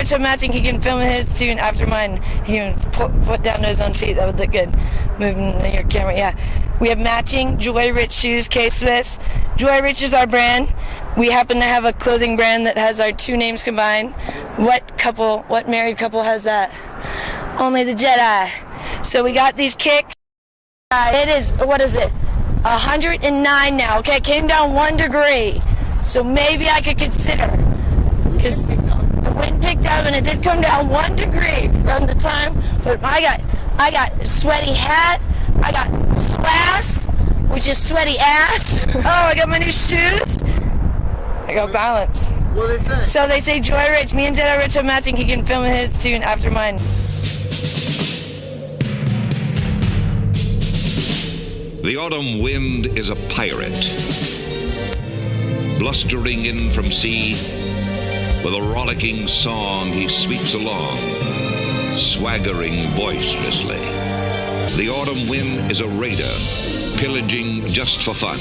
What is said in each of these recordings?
Rich of matching, he can film his tune after mine. He can put down to his own feet. That would look good. Moving your camera, yeah. We have matching Joy Rich shoes, K-Swiss. Joy Rich is our brand. We happen to have a clothing brand that has our two names combined. What married couple has that? Only the Jedi. So we got these kicks. It is, what is it? 109 now. Okay, it came down 1 degree. So maybe I could consider. Because the wind picked up and it did come down 1 degree from the time. But I got a sweaty hat. I got swass, which is sweaty ass. Oh, I got my new shoes. I got balance. What do they say? So they say Joy Rich. Me and Jedi Rich are matching. He can film his tune after mine. The autumn wind is a pirate, blustering in from sea. With a rollicking song he sweeps along, swaggering boisterously. The autumn wind is a raider, pillaging just for fun.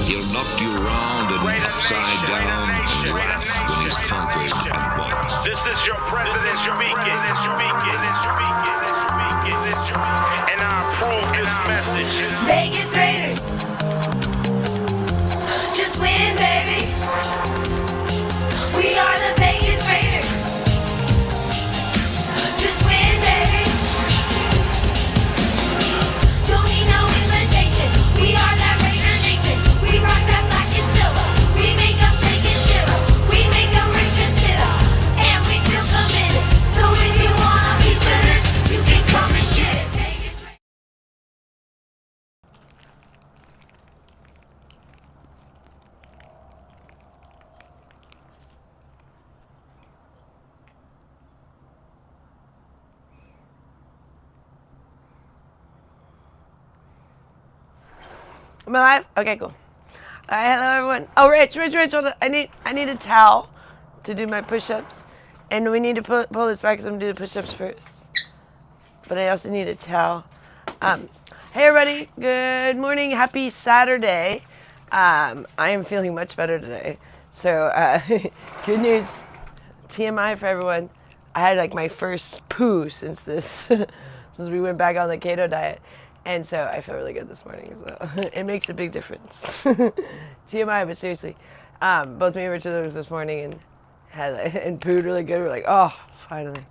He'll knock you round and upside down and laugh when he's conquered and won. This is your president speaking. And I approve this message. Vegas Raiders, just win, baby. We are the Vegas Raiders, just win, baby. Don't need no invitation. We are that Raider Nation. We rock that black and silver. We make them shake and shiver. We make them reconsider. And we still committed. So if you wanna be sinners, you can come and get it. Vegas Raiders. Am I live? Okay, cool. Alright, hello everyone. Oh, Rich, hold on. I need a towel to do my push-ups. And we need to pull this back because I'm going to do the push-ups first. But I also need a towel. Hey everybody, good morning. Happy Saturday. I am feeling much better today. So, good news. TMI for everyone. I had like my first poo since since we went back on the keto diet. And so I feel really good this morning, so it makes a big difference. TMI, but seriously, both me and Richard was this morning and pooed really good. We're like, oh, finally.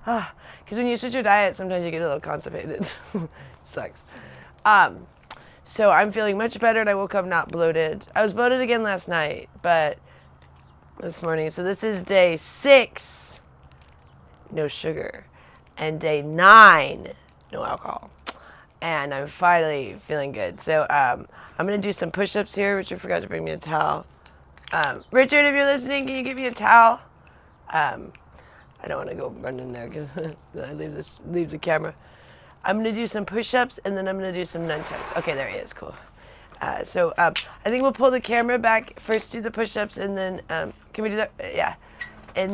Because when you switch your diet, sometimes you get a little constipated. It sucks. So I'm feeling much better, and I woke up not bloated. I was bloated again last night, but this morning. So this is day 6, no sugar, and day 9, no alcohol. And I'm finally feeling good. So I'm going to do some push-ups here. Richard forgot to bring me a towel. Richard, if you're listening, can you give me a towel? I don't want to go run in there because then I leave the camera. I'm going to do some push-ups, and then I'm going to do some nunchucks. Okay, there he is. Cool. So I think we'll pull the camera back. First do the push-ups, and then can we do that? Yeah. And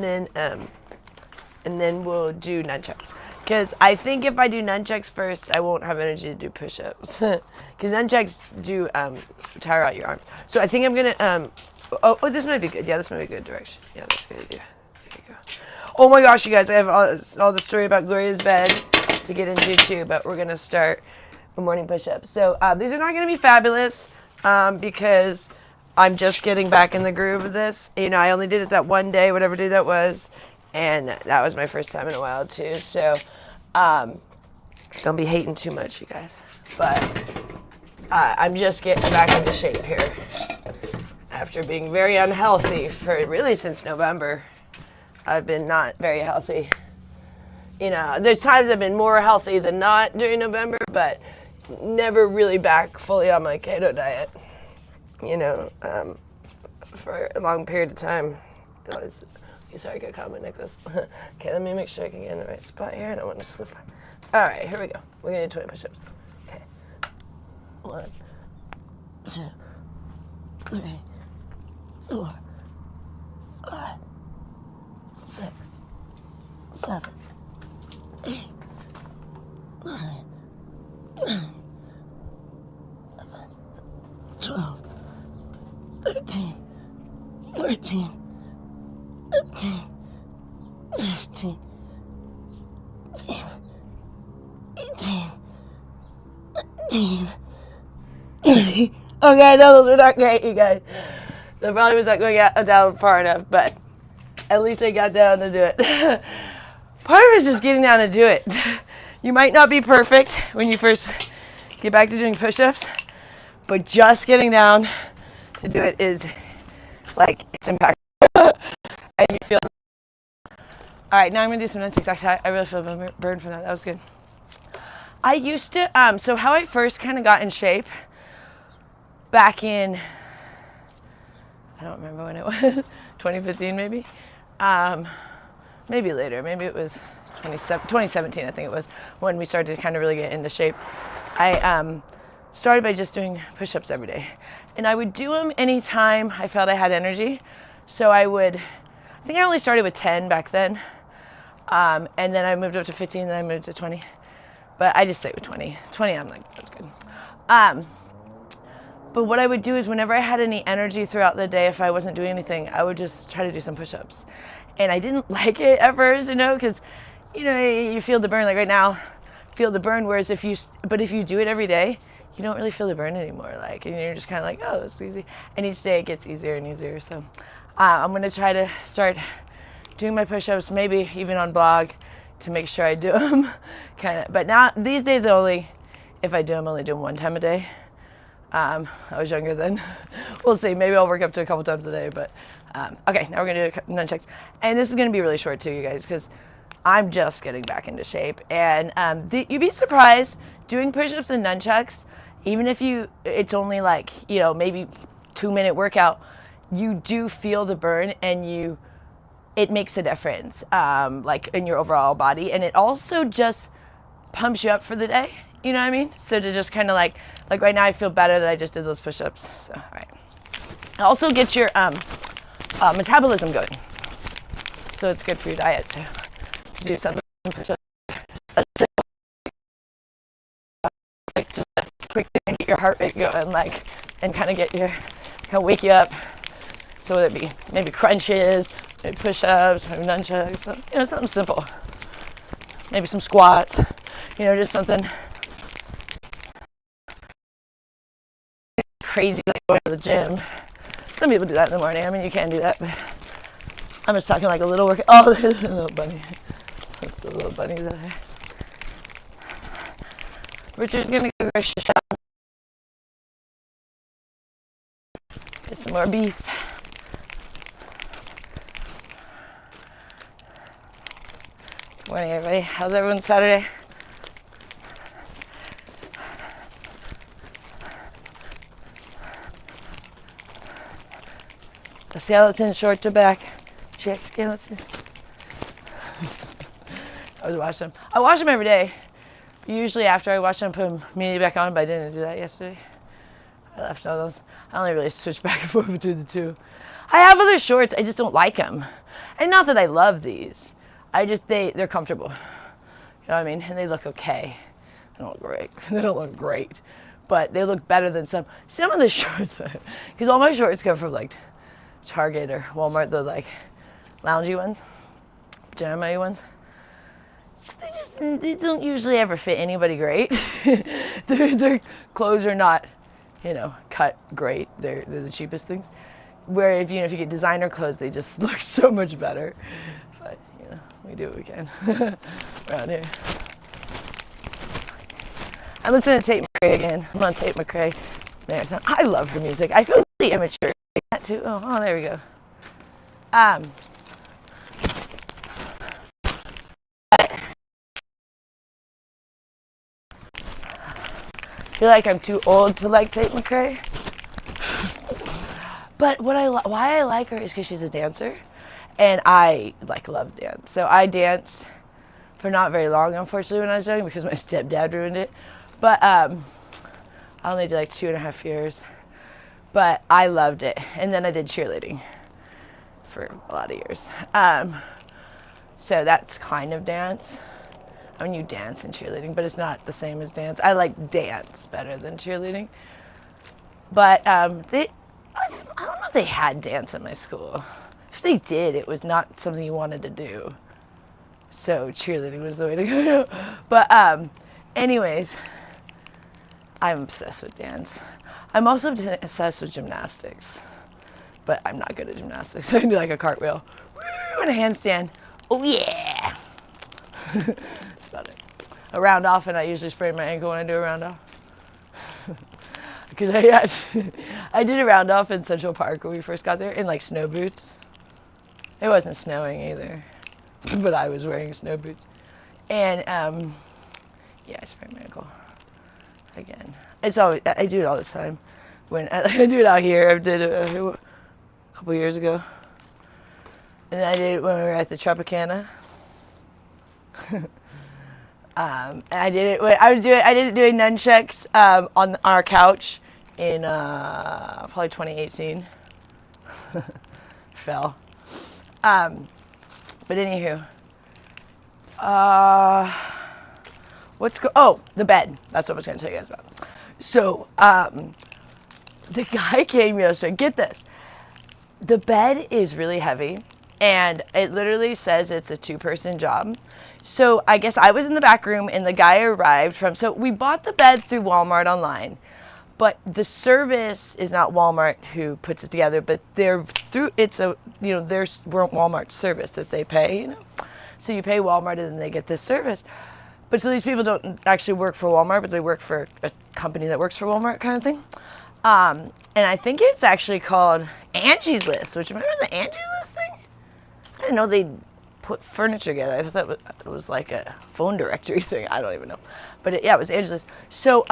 then we'll do nunchucks. Because I think if I do nunchucks first, I won't have energy to do push-ups. Because nunchucks do tire out your arms. So I think I'm going to... Oh, this might be good. Yeah, this might be a good direction. Yeah, that's a good idea. There you go. Oh my gosh, you guys. I have all the story about Gloria's bed to get into too. But we're going to start the morning push-ups. So these are not going to be fabulous because I'm just getting back in the groove of this. You know, I only did it that one day, whatever day that was. And that was my first time in a while, too. So, don't be hating too much, you guys. But I'm just getting back into shape here. After being very unhealthy for really since November. I've been not very healthy. You know, there's times I've been more healthy than not during November, but never really back fully on my keto diet. You know, for a long period of time. Sorry, I got caught on my necklace. Okay, let me make sure I can get in the right spot here. I don't want to slip. All right, here we go. We're going to do 20 push-ups. Okay. 1, 2, 3, 4, 5, 6, 7, 8, 9, 10, 11, 12, 13, 14, 15, 16, Okay, I know those were not great, you guys. The volume was not going down far enough, but at least I got down to do it. Part of it is just getting down to do it. You might not be perfect when you first get back to doing push-ups, but just getting down to do it is like, it's impactful. And you feel. All right, now I'm gonna do some nunchucks. Actually, I really feel burned from that. That was good. I used to, so how I first kind of got in shape back in, I don't remember when it was, 2015 maybe? Maybe later, maybe it was 2017 I think it was, when we started to kind of really get into shape. I started by just doing push-ups every day. And I would do them anytime I felt I had energy. So I think I only started with 10 back then. And then I moved up to 15, and then I moved to 20. But I just stayed with 20. 20, I'm like, that's good. But what I would do is whenever I had any energy throughout the day, if I wasn't doing anything, I would just try to do some push-ups. And I didn't like it at first, because, you feel the burn. Like right now, feel the burn. Whereas if you do it every day, you don't really feel the burn anymore. Like, and you're just kind of like, oh, it's easy. And each day it gets easier and easier. So I'm going to try to start doing my push-ups, maybe even on blog, to make sure I do them. But now, these days, if I do them, only do them one time a day. I was younger then. We'll see. Maybe I'll work up to a couple times a day. But okay, now we're going to do nunchucks. And this is going to be really short too, you guys, because I'm just getting back into shape. And you'd be surprised, doing push-ups and nunchucks, even if it's only like, maybe 2-minute workout, you do feel the burn, and it makes a difference, like in your overall body. And it also just pumps you up for the day. You know what I mean? So to just kind of like right now, I feel better that I just did those push-ups. So, all right. It also gets your metabolism going. So it's good for your diet to do some push-ups. Like just a quick thing, get your heart rate going, and kind of wake you up. So it'd be maybe crunches, maybe push-ups, maybe nunchucks, something simple. Maybe some squats, just something crazy like going to the gym. Some people do that in the morning. I mean, you can do that, but I'm just talking like a little workout. Oh, there's a little bunny. There's the little bunnies out there. Richard's gonna go grocery shop. Get some more beef. Good morning, everybody. How's everyone's Saturday? The skeleton shorts are back. Check skeleton. I wash them every day. Usually after I wash them, put them immediately back on, but I didn't do that yesterday. I left all those. I only really switch back and forth between the two. I have other shorts, I just don't like them. And not that I love these. They're comfortable. You know what I mean? And they look okay. They don't look great. They don't look great. But they look better than some of the shorts. Because all my shorts come from like Target or Walmart, the like loungy ones, pajama ones. They don't usually ever fit anybody great. Their clothes are not, cut great. They're the cheapest things. Where if you get designer clothes, they just look so much better. But we do what we can around here. I'm listening to Tate McRae again. I'm on Tate McRae marathon. I love her music. I feel really immature like that too. Oh, there we go. I feel like I'm too old to like Tate McRae. But why I like her is because she's a dancer, and I love dance. So I danced for not very long, unfortunately, when I was young, because my stepdad ruined it. But I only did 2.5 years, but I loved it. And then I did cheerleading for a lot of years. So that's kind of dance. I mean, you dance in cheerleading, but it's not the same as dance. I like dance better than cheerleading. But I don't know if they had dance at my school. If they did, it was not something you wanted to do. So cheerleading was the way to go. But anyways, I'm obsessed with dance. I'm also obsessed with gymnastics, but I'm not good at gymnastics. I can do like a cartwheel and a handstand. Oh yeah. That's about it. A round off, and I usually sprain my ankle when I do a round off. Because I did a round off in Central Park when we first got there in like snow boots. It wasn't snowing either, but I was wearing snow boots. And yeah, I sprained my ankle again. It's always, I do it all the time. When I do it out here, I did it a couple years ago. And then I did it when we were at the Tropicana. And I did it when I did it doing nunchucks on our couch in probably 2018. Fell. But anywho, the bed. That's what I was gonna tell you guys about. So the guy came yesterday. Get this, the bed is really heavy, and it literally says it's a 2-person job. So I guess I was in the back room, and the guy arrived from. So we bought the bed through Walmart online. But the service is not Walmart who puts it together, but they're through, it's a, there's Walmart service that they pay, So you pay Walmart and then they get this service. But so these people don't actually work for Walmart, but they work for a company that works for Walmart kind of thing. And I think it's actually called Angie's List, which, remember the Angie's List thing? I didn't know they put furniture together. I thought that was like a phone directory thing. I don't even know. But it was Angie's List. So,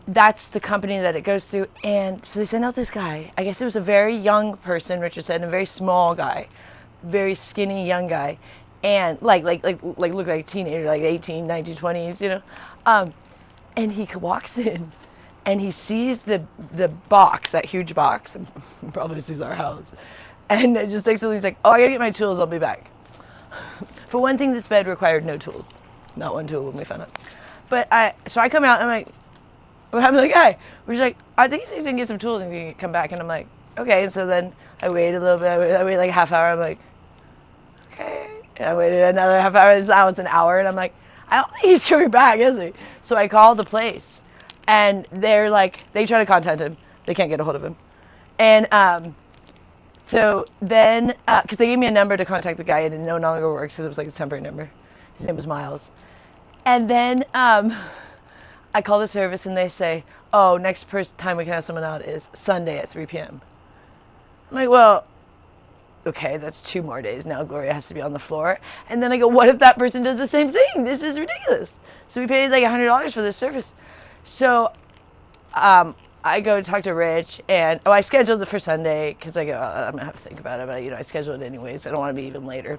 that's the company that it goes through, and so they sent out this guy. I guess it was a very young person, Richard said, and a very small guy, very skinny young guy, and like looked like a teenager, like 18, 19, 20s, and he walks in, and he sees the box, that huge box, and probably sees our house, and it just takes a, he's like, oh, I gotta get my tools, I'll be back. For one thing, this bed required no tools, not one tool when we found it. But so I come out, and I'm like, what happened to the guy? We're just like, I think he's gonna get some tools and he can come back. And I'm like, okay. And so then I waited a little bit. I waited like a half hour. I'm like, okay. And I waited another half hour. Now it's an hour. And I'm like, I don't think he's coming back, is he? So I called the place. And they're like, they try to contact him. They can't get a hold of him. And so then, because they gave me a number to contact the guy, and it no longer works because it was like a temporary number. His name was Miles. And then I call the service and they say, oh, next time we can have someone out is Sunday at 3 p.m. I'm like, well, okay, that's 2 more days. Now Gloria has to be on the floor. And then I go, what if that person does the same thing? This is ridiculous. So we paid like $100 for this service. So I go talk to Rich, and I scheduled it for Sunday because I go, I'm going to have to think about it, but I scheduled it anyways. I don't want to be even later.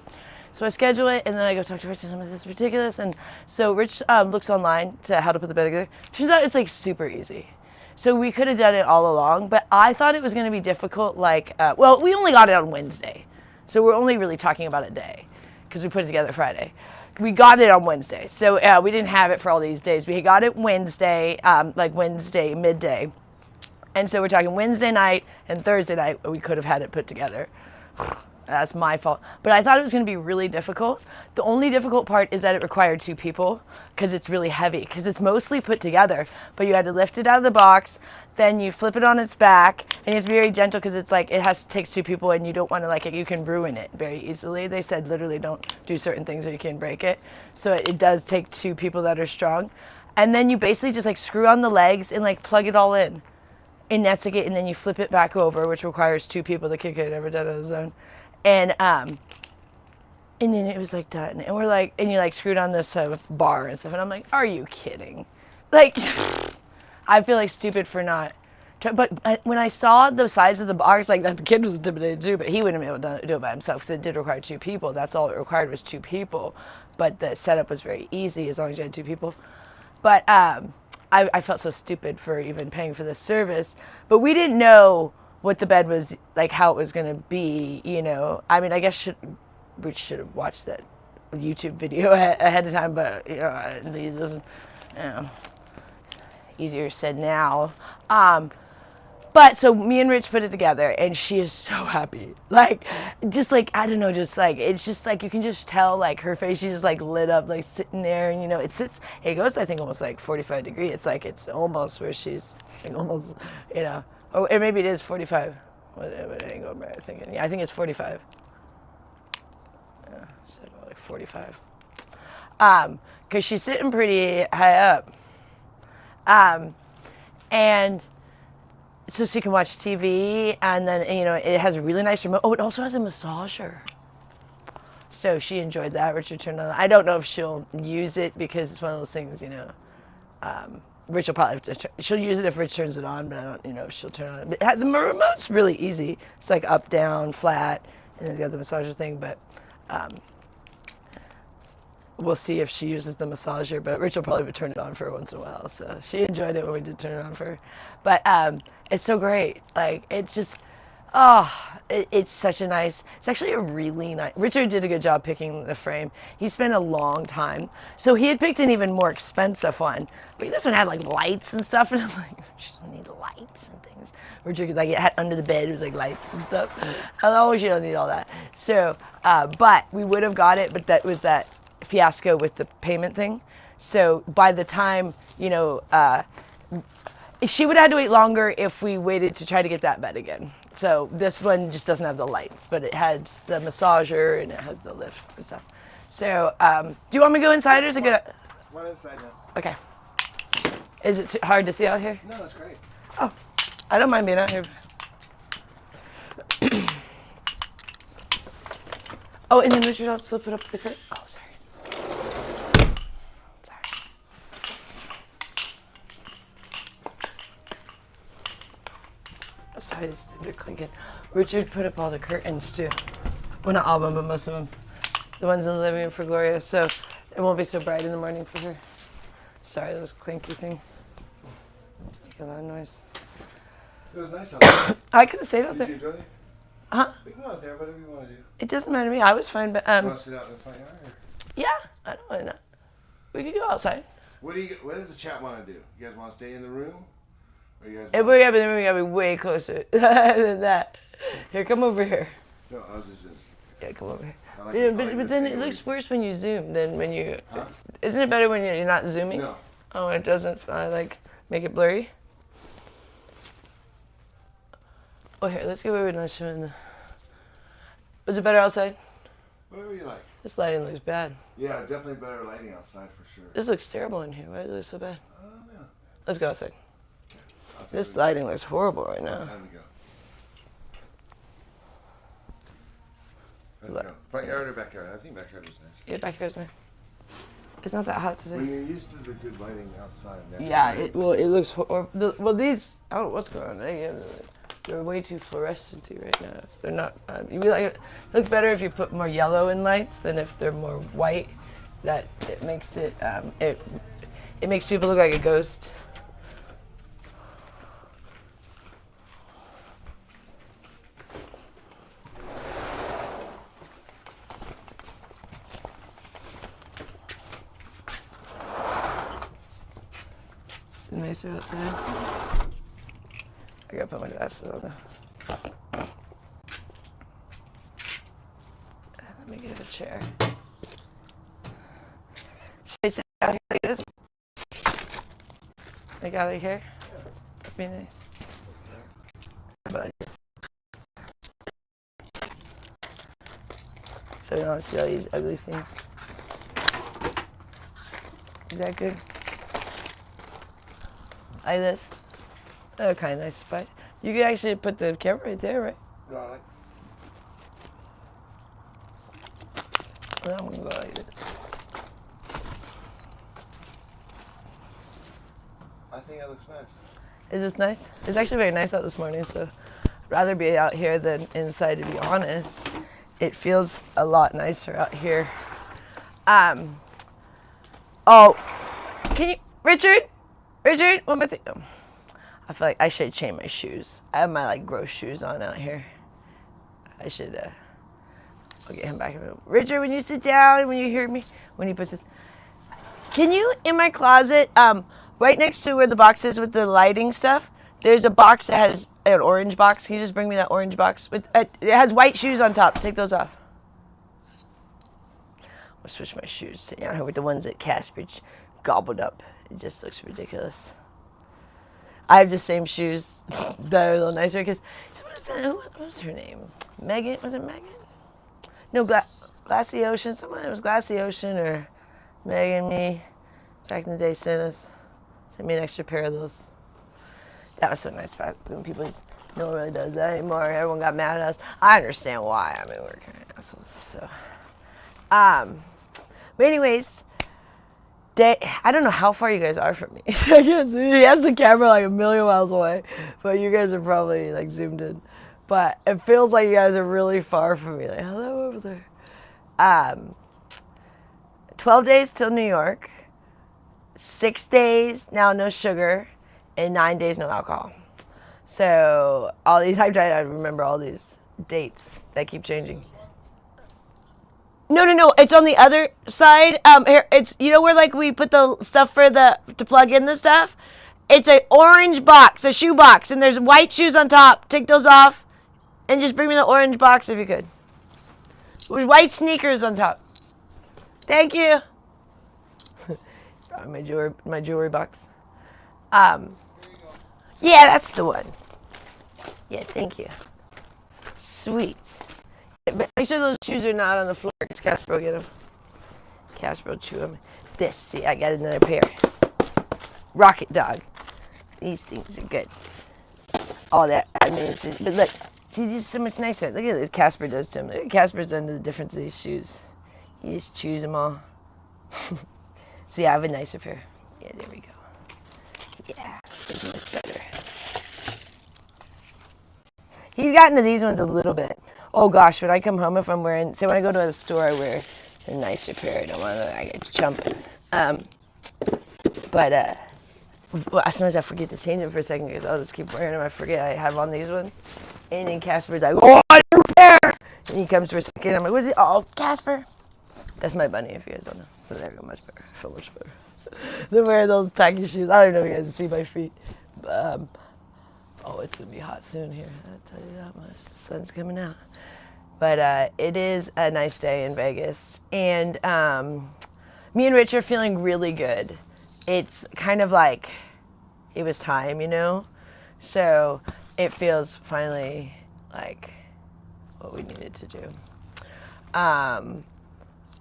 So I schedule it, and then I go talk to Rich, and I'm like, this is ridiculous. And so Rich looks online to how to put the bed together. Turns out it's like super easy. So we could have done it all along, but I thought it was going to be difficult. Like, well, we only got it on Wednesday. So we're only really talking about a day because we put it together Friday. We got it on Wednesday. So we didn't have it for all these days. We got it Wednesday, like Wednesday midday. And so we're talking Wednesday night and Thursday night, we could have had it put together. That's my fault. But I thought it was going to be really difficult. The only difficult part is that it required 2 people because it's really heavy, because it's mostly put together. But you had to lift it out of the box, then you flip it on its back, and you have to be very gentle because it's like it takes 2 people, and you don't want to you can ruin it very easily. They said literally don't do certain things or you can break it. So it does take 2 people that are strong. And then you basically just screw on the legs and plug it all in. And that's it, and then you flip it back over, which requires 2 people. The kid could have never done it on his own. And then it was done, and we're and you screwed on this bar and stuff, and I'm like, are you kidding? I feel stupid for not. But when I saw the size of the box, the kid was intimidated too, but he wouldn't be able to do it by himself because it did require 2 people. That's all it required was 2 people, but the setup was very easy as long as you had 2 people. But I felt so stupid for even paying for this service, but we didn't know what the bed was how it was going to be, I mean, I guess we should have watched that YouTube video ahead of time, but it doesn't, easier said now. But But so me and Rich put it together, and she is so happy. Like, just like, I don't know, just like, it's just like, you can just tell, like, her face, she's just like lit up, like sitting there, and it goes, I think, almost like 45 degrees. It's like, it's almost where she's like almost, or maybe it is 45. What I ain't going back thinking. Yeah, I think it's 45. Yeah, she's about like 45. Because she's sitting pretty high up. And so she can watch TV, and then, it has a really nice remote. Oh, it also has a massager. So she enjoyed that. Richard turned on. I don't know if she'll use it because it's one of those things, Rich will probably have to, she'll use it if Rich turns it on, but I don't, if she'll turn on it. But the remote's really easy. It's like up, down, flat, and then you got the massager thing, but we'll see if she uses the massager, but Rich will probably turn it on for her once in a while. So she enjoyed it when we did turn it on for her. But it's so great. Like, it's just, it's such a nice, it's actually a really nice, Richard did a good job picking the frame. He spent a long time. So he had picked an even more expensive one. But this one had like lights and stuff, and I'm like, she doesn't need lights and things. Richard, like, it had under the bed, it was like lights and stuff. Oh, you don't need all that. So, but we would have got it, but that was that fiasco with the payment thing. So by the time, she would have had to wait longer if we waited to try to get that bed again. So this one just doesn't have the lights, but it has the massager and it has the lift and stuff. So do you want me to go inside, or is it good? One inside now. Okay. Is it too hard to see out here? No, that's great. Oh, I don't mind being out here. Oh, and then Richard also put up the curtain. Oh, sorry. Sorry, they're clinking. Richard put up all the curtains too. Well, not all of them, but most of them. The ones in the living room for Gloria, so it won't be so bright in the morning for her. Sorry, those clinky things. Make a lot of noise. It was nice out there. I could have stayed out Did you there. enjoy it? Huh? We can go out there, whatever you want to do. It doesn't matter to me. I was fine, but You want to sit out in the front yard? Or? yeah, I don't mind that. We could go outside. What does the chat want to do? You guys want to stay in the room? Or you guys If we gotta be way closer than that. Here, come over here. No, I was just in. Yeah, come over here. I like Yeah, to call you but then Mr. it looks Angry. worse when you zoom than when you. Huh? Isn't it better when you're not zooming? No. Oh, it doesn't make it blurry. Oh, here, let's go where we're not showing the. Was it better outside? Whatever you like. This lighting looks bad. Yeah, definitely better lighting outside for sure. This looks terrible in here. Why does it look so bad? Yeah. Let's go outside. Outside This we go. lighting looks horrible right now. Outside we go. Let's go. Front yard or backyard? I think backyard was nice. Yeah, back here's me. It's not that hot When today. you're used to the good lighting outside. Yeah, it looks horrible. Well, these, I don't know what's going on. They're way too fluorescent-y right now. They're not, you like it look better if you put more yellow in lights than if they're more white. That it makes it, it makes people look like a ghost. Is it nicer outside? I gotta put my glasses on. Let me get a chair. Should I sit out here like this? Like out of here? That'd be nice. But so you don't see all these ugly things. Is that good? Like this? Oh, kind of nice spot. You could actually put the camera right there, right? No, I like. Well, I'm gonna go like this. I think it looks nice. Is this nice? It's actually very nice out this morning, so I'd rather be out here than inside, to be honest. It feels a lot nicer out here. Oh, can you, Richard, one more thing. Oh, I feel like I should change my shoes. I have my like gross shoes on out here. I should, I'll get him back in a minute. Richard, when you sit down, when you hear me, when he puts his, can you, in my closet, right next to where the box is with the lighting stuff, there's a box that has an orange box. Can you just bring me that orange box? It has white shoes on top. Take those off. I'll switch my shoes down here with the ones that Casper gobbled up. It just looks ridiculous. I have the same shoes that are a little nicer because what was her name? Megan? Was it Megan? No, Glassy Ocean. Someone, it was Glassy Ocean or Megan, me, back in the day, sent me an extra pair of those. That was so nice back when people just, no one really does that anymore. Everyone got mad at us. I understand why. I mean, we're kind of assholes. So, but anyways, I don't know how far you guys are from me. I can't see. He has the camera like a million miles away, but you guys are probably like zoomed in. But it feels like you guys are really far from me. Like, hello over there. 12 days till New York. 6 days now, no sugar, and 9 days, no alcohol. So all these, I remember all these dates that keep changing. No, it's on the other side. Here, it's, you know where like we put the stuff to plug in the stuff? It's an orange box, a shoe box, and there's white shoes on top. Take those off, and just bring me the orange box if you could. With white sneakers on top. Thank you. my jewelry box. Yeah, that's the one. Yeah, thank you. Sweet. Make sure those shoes are not on the floor because Casper will get them. Casper will chew them. See, I got another pair. Rocket Dog. These things are good. All that. I mean, but look, see, these are so much nicer. Look at what Casper does to him. Look at Casper's under the difference of these shoes. He just chews them all. See, I have a nicer pair. Yeah, there we go. Yeah, it's much better. He's gotten to these ones a little bit. Oh gosh, when I come home, if I'm wearing, say when I go to a store, I wear a nicer pair. I don't want to look like I get chumped. But sometimes I forget to change them for a second because I'll just keep wearing them. I forget I have on these ones. And then Casper's like, oh, new pair! And he comes for a second. I'm like, what is it? Oh, Casper. That's my bunny, if you guys don't know. So there we go, much better. I feel much better. Than wearing those tacky shoes. I don't know if you guys can see my feet. Oh, it's going to be hot soon here. I'll tell you that much. The sun's coming out. But it is a nice day in Vegas. And me and Rich are feeling really good. It's kind of like it was time, you know? So it feels finally like what we needed to do.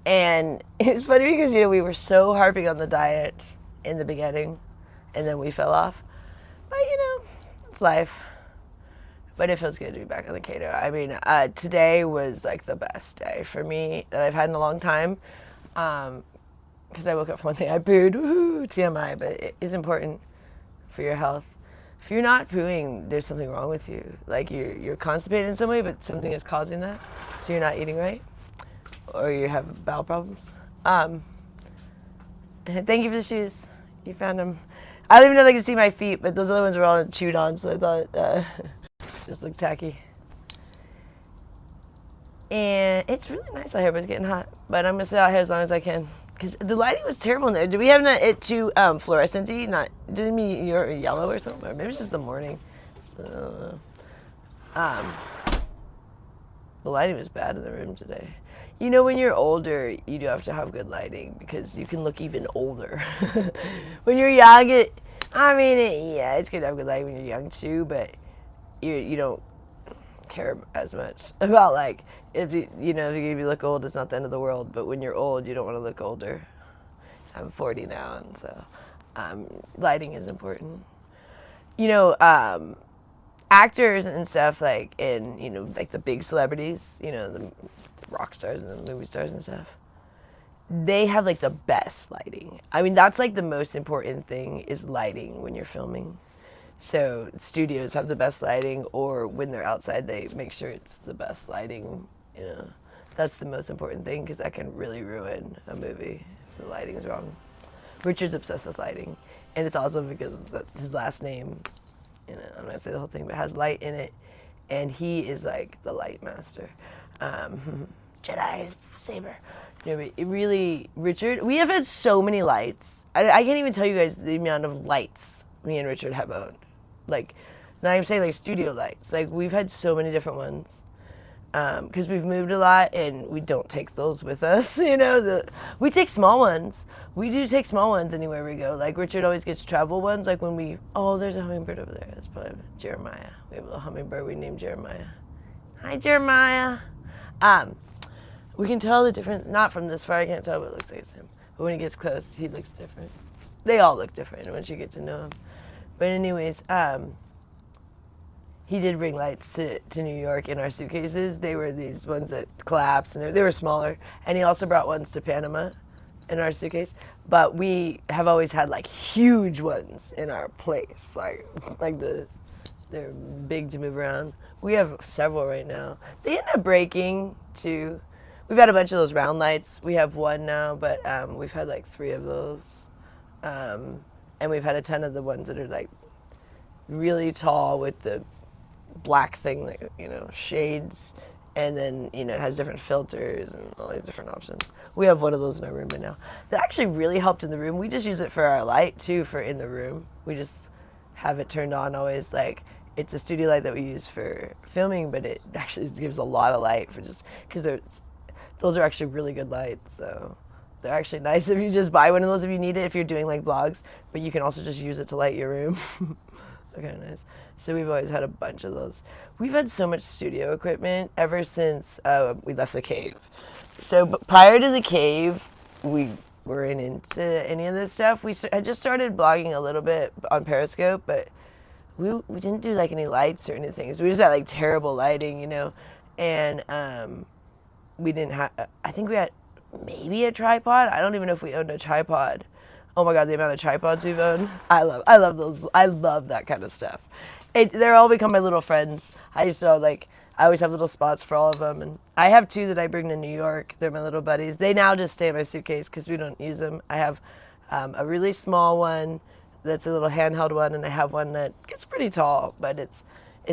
And it's funny because, you know, we were so harping on the diet in the beginning, and then we fell off. But, you know, it's life. But it feels good to be back on the keto. I mean, today was like the best day for me that I've had in a long time. Because I woke up from one thing, I pooed, woohoo, TMI, but it is important for your health. If you're not pooing, there's something wrong with you. Like you're constipated in some way, but something is causing that. So you're not eating right. Or you have bowel problems. Thank you for the shoes. You found them. I don't even know if they can see my feet, but those other ones were all chewed on, so I thought just looked tacky. And it's really nice out here, but it's getting hot. But I'm gonna stay out here as long as I can. Because the lighting was terrible in there. Do we have it too fluorescent-y? Didn't mean you're yellow or something? Or maybe it's just the morning. So, the lighting was bad in the room today. You know, when you're older, you do have to have good lighting because you can look even older. When you're young, it's good to have good lighting when you're young too, but you don't care as much about like if you look old, it's not the end of the world. But when you're old, you don't want to look older. So I'm 40 now, and so lighting is important. You know, actors and stuff like like the big celebrities, the rock stars and the movie stars and stuff, they have like the best lighting. I mean, that's like the most important thing is lighting when you're filming. So studios have the best lighting, or when they're outside, they make sure it's the best lighting. That's the most important thing because that can really ruin a movie if the lighting is wrong. Richard's obsessed with lighting, and it's also because that's his last name. I'm not gonna say the whole thing, but it has light in it, and he is like the light master. Jedi saber. Richard, we have had so many lights. I can't even tell you guys the amount of lights me and Richard have owned. Like, Not even saying like studio lights. Like we've had so many different ones. Because we've moved a lot and we don't take those with us, you know. We take small ones. We do take small ones anywhere we go. Like Richard always gets travel ones. Like when there's a hummingbird over there. That's probably Jeremiah. We have a little hummingbird we named Jeremiah. Hi, Jeremiah. We can tell the difference, not from this far, I can't tell, but it looks like it's him. But when he gets close, he looks different. They all look different once you get to know him. But anyways, he did bring lights to New York in our suitcases. They were these ones that collapsed, and they were smaller. And he also brought ones to Panama in our suitcase. But we have always had like huge ones in our place, like they're big to move around. We have several right now. They end up breaking too. We've had a bunch of those round lights. We have one now, but we've had like 3 of those. And we've had a ton of the ones that are like really tall with the black thing, like, you know, shades, and then, you know, it has different filters and all these different options. We have one of those in our room right now. That actually really helped in the room. We just use it for our light too, for in the room. We just have it turned on always. Like, it's a studio light that we use for filming, but it actually gives a lot of light for just, because those are actually really good lights, so they're actually nice if you just buy one of those if you need it, if you're doing like vlogs, but you can also just use it to light your room. They're kind of nice. So we've always had a bunch of those. We've had so much studio equipment ever since we left the cave. So prior to the cave, we weren't into any of this stuff. I just started blogging a little bit on Periscope, but we didn't do like any lights or anything. So we just had like terrible lighting, you know, and we didn't have, I think we had maybe a tripod. I don't even know if we owned a tripod. Oh my God, the amount of tripods we've owned. I love those. I love that kind of stuff. They're all become my little friends. I always have little spots for all of them. And I have 2 that I bring to New York. They're my little buddies. They now just stay in my suitcase because we don't use them. I have a really small one that's a little handheld one, and I have one that gets pretty tall, but it's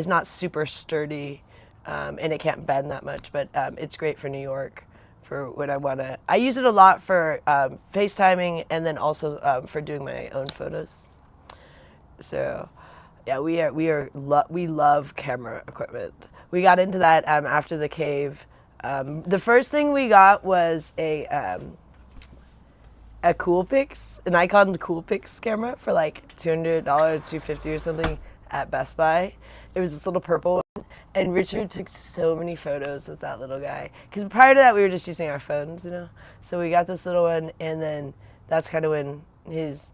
not super sturdy, and it can't bend that much, but it's great for New York. For when I use it a lot for FaceTiming, and then also for doing my own photos. So, yeah, we love camera equipment. We got into that after the cave. The first thing we got was a Coolpix, an Nikon Coolpix camera for like $200, $250 or something at Best Buy. It was this little purple one, and Richard took so many photos with that little guy. Because prior to that, we were just using our phones, you know. So we got this little one, and then that's kind of when his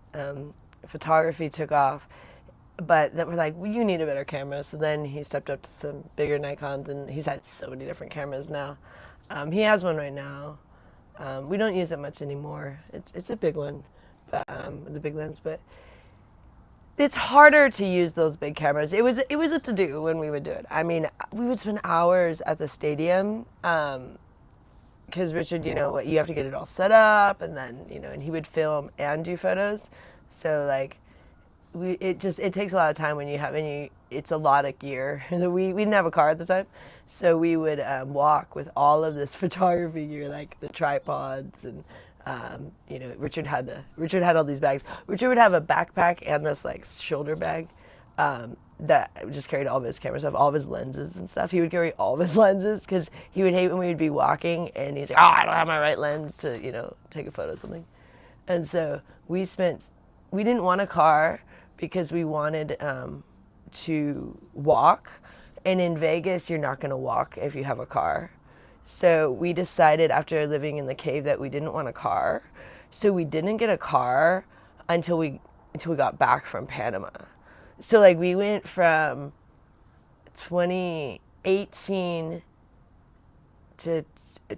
photography took off. But then we're like, well, you need a better camera. So then he stepped up to some bigger Nikons, and he's had so many different cameras now. He has one right now. We don't use it much anymore. It's a big one, but the big lens, but it's harder to use those big cameras. It was a to-do when we would do it. I mean, we would spend hours at the stadium, because Richard, you know, you have to get it all set up, and then, you know, and he would film and do photos. So like, it takes a lot of time when it's a lot of gear. We didn't have a car at the time, so we would walk with all of this photography gear, like the tripods, and you know, Richard had all these bags. Richard would have a backpack and this like shoulder bag that just carried all of his camera stuff, all of his lenses and stuff. He would carry all of his lenses because he would hate when we would be walking and he's like, oh, I don't have my right lens to, you know, take a photo of something. And so we didn't want a car because we wanted to walk. And in Vegas, you're not going to walk if you have a car. So we decided after living in the cave that we didn't want a car. So we didn't get a car until we got back from Panama. So like we went from 2018 to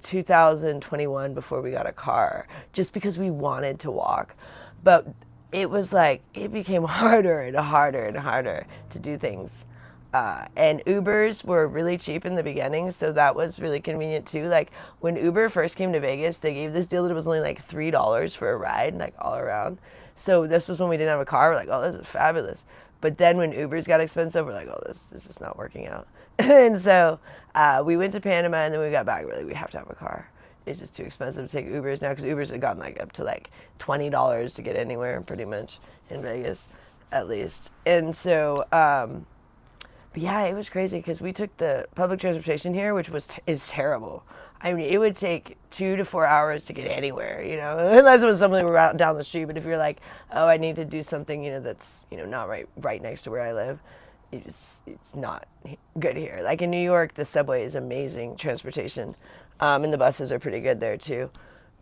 2021 before we got a car, just because we wanted to walk. But it was like, it became harder and harder and harder to do things. And Ubers were really cheap in the beginning, so that was really convenient too. Like when Uber first came to Vegas, they gave this deal that it was only like $3 for a ride, like all around. So this was when we didn't have a car. We're like, oh, this is fabulous. But then when Ubers got expensive, we're like, oh, this is just not working out. And so we went to Panama, and then we got back. We're like, we have to have a car. It's just too expensive to take Ubers now, because Ubers had gotten like up to like $20 to get anywhere pretty much in Vegas, at least. And so But yeah, it was crazy because we took the public transportation here, which is terrible. I mean, it would take 2 to 4 hours to get anywhere, you know, unless it was something right down the street. But if you're like, oh, I need to do something, you know, that's, you know, not right next to where I live, it's not good here. Like in New York, the subway is amazing transportation, and the buses are pretty good there too.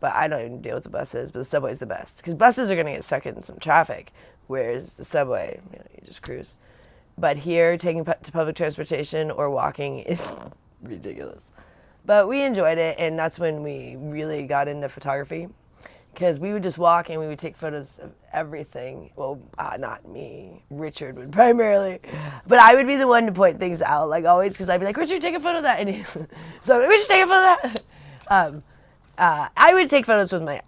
But I don't even deal with the buses, but the subway's the best because buses are going to get stuck in some traffic, whereas the subway, you know, you just cruise. But here, taking to public transportation or walking is ridiculous. But we enjoyed it, and that's when we really got into photography because we would just walk and we would take photos of everything. Well, not me. Richard would primarily. But I would be the one to point things out, like always, because I'd be like, Richard, take a photo of that. And so, Richard, take a photo of that. I would take photos with my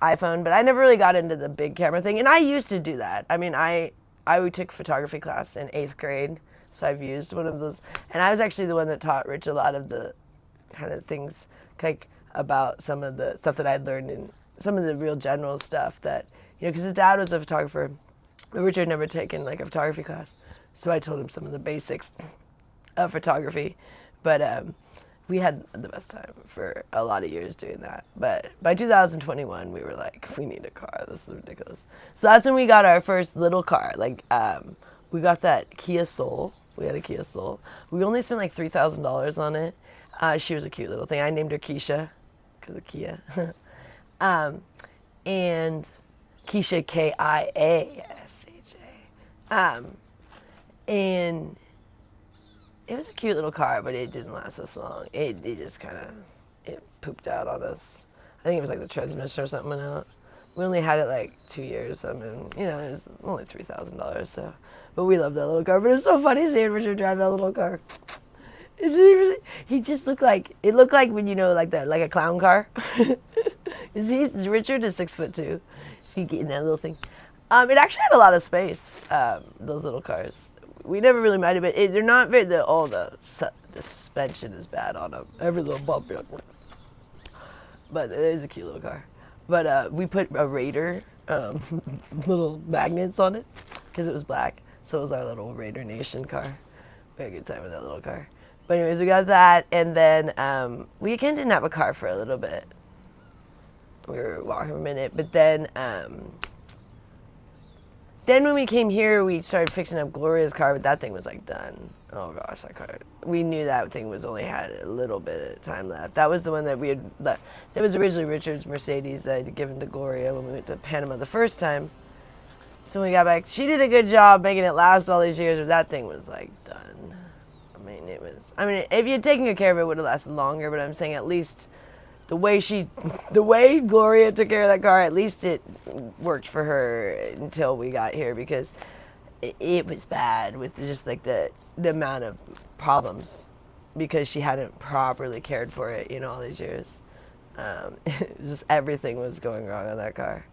iPhone, but I never really got into the big camera thing. And I used to do that. I mean, I took photography class in 8th grade, so I've used one of those. And I was actually the one that taught Rich a lot of the kind of things, like about some of the stuff that I'd learned in some of the real general stuff that, you know, because his dad was a photographer, but Richard had never taken like a photography class. So I told him some of the basics of photography. But we had the best time for a lot of years doing that. But by 2021, we were like, we need a car. This is ridiculous. So that's when we got our first little car. Like, we got that Kia Soul. We had a Kia Soul. We only spent like $3,000 on it. She was a cute little thing. I named her Keisha because of Kia. And Keisha, Kiasha. And it was a cute little car, but it didn't last us long. It just kind of, it pooped out on us. I think it was like the transmission or something went out. We only had it like 2 years. I mean, you know, it was only $3,000, so. But we loved that little car. But it was so funny seeing Richard drive that little car. He just looked like, it looked like when, you know, like that, like a clown car. Richard is 6'2", so he get in that little thing. It actually had a lot of space, those little cars. We never really minded, but they're not very, the suspension is bad on them. Every little bump. But it is a cute little car. But we put a Raider, little magnets on it, because it was black. So it was our little Raider Nation car. We had a good time with that little car. But anyways, we got that, and then we again didn't have a car for a little bit. We were walking for a minute, but then when we came here, we started fixing up Gloria's car, but that thing was like done. Oh gosh, that car. We knew that thing was only had a little bit of time left. That was the one that we had left. That was originally Richard's Mercedes that I had given to Gloria when we went to Panama the first time. So when we got back, she did a good job making it last all these years, but that thing was like done. I mean, if you'd taken good care of it, it would have lasted longer, but I'm saying at least the way Gloria took care of that car, at least it worked for her until we got here, because it was bad with just like the amount of problems because she hadn't properly cared for it, you know, all these years. Just everything was going wrong on that car.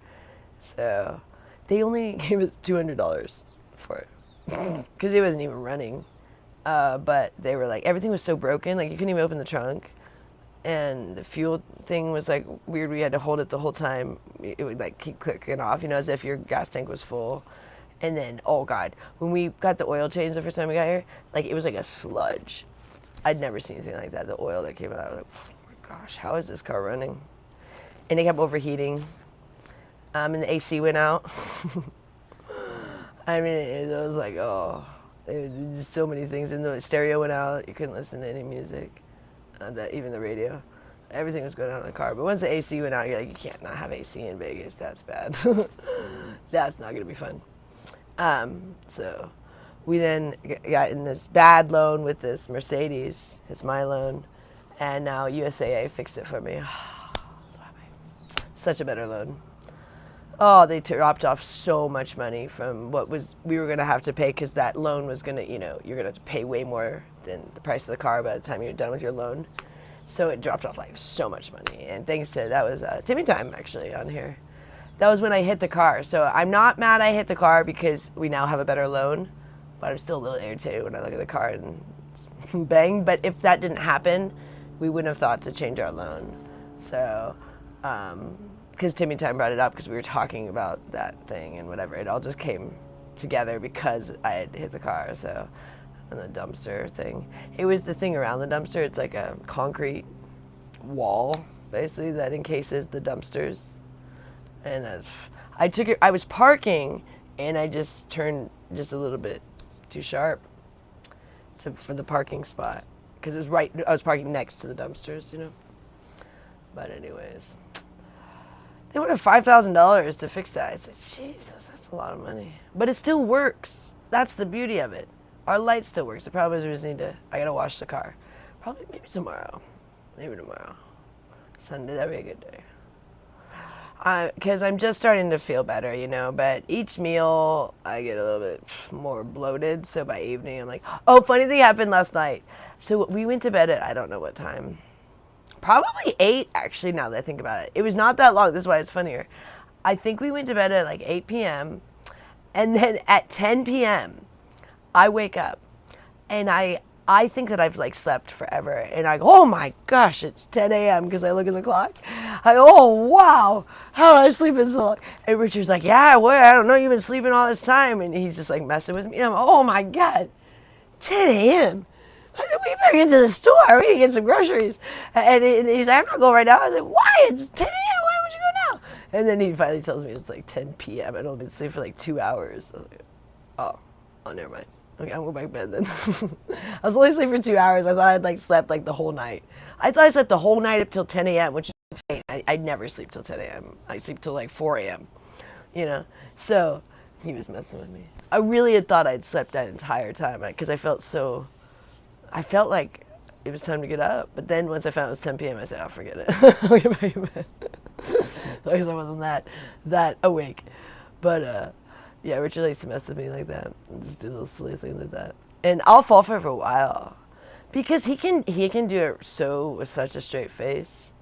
So they only gave us $200 for it because it wasn't even running. But they were like, everything was so broken, like you couldn't even open the trunk. And the fuel thing was like weird. We had to hold it the whole time. It would like keep clicking off, you know, as if your gas tank was full. And then, oh God, when we got the oil change the first time we got here, like it was like a sludge. I'd never seen anything like that. The oil that came out, I was like, oh my gosh, how is this car running? And it kept overheating. And the AC went out. I mean, it was like, oh. There's so many things, and the stereo went out. You couldn't listen to any music, even the radio. Everything was going on in the car. But once the AC went out, you're like, you can't not have AC in Vegas. That's bad. That's not going to be fun. So we then got in this bad loan with this Mercedes. It's my loan. And now USAA fixed it for me. So happy. Such a better loan. Oh, they dropped off so much money from what we were going to have to pay, because that loan was going to, you know, you're going to have to pay way more than the price of the car by the time you're done with your loan. So it dropped off like so much money. And thanks to, that was Timmy time actually on here. That was when I hit the car. So I'm not mad I hit the car because we now have a better loan, but I'm still a little irritated when I look at the car and bang. But if that didn't happen, we wouldn't have thought to change our loan. So, because Timmy Time brought it up because we were talking about that thing and whatever. It all just came together because I had hit the car. So and the dumpster thing. It was the thing around the dumpster. It's like a concrete wall, basically, that encases the dumpsters. And I took it. I was parking, and I just turned just a little bit too sharp for the parking spot, because it was right. I was parking next to the dumpsters, you know. But anyways, they wanted $5,000 to fix that. I said, Jesus, that's a lot of money. But it still works. That's the beauty of it. Our light still works. The problem is we just need to. I gotta wash the car. Probably maybe tomorrow. Maybe tomorrow. Sunday, that'd be a good day. Because I'm just starting to feel better, you know, but each meal I get a little bit more bloated, so by evening I'm like, oh, funny thing happened last night. So we went to bed at, I don't know what time, probably 8, actually, now that I think about it. It was not that long, this is why it's funnier. I think we went to bed at like 8 p.m., and then at 10 p.m., I wake up, and I think that I've like slept forever, and I go, oh my gosh, it's 10 a.m. because I look at the clock. I go, oh wow, how did I sleep in so long? And Richard's like, yeah, well, I don't know, you've been sleeping all this time, and he's just like messing with me. I'm like, oh my god, 10 a.m. We better get to the store. We need to get some groceries. And he's like, I'm not going right now. I was like, why? It's 10 a.m. Why would you go now? And then he finally tells me it's like 10 p.m. I'd only been asleep for like 2 hours. I was like, oh, never mind. Okay, I'm going back to bed then. I was only asleep for 2 hours. I thought I'd like slept like the whole night. I thought I slept the whole night up till 10 a.m., which is insane. I never sleep till 10 a.m. I sleep till like 4 a.m., you know? So he was messing with me. I really had thought I'd slept that entire time because I felt like it was time to get up. But then once I found it was 10 p.m., I said, oh, forget it. I'll get back in bed. I guess I wasn't that awake. But, yeah, Richard likes to mess with me like that. Just do little silly things like that. And I'll fall for it for a while. Because he can do it with such a straight face.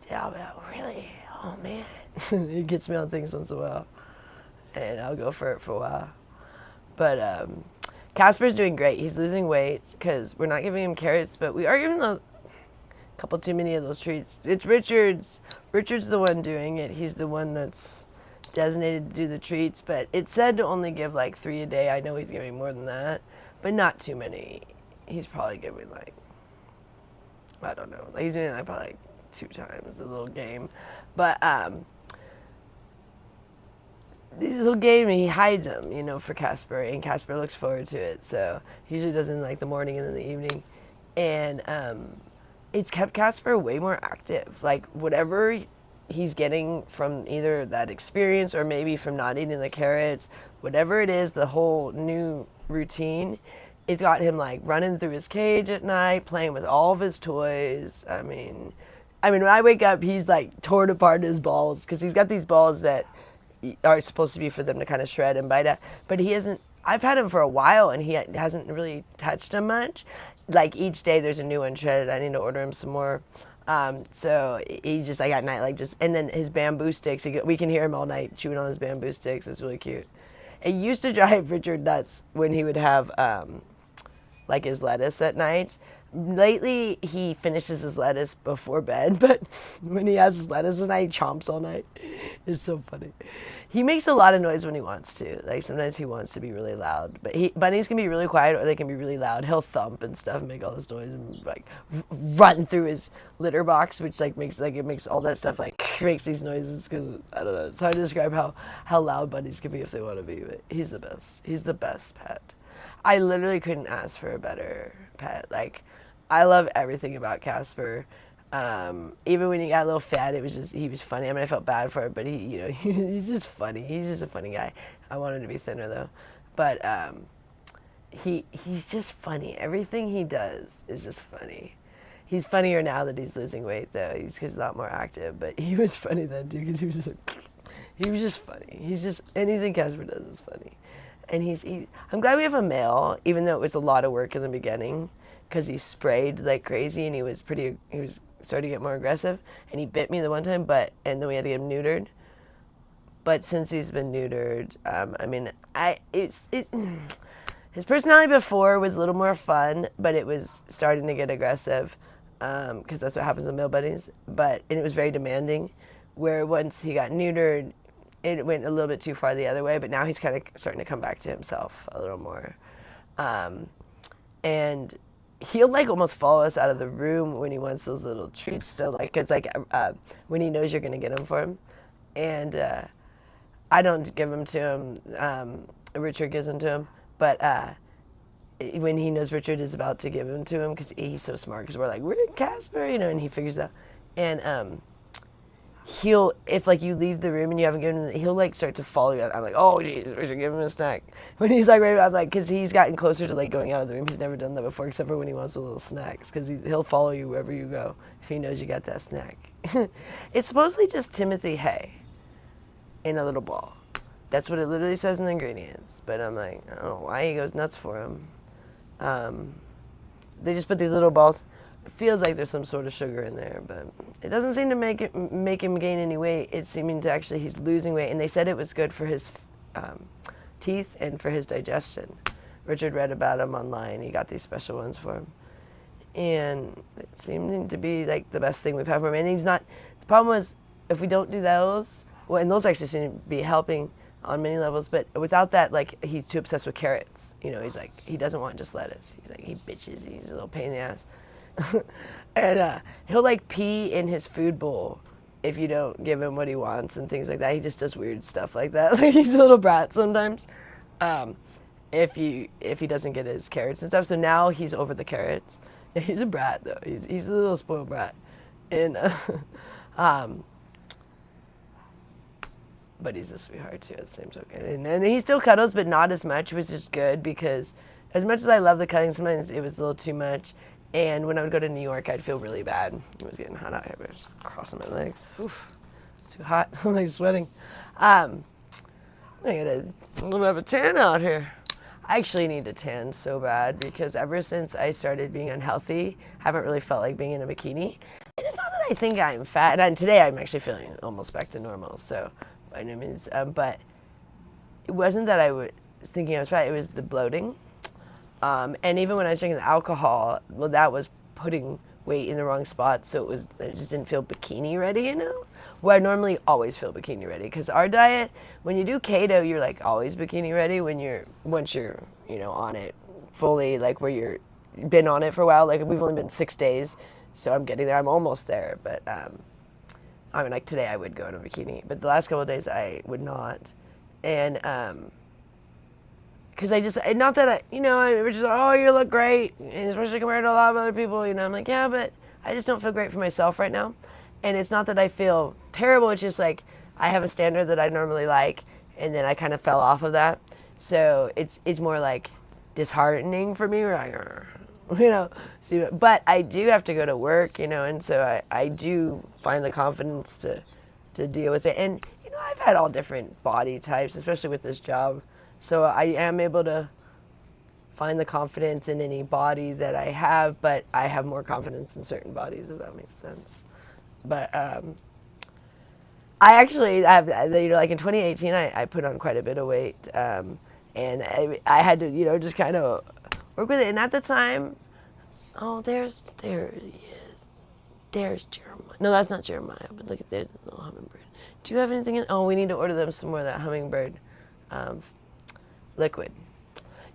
Yeah, I'll be like, really? Oh, man. He gets me on things once in a while. And I'll go for it for a while. But Casper's doing great. He's losing weight because we're not giving him carrots, but we are giving him a couple too many of those treats. It's Richard's. Richard's the one doing it. He's the one that's designated to do the treats, but it said to only give like 3 a day. I know he's giving more than that, but not too many. He's probably giving like, I don't know, like he's doing like probably like 2 times a little game. But this little game, he hides them, you know, for Casper, and Casper looks forward to it. So he usually does it in like the morning and in the evening, and it's kept Casper way more active. Like whatever he's getting from either that experience or maybe from not eating the carrots, whatever it is, the whole new routine, it's got him like running through his cage at night, playing with all of his toys. I mean, when I wake up, he's like torn apart his balls because he's got these balls that are supposed to be for them to kind of shred and bite at, but he hasn't. I've had him for a while and he hasn't really touched them much. Like each day there's a new one shredded. I need to order him some more. So he's just like at night, like just, and then his bamboo sticks, we can hear him all night chewing on his bamboo sticks. It's really cute. It used to drive Richard nuts when he would have, like his lettuce at night. Lately, he finishes his lettuce before bed, but when he has his lettuce at night, he chomps all night. It's so funny. He makes a lot of noise when he wants to. Like sometimes he wants to be really loud, but bunnies can be really quiet or they can be really loud. He'll thump and stuff and make all this noise and like run through his litter box, which like makes all that stuff like makes these noises because I don't know. It's hard to describe how loud bunnies can be if they want to be, but he's the best. He's the best pet. I literally couldn't ask for a better pet. Like I love everything about Casper. Even when he got a little fat, he was funny. I mean, I felt bad for it, but he's just funny. He's just a funny guy. I wanted to be thinner though, but he's just funny. Everything he does is just funny. He's funnier now that he's losing weight though. He's a lot more active, but he was funny then too because he was just funny. He's just anything Casper does is funny, and I'm glad we have a male, even though it was a lot of work in the beginning. Because he sprayed like crazy and he was starting to get more aggressive, and he bit me the one time, and then we had to get him neutered. But since he's been neutered, his personality before was a little more fun, but it was starting to get aggressive, because that's what happens with male bunnies. And it was very demanding, where once he got neutered, it went a little bit too far the other way, but now he's kind of starting to come back to himself a little more. and he'll like almost follow us out of the room when he wants those little treats though, like, cause like when he knows you're gonna get them for him, and I don't give them to him. Richard gives them to him, but when he knows Richard is about to give them to him, because he's so smart, because we're like, we're in Casper, and he figures it out, and he'll, if like you leave the room and you haven't given him, he'll like start to follow you. I'm like, oh geez, we should give him a snack. When he's like, right, I'm like, because he's gotten closer to like going out of the room. He's never done that before, except for when he wants a little snacks, because he'll follow you wherever you go if he knows you got that snack. It's supposedly just Timothy hay in a little ball. That's what it literally says in the ingredients. But I'm like, I don't know why he goes nuts for him. They just put these little balls. It feels like there's some sort of sugar in there, but it doesn't seem to make him gain any weight. It's seeming to actually, he's losing weight, and they said it was good for his teeth and for his digestion. Richard read about him online. He got these special ones for him, and it seemed to be like the best thing we've had for him. And he's not. The problem was if we don't do those, well, and those actually seem to be helping on many levels, but without that, like, he's too obsessed with carrots. He's like, he doesn't want just lettuce. He's like, he bitches. He's a little pain in the ass. And he'll like pee in his food bowl if you don't give him what he wants and things like that. He just does weird stuff like that. Like, he's a little brat sometimes. If he doesn't get his carrots and stuff. So now he's over the carrots. Yeah, he's a brat though. He's a little spoiled brat. And but he's a sweetheart too at the same token. And he still cuddles, but not as much, which is good, because as much as I love the cuddling, sometimes it was a little too much. And when I would go to New York, I'd feel really bad. It was getting hot out here, but I was crossing my legs. Oof, too hot. I'm like sweating. I got a little bit of a tan out here. I actually need a tan so bad, because ever since I started being unhealthy, I haven't really felt like being in a bikini. And it's not that I think I'm fat, and today I'm actually feeling almost back to normal, so by no means. But it wasn't that I was thinking I was fat, it was the bloating. And even when I was drinking the alcohol, well, that was putting weight in the wrong spot, so I just didn't feel bikini ready, where I normally always feel bikini ready, because our diet, when you do keto, you're like always bikini ready once you're on it fully, like where you're been on it for a while. Like, we've only been 6 days, so I'm getting there. I'm almost there, but I mean, like today I would go in a bikini, but the last couple of days I would not. And because I just, not that I just, oh, you look great, and especially compared to a lot of other people, I'm like, yeah, but I just don't feel great for myself right now. And it's not that I feel terrible, it's just like I have a standard that I normally like, and then I kind of fell off of that. So it's more like disheartening for me, but I do have to go to work, and so I do find the confidence to deal with it. And, I've had all different body types, especially with this job. So I am able to find the confidence in any body that I have, but I have more confidence in certain bodies, if that makes sense. But I actually have, like in 2018, I put on quite a bit of weight, and I had to, just kind of work with it. And at the time, there he is. There's Jeremiah. No, that's not Jeremiah, but look, there's a little hummingbird. Do you have anything in? Oh, we need to order them some more of that hummingbird liquid.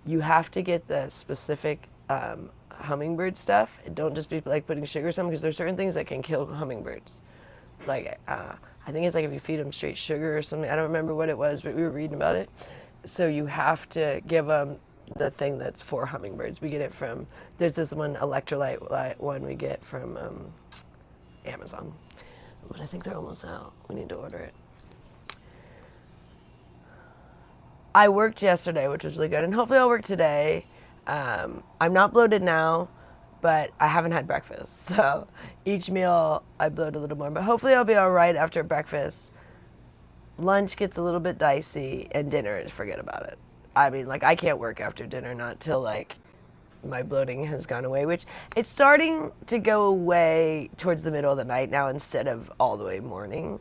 You have to get the specific hummingbird stuff. Don't just be like putting sugar or something, because there's certain things that can kill hummingbirds. Like, I think it's like if you feed them straight sugar or something. I don't remember what it was, but we were reading about it. So you have to give them the thing that's for hummingbirds. We get it from, there's this one electrolyte one we get from Amazon. But I think they're almost out. We need to order it. I worked yesterday, which was really good, and hopefully I'll work today. I'm not bloated now, but I haven't had breakfast. So each meal I bloat a little more, but hopefully I'll be all right after breakfast. Lunch gets a little bit dicey, and dinner, forget about it. I mean, like, I can't work after dinner, not till like my bloating has gone away, which it's starting to go away towards the middle of the night now instead of all the way morning,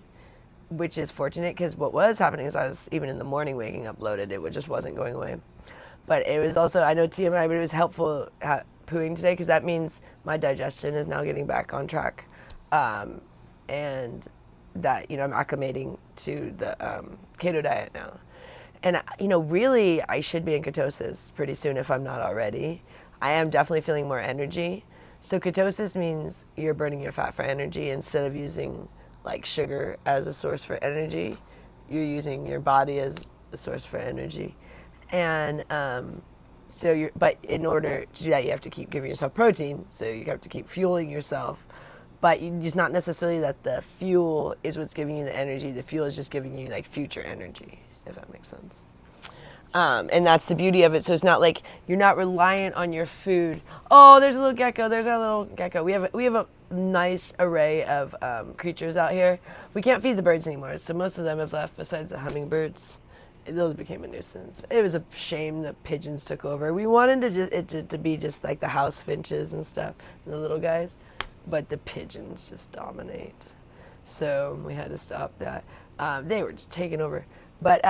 which is fortunate, because what was happening is I was even in the morning waking up bloated. It just wasn't going away. But it was also, I know TMI, but it was helpful pooing today, because that means my digestion is now getting back on track, and that I'm acclimating to the keto diet now. And really, I should be in ketosis pretty soon if I'm not already. I am definitely feeling more energy. So ketosis means you're burning your fat for energy instead of using like sugar as a source for energy. You're using your body as a source for energy. And but in order to do that, you have to keep giving yourself protein. So you have to keep fueling yourself. But it's not necessarily that the fuel is what's giving you the energy. The fuel is just giving you like future energy, if that makes sense. And that's the beauty of it. So it's not like you're not reliant on your food. Oh, there's a little gecko. There's our little gecko. We have a nice array of creatures out here. We can't feed the birds anymore, so most of them have left. Besides the hummingbirds, those became a nuisance. It was a shame that pigeons took over. We wanted it to be just like the house finches and stuff, and the little guys, but the pigeons just dominate. So we had to stop that. They were just taking over, but.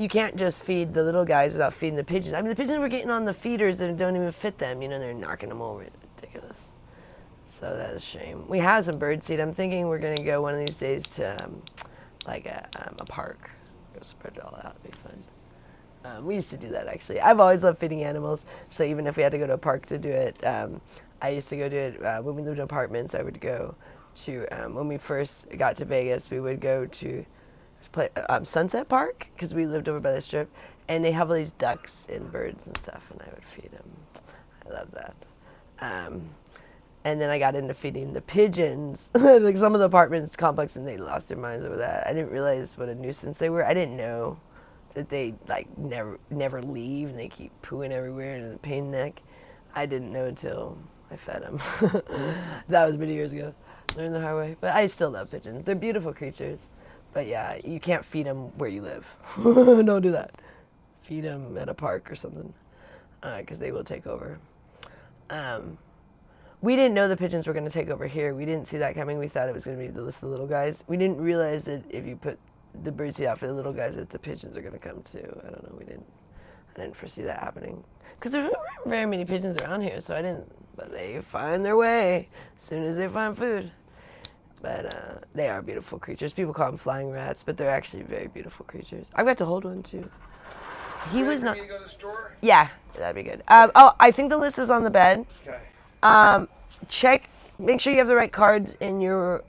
You can't just feed the little guys without feeding the pigeons. I mean, the pigeons were getting on the feeders that don't even fit them. You know, they're knocking them over. It's ridiculous. So that's a shame. We have some bird seed. I'm thinking we're going to go one of these days to a park. Go spread it all out. It'd be fun. We used to do that, actually. I've always loved feeding animals. So even if we had to go to a park to do it, I used to go do it when we lived in apartments. I would go to, when we first got to Vegas, we would go to Sunset Park, because we lived over by the strip, and they have all these ducks and birds and stuff, and I would feed them. I love that. And then I got into feeding the pigeons. Like some of the apartments complex, and they lost their minds over that. I didn't realize what a nuisance they were. I didn't know that they like never leave, and they keep pooing everywhere and a pain in the neck. I didn't know until I fed them. That was many years ago. Learned the hard way. But I still love pigeons. They're beautiful creatures. But yeah, you can't feed them where you live. Don't do that. Feed them at a park or something, because they will take over. We didn't know the pigeons were going to take over here. We didn't see that coming. We thought it was going to be the list of the little guys. We didn't realize that if you put the birdseed out for the little guys, that the pigeons are going to come too. I don't know. I didn't foresee that happening, because there weren't very many pigeons around here. So I didn't. But they find their way as soon as they find food. But they are beautiful creatures. People call them flying rats, but they're actually very beautiful creatures. I've got to hold one too. He was not. You to go to the store? Yeah, that'd be good. I think the list is on the bed. Okay. Check. Make sure you have the right cards in your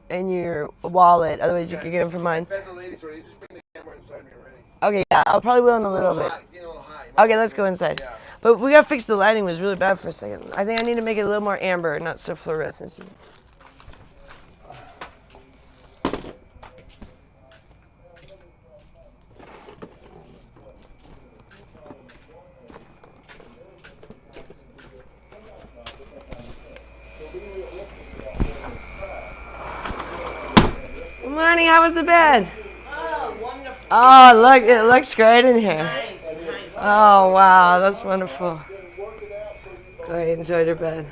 wallet. Otherwise, you could get them from mine. I fed the ladies already. Just bring the camera inside when you're ready. Okay, yeah, I'll probably will in a little bit. Okay, let's go inside. Yeah. But we gotta fix the lighting. It was really bad for a second. I think I need to make it a little more amber, not so fluorescent. Good morning. How was the bed? Oh, wonderful. Oh, look, it looks great in here. Nice. Oh, wow, that's wonderful. Gloria enjoyed her bed.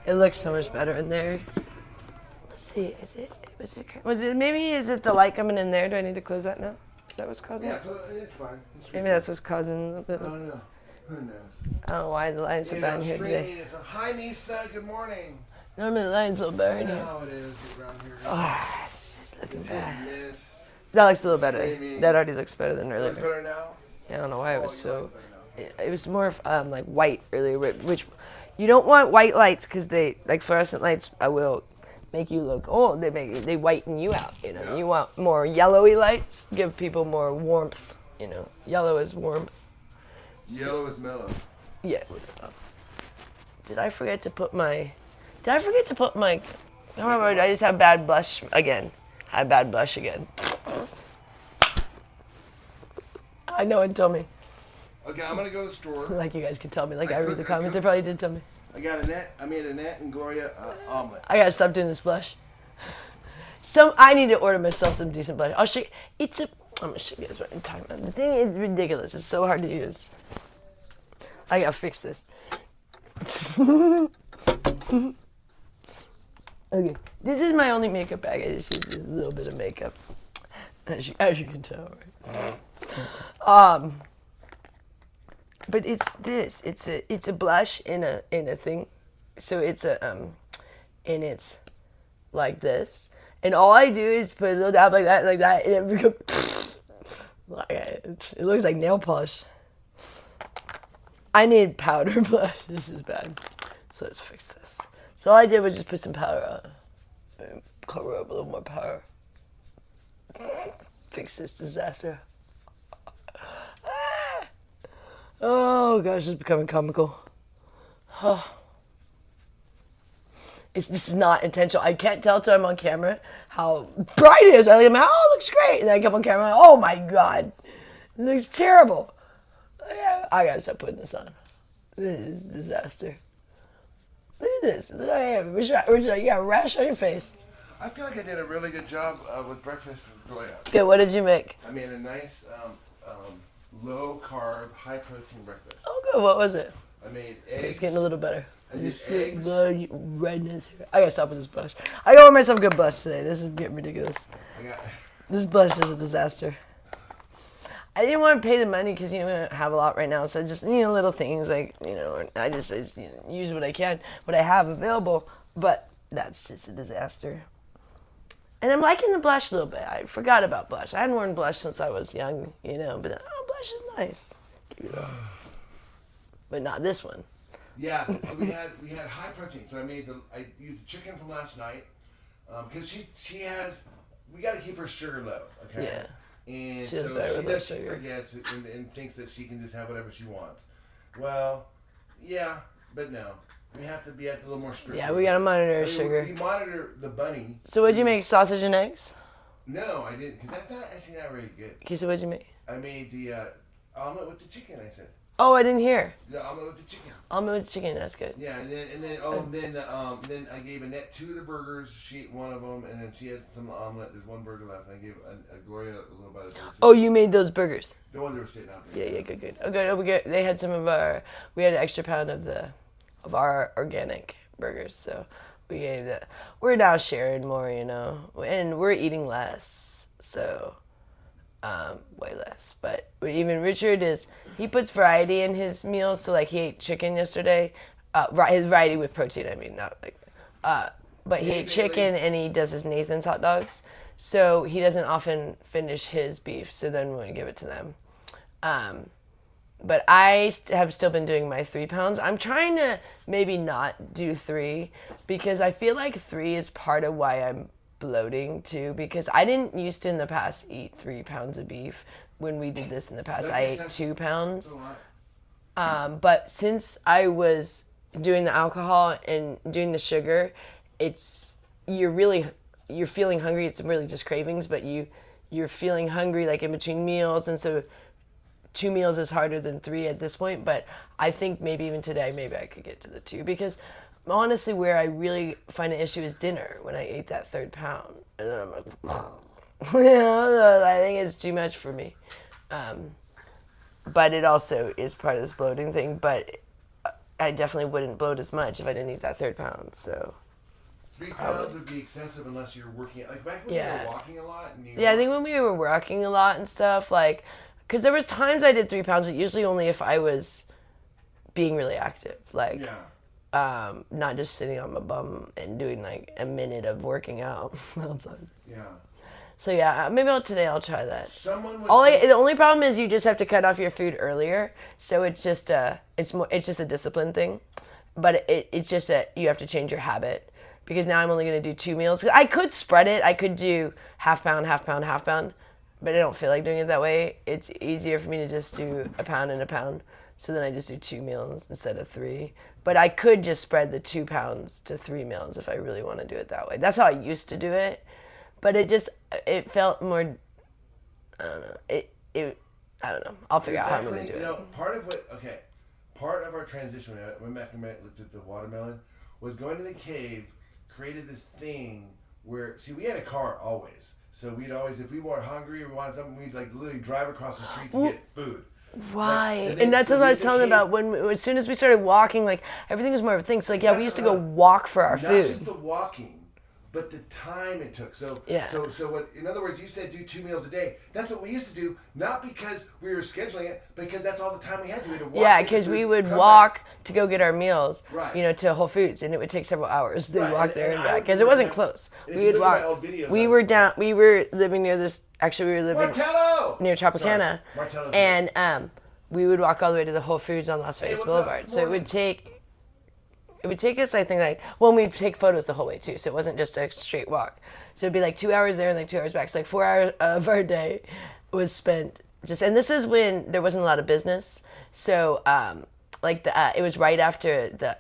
It looks so much better in there. Let's see, maybe is it the light coming in there? Do I need to close that now? Is that what's causing it? Yeah, it's fine. Maybe that's what's causing a little bit. I don't know. Who knows? I don't know why the lights are bad in here today. Hi, Nisa. Good morning. Normally the lights a little better in You know here. how it is around here. Oh, it's just looking bad. Yes. That looks a little better. That already looks better than Is it earlier. better now? Yeah, I don't know why it was you so. like it better now. It was more of like white earlier, which you don't want white lights because they like fluorescent lights. I will make you look old. They whiten you out. You know, you want more yellowy lights. Give people more warmth. You know, yellow is warmth. Yellow is mellow. Yeah. Did I forget to put my? Oh, I just have bad blush again. I have bad blush again. I know one told me. Okay, I'm gonna go to the store. Like you guys could tell me. Like I read the cooked- comments. They probably did tell me. I got I made Annette and Gloria omelet. I gotta stop doing this blush. I need to order myself some decent blush. I'll show you. I'm gonna show you guys what I'm talking about. The thing is ridiculous. It's so hard to use. I gotta fix this. Okay, this is my only makeup bag. I just use this little bit of makeup, as you can tell, right? But it's this. It's a blush in a thing, so it's and it's like this. And all I do is put a little dab like that, and it becomes it looks like nail polish. I need powder blush. This is bad. So let's fix this. So all I did was just put some powder on. And cover up a little more powder. Fix this disaster. Oh gosh, it's becoming comical. This is not intentional. I can't tell till I'm on camera how bright it is. I look at oh, it looks great. And then I come on camera, oh my god, it looks terrible. I gotta stop putting this on. This is a disaster. Look at this. Look at you got a rash on your face. I feel like I did a really good job with breakfast with Gloria. Good, what did you make? I made a nice low carb, high protein breakfast. Oh good, what was it? I made eggs. It's getting a little better. I did eggs. Redness here. I gotta stop with this blush. I gotta wear myself a good blush today. This is getting ridiculous. This blush is a disaster. I didn't want to pay the money because you don't have a lot right now, so just little things like I just use what I can, what I have available. But that's just a disaster. And I'm liking the blush a little bit. I forgot about blush. I hadn't worn blush since I was young, but blush is nice. Keep it up. But not this one. Yeah, so we had high protein. So I used the chicken from last night because we got to keep her sugar low. Okay. Yeah. And she forgets and thinks that she can just have whatever she wants. Well, yeah, but no. We have to be a little more strict. Yeah, we gotta monitor her sugar. We monitor the bunny. So what'd you make? Sausage and eggs? No, I didn't, because that's not actually not very good. Okay, so what'd you make? I made the omelet with the chicken. I said. Oh, I didn't hear. The omelet with the chicken. Omelet with chicken, that's good. Yeah, then I gave Annette 2 of the burgers. She ate one of them, and then she had some omelet. There's one burger left, and I gave Gloria a little bite of the burger. Oh, you made those burgers? The ones that were sitting out there. Yeah, good. Oh, good. They had some of our. We had an extra pound of our organic burgers, so we gave that. We're now sharing more, and we're eating less, so. Way less, but even Richard he puts variety in his meals. So like he ate chicken yesterday, his variety with protein. I mean, not like, but he ate chicken and he does his Nathan's hot dogs. So he doesn't often finish his beef. So then we give it to them. But I have still been doing my 3 pounds. I'm trying to maybe not do 3 because I feel like 3 is part of why I'm bloating too, because I didn't used to in the past eat 3 pounds of beef. When we did this in the past, I ate 2 pounds. But since I was doing the alcohol and doing the sugar, you're feeling hungry. It's really just cravings, but you're feeling hungry like in between meals, and so 2 meals is harder than 3 at this point. But I think maybe even today, maybe I could get to the 2 because. Honestly, where I really find an issue is dinner when I ate that 3rd pound. And then I'm like, I think it's too much for me. But it also is part of this bloating thing. But I definitely wouldn't bloat as much if I didn't eat that 3rd pound. So 3 pounds would be excessive unless you're working. Like back when you were walking a lot. I think when we were working a lot and stuff, because there was times I did 3 pounds, but usually only if I was being really active. Not just sitting on my bum and doing like a minute of working out outside. Yeah. So yeah, maybe today I'll try that. Someone was the only problem is you just have to cut off your food earlier. So it's just a discipline thing, but it's just that you have to change your habit because now I'm only gonna do 2 meals. I could spread it. I could do half pound, but I don't feel like doing it that way. It's easier for me to just do a pound and a pound. So then I just do 2 meals instead of 3. But I could just spread the 2 pounds to 3 meals if I really want to do it that way. That's how I used to do it. But it felt more, I don't know. I don't know. I'll figure out how I'm going to do it. Part of our transition when I went back and looked at the watermelon was going to the cave, created this thing where, we had a car always. So we'd always, if we were hungry or we wanted something, we'd literally drive across the street to get food. Right, and that's what I was telling about as soon as we started walking, everything was more of a thing. So we used to go walk for our food. Not just the walking, but the time it took. So what? In other words, you said do 2 meals a day. That's what we used to do, not because we were scheduling it, because that's all the time we had to. We had to walk. Yeah, because we would walk to go get our meals, right. To Whole Foods, and it would take several hours to walk there and back because it wasn't close. We would walk. We were living near this. Actually, we were living Martello! near Tropicana, Martello's and we would walk all the way to the Whole Foods on Las Vegas what's Boulevard. up? So it would take us, I think, like, well, we'd take photos the whole way too, so it wasn't just a straight walk. So it'd be like 2 hours there and like 2 hours back. So like 4 hours of our day was spent just, and this is when there wasn't a lot of business. So like it was right after the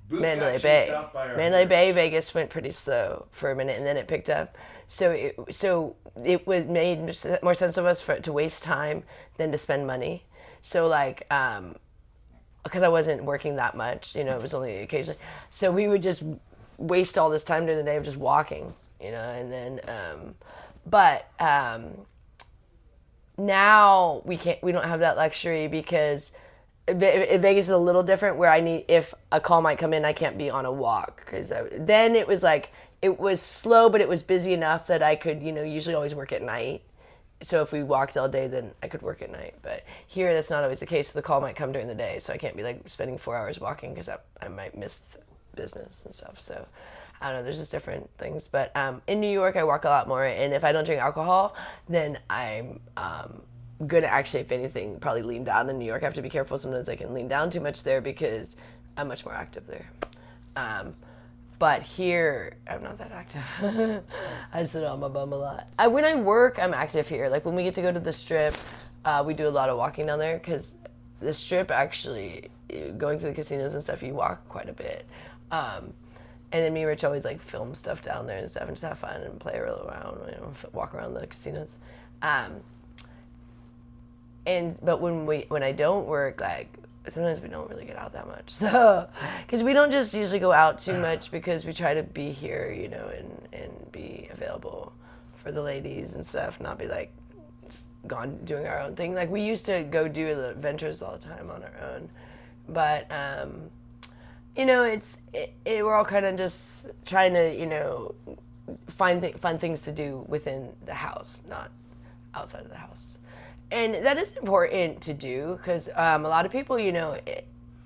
Booth Mandalay got Bay. chased off by our Mandalay Bay, neighbors. Vegas went pretty slow for a minute, and then it picked up. So it would made more sense of us to waste time than to spend money. So like, because I wasn't working that much, you know, it was only occasionally. So we would just waste all this time during the day of just walking, you know, and then, now we don't have that luxury because Vegas is a little different where if a call might come in, I can't be on a walk. Because then it was like, it was slow, but it was busy enough that I could, you know, usually always work at night. So if we walked all day, then I could work at night. But here, that's not always the case. So the call might come during the day. So I can't be like spending 4 hours walking because I might miss business and stuff. So I don't know. There's just different things. But in New York, I walk a lot more. And if I don't drink alcohol, then I'm going to actually, if anything, probably lean down in New York. I have to be careful. Sometimes I can lean down too much there because I'm much more active there. But here, I'm not that active. I sit on my bum a lot. When I work, I'm active here. Like when we get to go to the Strip, we do a lot of walking down there because the Strip actually, going to the casinos and stuff, you walk quite a bit. And then me and Rich always like film stuff down there and stuff and just have fun and play around, you know, walk around the casinos. But when I don't work, like, sometimes we don't really get out that much. So, because we don't just usually go out too much because we try to be here, you know, and be available for the ladies and stuff, not be like just gone doing our own thing. Like we used to go do the adventures all the time on our own, but you know, we're all kind of just trying to, you know, find fun things to do within the house, not outside of the house. And that is important to do because a lot of people, you know,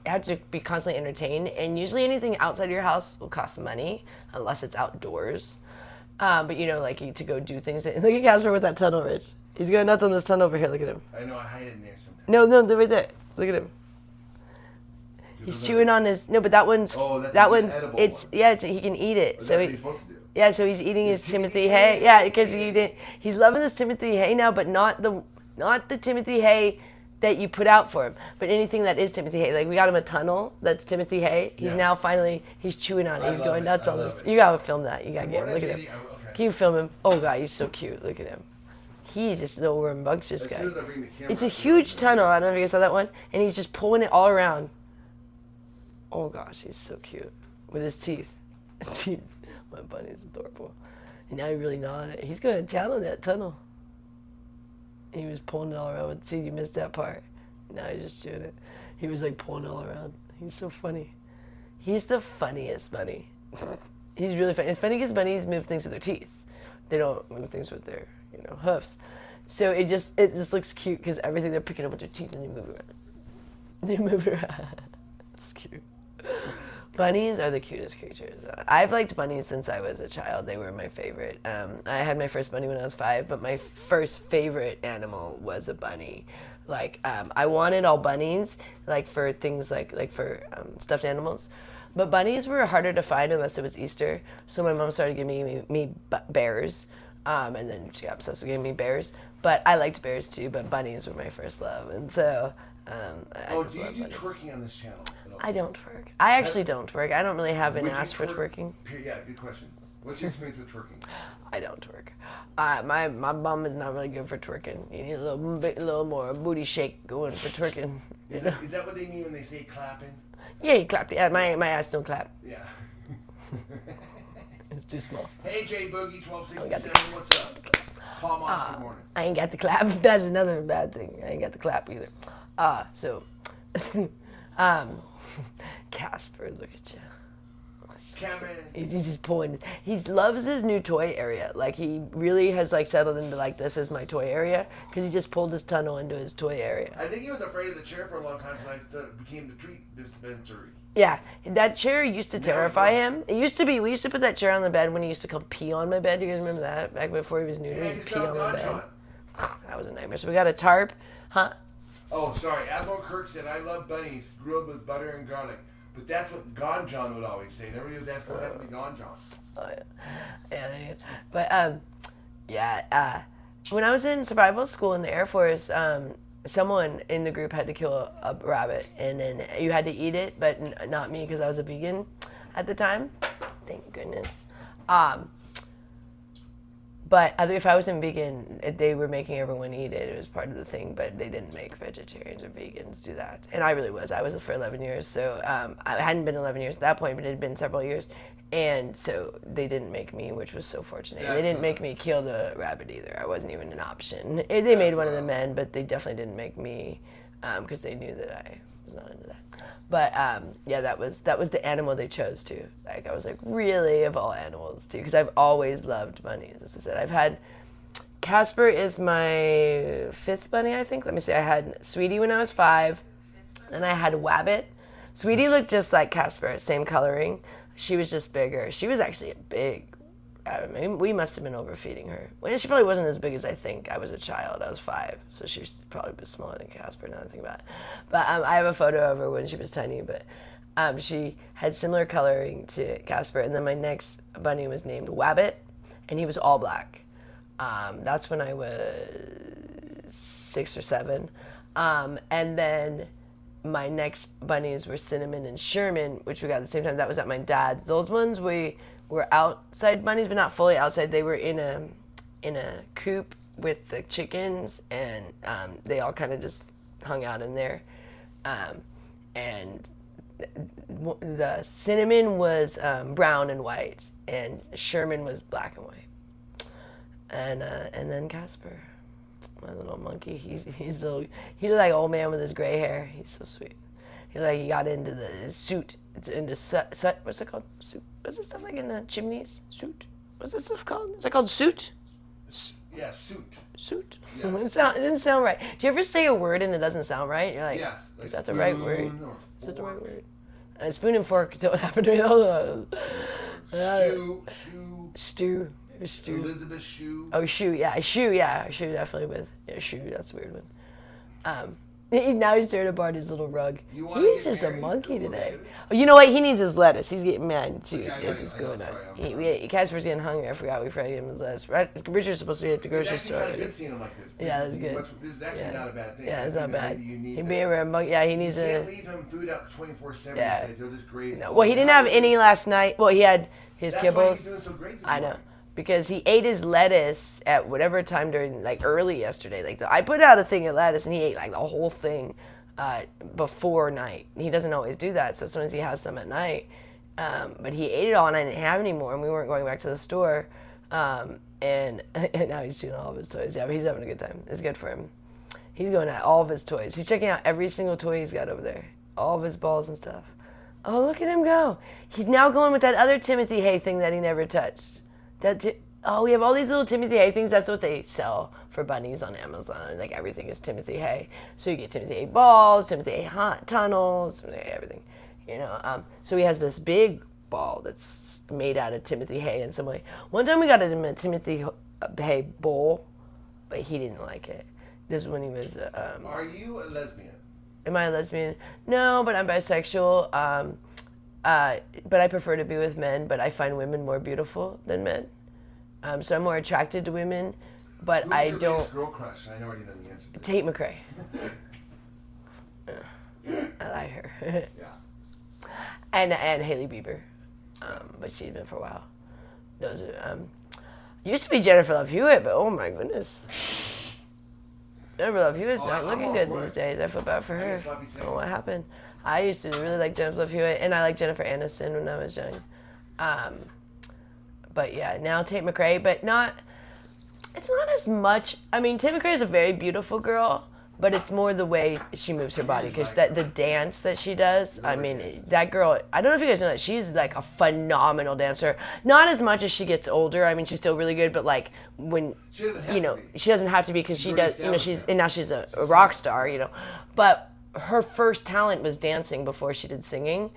have to be constantly entertained. And usually anything outside your house will cost money unless it's outdoors. But, you know, like to go do things. Look at Casper with that tunnel, Rich. He's going nuts on this tunnel over here. Look at him. I know, I hide in there sometimes. No, they're right there. Look at him. He's chewing on his. No, but that one's. Oh, that's that an one. edible It's one. yeah. He can eat it. That's So what he's supposed to do. yeah. So he's eating his Timothy hay. Yeah, because he's loving this Timothy hay now, but not the Timothy hay that you put out for him, but anything that is Timothy hay. Like we got him a tunnel that's Timothy hay. He's now finally he's chewing on it. He's going nuts on this. You gotta film that. You gotta get him. Look at him. Okay. Can you film him? Oh God, he's so cute. Look at him. He just no worm bugs this As guy. soon as I bring the camera It's a up, huge tunnel. I don't know if you guys saw that one, and he's just pulling it all around. Oh gosh, he's so cute with his teeth. My bunny's adorable. And now he really gnawed it. He's going to town on that tunnel. He was pulling it all around. See, you missed that part. Now he's just doing it. He was like pulling it all around. He's so funny. He's the funniest bunny. He's really funny. It's funny because bunnies move things with their teeth. They don't move things with their, you know, hoofs. So it just looks cute because everything they're picking up with their teeth and they move around. They move around. It's cute. Bunnies are the cutest creatures. I've liked bunnies since I was a child. They were my favorite. I had my first bunny when I was 5, but my first favorite animal was a bunny. Like, I wanted all bunnies, like for things like for stuffed animals. But bunnies were harder to find unless it was Easter. So my mom started giving me bears. And then she got obsessed with giving me bears. But I liked bears too, but bunnies were my first love. And so, Oh, do you do twerking on this channel? I don't twerk. I actually don't twerk. I don't really have an Would you ass for twerk? twerking. Yeah, good question. What's your experience with twerking? I don't twerk. My bum is not really good for twerking. You need a little more booty shake going for twerking. Is that what they mean when they say clapping? Yeah, you clap. Yeah, my ass don't clap. Yeah. It's too small. Hey, J Boogie 1267, what's up? Paul Moss, good morning. I ain't got the clap. That's another bad thing. I ain't got the clap either. Casper, look at you. He's just pulling. He loves his new toy area. Like he really has like settled into like this is my toy area because he just pulled his tunnel into his toy area. I think he was afraid of the chair for a long time until it became the treat dispensary. Yeah, that chair used to terrify him. It used to be. We used to put that chair on the bed when he used to come pee on my bed. You guys remember that? Back before he was neutered, he'd pee on my bed. That was a nightmare. So we got a tarp, huh? Oh, sorry. Admiral Kirk said, I love bunnies grilled with butter and garlic. But that's what Gonjon would always say. And everybody was asking what happened to Gonjon. Oh, yeah. But, when I was in survival school in the Air Force, someone in the group had to kill a rabbit. And then you had to eat it, but not me because I was a vegan at the time. Thank goodness. But if I wasn't vegan, they were making everyone eat it. It was part of the thing, but they didn't make vegetarians or vegans do that. And I really was. I was for 11 years. So I hadn't been 11 years at that point, but it had been several years. And so they didn't make me, which was so fortunate. They didn't make me kill the rabbit either. I wasn't even an option. They made one of the men, but they definitely didn't make me because they knew that I was not into that. But that was the animal they chose too. Like I was like, really, of all animals too, because I've always loved bunnies. As I said, I've had Casper is my 5th bunny, I think. Let me see. I had Sweetie when I was 5, and I had Wabbit. Sweetie looked just like Casper, same coloring. She was just bigger. She was actually a big. We must have been overfeeding her. Well, she probably wasn't as big as I think. I was a child. I was 5, so she was probably a bit smaller than Casper. Now that I think about it. But I have a photo of her when she was tiny. But she had similar coloring to Casper. And then my next bunny was named Wabbit, and he was all black. That's when I was 6 or 7. And then my next bunnies were Cinnamon and Sherman, which we got at the same time. That was at my dad's. Those ones were outside bunnies, but not fully outside. They were in a coop with the chickens, and they all kind of just hung out in there. And the Cinnamon was brown and white, and Sherman was black and white. And then Casper, my little monkey. He's looked like an old man with his gray hair. He's so sweet. He got into the suit. It's into what's it called? Suit. What's this stuff like in the chimneys? Suit. What's this stuff called? Is that called suit? Yeah, suit. Suit. Yeah. It doesn't sound right. Do you ever say a word and it doesn't sound right? You're like, yes. Like is that the right word? Is that the fork. right word? Spoon and fork don't happen to me. Stew. Stew. Elizabeth Shoe. Oh, shoe, definitely with shoe. That's a weird one. Now he's tearing apart his little rug. He's just a monkey today. Oh, you know what? He needs his lettuce. He's getting mad too. That's what's going on. Casper's getting hungry. I forgot we forgot to give him his lettuce. Right? Richard's supposed to be at the grocery store. It's actually kind of good seeing him like this. That's good. This is actually not a bad thing. Yeah, it's not bad. He being around monkey. Yeah, he needs You can't leave him food up 24/7. Yeah. He'll just graze. No. Well, he didn't have any last night. Well, he had his That's kibbles. why he's doing so great this I know. morning. Because he ate his lettuce at whatever time during, like, early yesterday. Like, I put out a thing of lettuce, and he ate, like, the whole thing before night. He doesn't always do that, so sometimes he has some at night. But he ate it all, and I didn't have any more, and we weren't going back to the store. And now he's doing all of his toys. Yeah, but he's having a good time. It's good for him. He's going at all of his toys. He's checking out every single toy he's got over there. All of his balls and stuff. Oh, look at him go. He's now going with that other Timothy Hay thing that he never touched. We have all these little Timothy Hay things. That's what they sell for bunnies on Amazon. Like, everything is Timothy Hay. So you get Timothy Hay balls, Timothy Hay tunnels, everything. So he has this big ball that's made out of Timothy Hay in some way. One time we got him a Timothy Hay bowl, but he didn't like it. This is when he was... Are you a lesbian? Am I a lesbian? No, but I'm bisexual. But I prefer to be with men, but I find women more beautiful than men. So I'm more attracted to women, but Who's I your don't... biggest girl crush? I already know the answer to this. Tate McRae. I like her. Yeah. And Hailey Bieber. But she's been for a while. Those are... used to be Jennifer Love Hewitt, but oh my goodness. Jennifer Love Hewitt's not looking good these days. I feel bad for her. I don't know what happened. I used to really like Jennifer Love Hewitt, and I liked Jennifer Aniston when I was young. But yeah, now Tate McRae, but not... It's not as much... I mean, Tate McRae is a very beautiful girl, but it's more the way she moves her body, because the dance that she does, I mean, that girl... I don't know if you guys know that. She's like a phenomenal dancer. Not as much as she gets older. I mean, she's still really good, but like when... She doesn't have to be. She doesn't have to be, because she does... established And now she's a rock star, But her first talent was dancing before she did singing.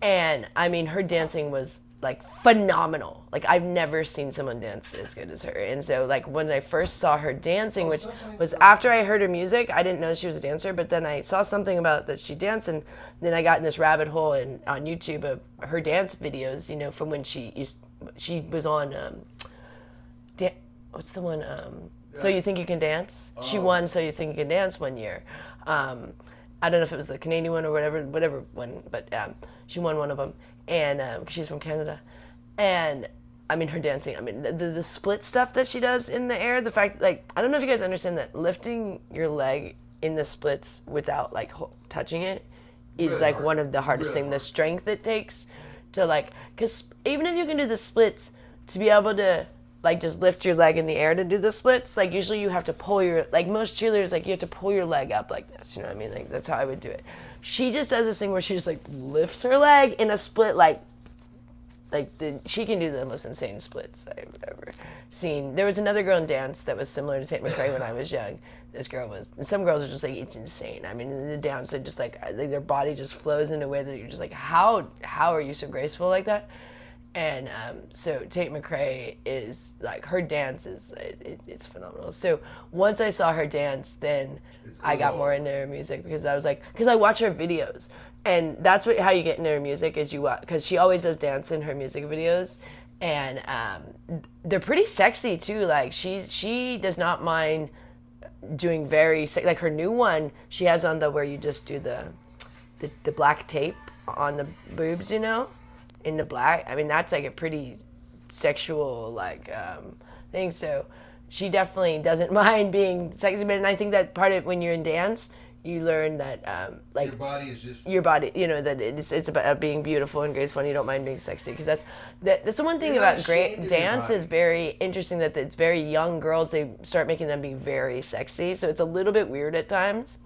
And, I mean, her dancing was like phenomenal. Like I've never seen someone dance as good as her. And so like when I first saw her dancing, which was after I heard her music, I didn't know she was a dancer, but then I saw something about that she danced, and then I got in this rabbit hole on YouTube of her dance videos, you know, from when she was on what's the one So You Think You Can Dance? She won So You Think You Can Dance one year. I don't know if it was the Canadian one or whatever one, but she won one of them, and she's from Canada. And I mean, her dancing, I mean, the split stuff that she does in the air, the fact, like, I don't know if you guys understand that lifting your leg in the splits without, like, touching it is, really, like, one of the hardest things, the strength it takes to, like, because even if you can do the splits, to be able to, like, just lift your leg in the air to do the splits, like, usually you have to pull your, like, most cheerleaders, like, you have to pull your leg up like this, you know what I mean? Like, that's how I would do it. She just does this thing where she just, like, lifts her leg in a split, she can do the most insane splits I've ever seen. There was another girl in dance that was similar to St. McRae when I was young. This girl was, and some girls are just like, it's insane. I mean, in the dance, they just like their body just flows in a way that you're just like, how are you so graceful like that? And so Tate McRae is like, her dance is it's phenomenal. So once I saw her dance, then I got more into her music because I was like, because I watch her videos. And that's how you get into her music is you watch, because she always does dance in her music videos, and they're pretty sexy too. Like she does not mind doing very like her new one. She has on the where you just do the black tape on the boobs, you know, in the black. I mean, that's like a pretty sexual like thing. So she definitely doesn't mind being sexy. But and I think that part of when you're in dance, you learn that like your body is just your body, you know, that it's about being beautiful and graceful, and you don't mind being sexy, because that's the one thing about great dance is very interesting, that it's very young girls, they start making them be very sexy. So it's a little bit weird at times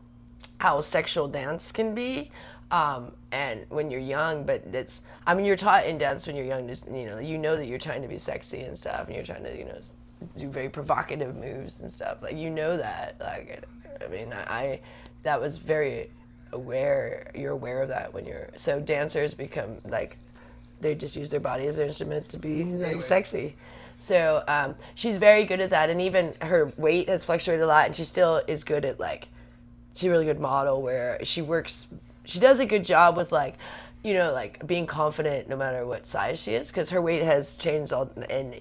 how sexual dance can be, and when you're young, but it's, I mean, you're taught in dance when you're young, just, you know that you're trying to be sexy and stuff, and you're trying to, do very provocative moves and stuff, like, that, like, I mean, that was very aware, you're aware of that when you're, so dancers become like, they just use their body as their instrument to be like sexy. So she's very good at that, and even her weight has fluctuated a lot, and she still is good at like, she's a really good model where she does a good job with like, like being confident no matter what size she is, because her weight has changed all, and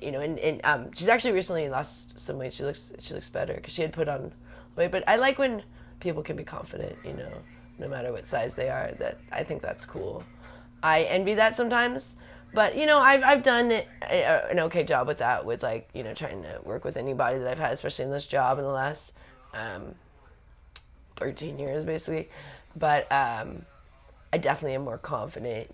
she's actually recently lost some weight. She looks better because she had put on weight, but I like when people can be confident, no matter what size they are. That I think that's cool. I envy that sometimes, but I've done an okay job with that, with like trying to work with anybody that I've had, especially in this job in the last 13 years basically. But I definitely am more confident,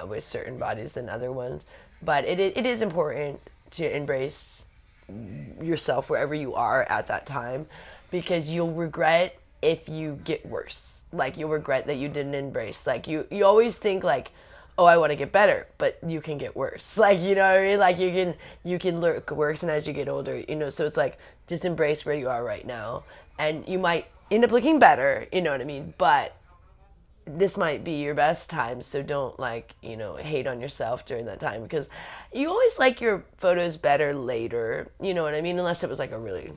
with certain bodies than other ones. But it is important to embrace yourself wherever you are at that time, because you'll regret if you get worse. Like, you'll regret that you didn't embrace. Like, you always think like, oh, I want to get better, but you can get worse. Like, you know what I mean? Like, you can look worse, and as you get older, so it's like, just embrace where you are right now, and you might end up looking better, you know what I mean? But this might be your best time, so don't like, hate on yourself during that time, because you always like your photos better later, you know what I mean? Unless it was like a really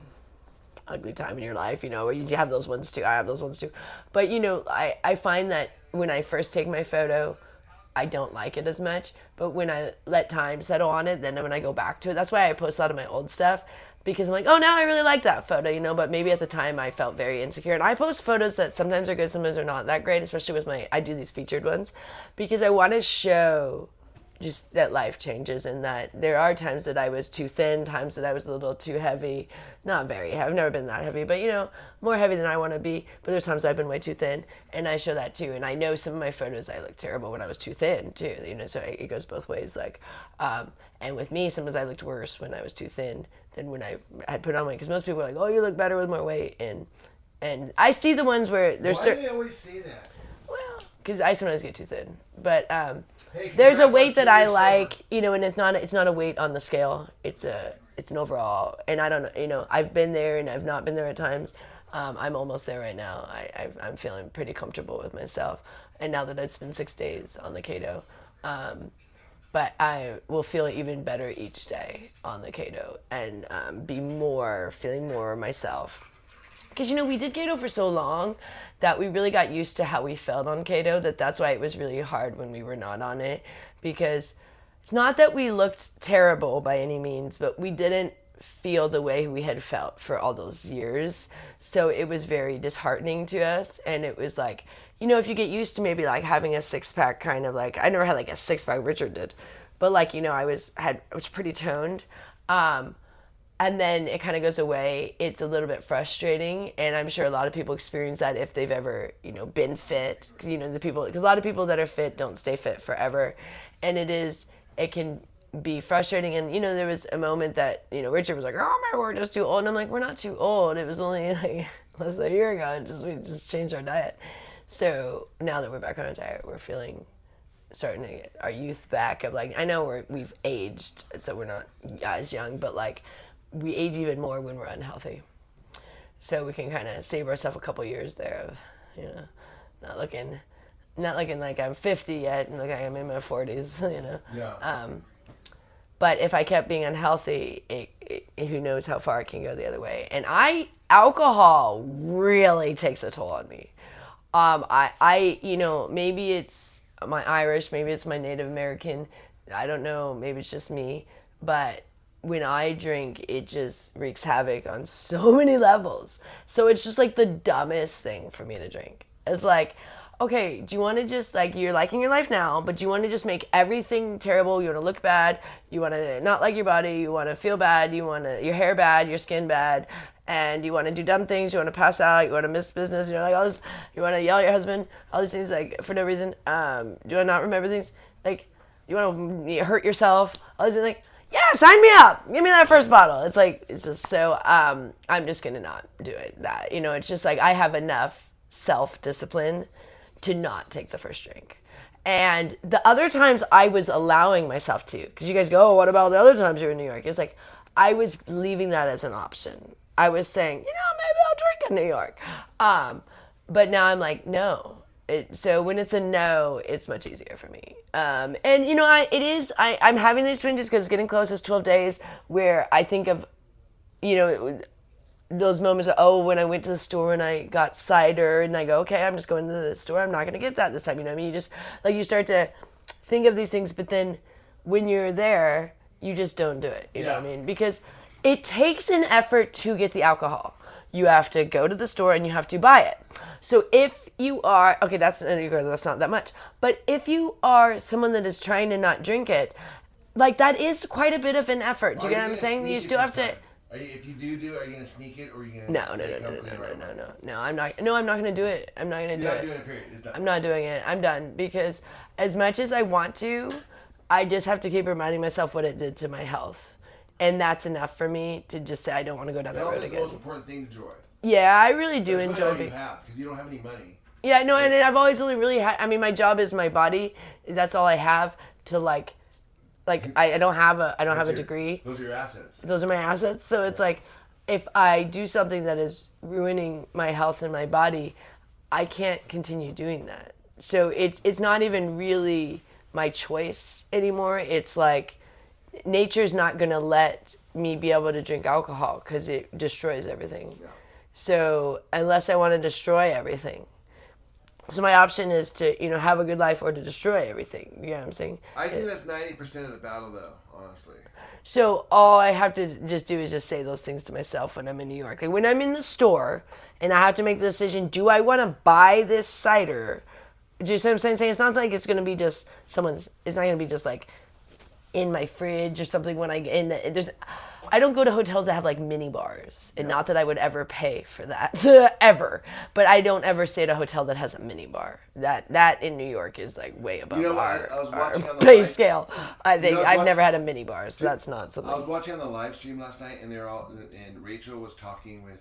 ugly time in your life, where you have those ones too. I have those ones too. But, I find that when I first take my photo, I don't like it as much. But when I let time settle on it, then when I go back to it, that's why I post a lot of my old stuff, because I'm like, oh, now I really like that photo, but maybe at the time I felt very insecure. And I post photos that sometimes are good, sometimes are not that great, especially with I do these featured ones, because I want to show just that life changes, and that there are times that I was too thin, times that I was a little too heavy. Not very heavy, I've never been that heavy, but more heavy than I want to be. But there's times I've been way too thin, and I show that too. And I know some of my photos I look terrible when I was too thin too, so it goes both ways. Like, and with me, sometimes I looked worse when I was too thin than when I had put on weight, because most people are like, oh, you look better with more weight, and I see the ones where there's Why do they always say that? Well, because I sometimes get too thin, but hey, there's a weight that I like, and it's not a weight on the scale. It's an overall, and I don't know, I've been there and I've not been there at times. I'm almost there right now. I'm feeling pretty comfortable with myself, and now that it's been 6 days on the keto, but I will feel even better each day on the keto and feeling more myself. Because, we did keto for so long that we really got used to how we felt on keto, that's why it was really hard when we were not on it. Because it's not that we looked terrible by any means, but we didn't feel the way we had felt for all those years. So it was very disheartening to us. And it was like, if you get used to maybe like having a six-pack kind of like, I never had like a six-pack, Richard did, but like, I was pretty toned. And then it kind of goes away. It's a little bit frustrating, and I'm sure a lot of people experience that if they've ever, been fit. Because a lot of people that are fit don't stay fit forever, and it can be frustrating. And there was a moment that Richard was like, "Oh man, we're just too old," and I'm like, "We're not too old. It was only like less than a year ago. We just changed our diet." So now that we're back on a diet, we're starting to get our youth back. Of like, I know we've aged, so we're not as young, but like, we age even more when we're unhealthy. So we can kind of save ourselves a couple years there of, not looking like I'm 50 yet and like I'm in my 40s, Yeah. But if I kept being unhealthy, who knows how far it can go the other way. And alcohol really takes a toll on me. Maybe it's my Irish, maybe it's my Native American, I don't know, maybe it's just me, but when I drink, it just wreaks havoc on so many levels. So it's just like the dumbest thing for me to drink. It's like, okay, do you want to just like, you're liking your life now, but do you want to just make everything terrible? You want to look bad, you want to not like your body, you want to feel bad, you want your hair bad, your skin bad, and you want to do dumb things, you want to pass out, you want to miss business, like all this, you want to yell at your husband, all these things like for no reason. Do you want to not remember things? Like, you want to hurt yourself, all these things like, yeah, sign me up. Give me that first bottle. It's like, it's just so, I'm just going to not do it. It's just like, I have enough self-discipline to not take the first drink. And the other times I was allowing myself to, because you guys go, oh, what about the other times you're in New York? It's like, I was leaving that as an option. I was saying, maybe I'll drink in New York. But now I'm like, no. So when it's a no, it's much easier for me. I'm having these twinges because it's getting close. It's 12 days where I think of, those moments of, when I went to the store and I got cider and I go, okay, I'm just going to the store. I'm not going to get that this time. You just like, you start to think of these things, but then when you're there, you just don't do it. You know what I mean? Because it takes an effort to get the alcohol. You have to go to the store and you have to buy it. So if you are, okay, that's not that much. But if you are someone that is trying to not drink it, like that is quite a bit of an effort. Do you get what I'm saying? You still have to. If you do, are you gonna sneak it or are you gonna? No. I'm not. No, I'm not gonna do it. I'm not gonna do it. Doing it. Period. It's done. I'm not doing it. I'm done because as much as I want to, I just have to keep reminding myself what it did to my health, and that's enough for me to just say I don't want to go down that road again. Health is the most important thing to enjoy. Yeah, I really do That's enjoy really all you have because you don't have any money. Yeah, no, and I've always only really had, my job is my body. That's all I have to like I don't have a degree. Those are your assets. Those are my assets. So it's like, if I do something that is ruining my health and my body, I can't continue doing that. So it's not even really my choice anymore. It's like, nature's not going to let me be able to drink alcohol because it destroys everything. Yeah. So unless I want to destroy everything. So my option is to, have a good life or to destroy everything. You know what I'm saying? I think that's 90% of the battle, though, honestly. So all I have to just do is just say those things to myself when I'm in New York. Like when I'm in the store and I have to make the decision, do I want to buy this cider? Do you see what I'm saying? It's not like it's going to be just it's not going to be just like in my fridge or something when I don't go to hotels that have like mini bars, and not that I would ever pay for that ever, but I don't ever stay at a hotel that has a mini bar. That in New York is like way above our pay scale. I think I've never had a mini bar, so that's not something. I was watching on the live stream last night, and and Rachel was talking with,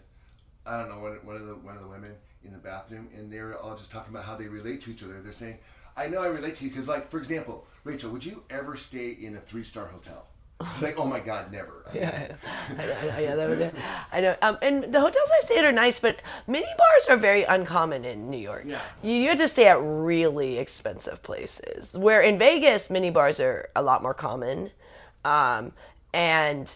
I don't know, one of the women in the bathroom, and they were all just talking about how they relate to each other. They're saying, I know I relate to you because, like, for example, Rachel, would you ever stay in a 3-star hotel? She's like, oh my God, never. Yeah, I know. And the hotels I stay at are nice, but mini bars are very uncommon in New York. Yeah. You have to stay at really expensive places. Where in Vegas, mini bars are a lot more common, and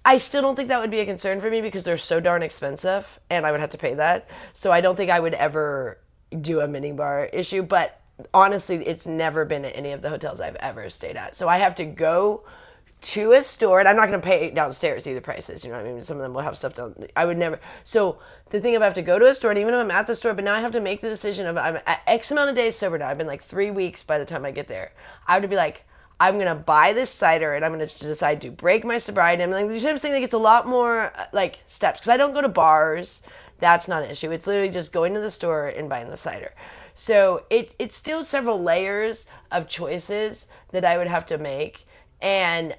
I still don't think that would be a concern for me because they're so darn expensive, and I would have to pay that. So I don't think I would ever do a mini bar issue. But honestly, it's never been at any of the hotels I've ever stayed at. So I have to go to a store, and I'm not going to pay downstairs either prices, you know what I mean? Some of them will have stuff down. I would never. So the thing of I have to go to a store, and even if I'm at the store, but now I have to make the decision of I'm at X amount of days sober now. I've been like 3 weeks by the time I get there. I have to be like, I'm going to buy this cider, and I'm going to decide to break my sobriety. I'm like, you know what I'm saying? Like, it's a lot more like steps because I don't go to bars. That's not an issue. It's literally just going to the store and buying the cider. So it's still several layers of choices that I would have to make. And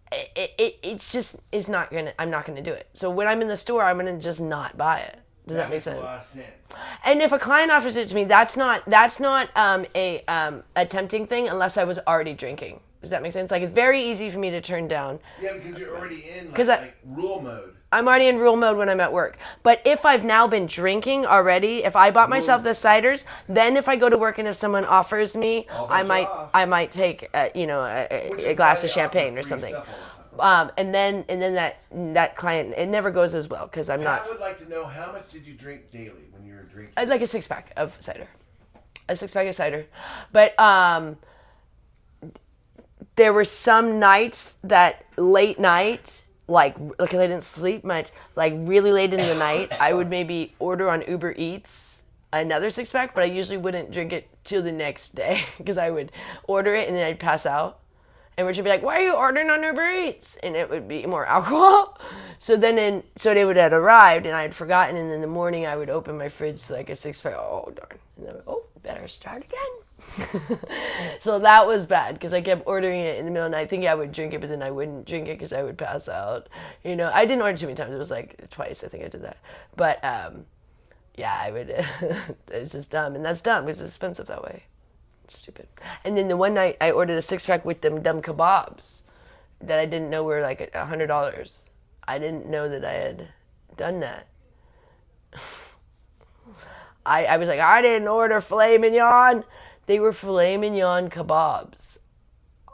it's not gonna. I'm not gonna do it. So when I'm in the store, I'm gonna just not buy it. Does that make sense? Makes a lot of sense. And if a client offers it to me, that's not a tempting thing unless I was already drinking. Does that make sense? Like it's very easy for me to turn down. Yeah, because you're already in like rule mode. I'm already in rule mode when I'm at work. But if I've now been drinking already, if I bought myself the ciders, then if I go to work and if someone offers me, I might take a glass of champagne or something. And then that client, it never goes as well because I'm not. I would like to know how much did you drink daily when you were drinking? I'd like a 6-pack of cider. But there were some nights that late night, like because I didn't sleep much, like really late in the night, I would maybe order on Uber Eats another 6-pack, but I usually wouldn't drink it till the next day because I would order it and then I'd pass out. And Richard would be like, why are you ordering on Uber Eats? And it would be more alcohol. So they would have arrived and I had forgotten. And in the morning I would open my fridge to like a 6-pack. Oh, darn. And then better start again. So that was bad because I kept ordering it in the middle of the night thinking I would drink it, but then I wouldn't drink it because I would pass out. You know, I didn't order too many times. It was like twice I think I did that. But yeah, I would. It's just dumb. And that's dumb because it's expensive that way. Stupid. And then the one night I ordered a 6-pack with them dumb kebabs that I didn't know were like $100. I didn't know that I had done that. I was like, I didn't order filet mignon. They were filet mignon kebabs.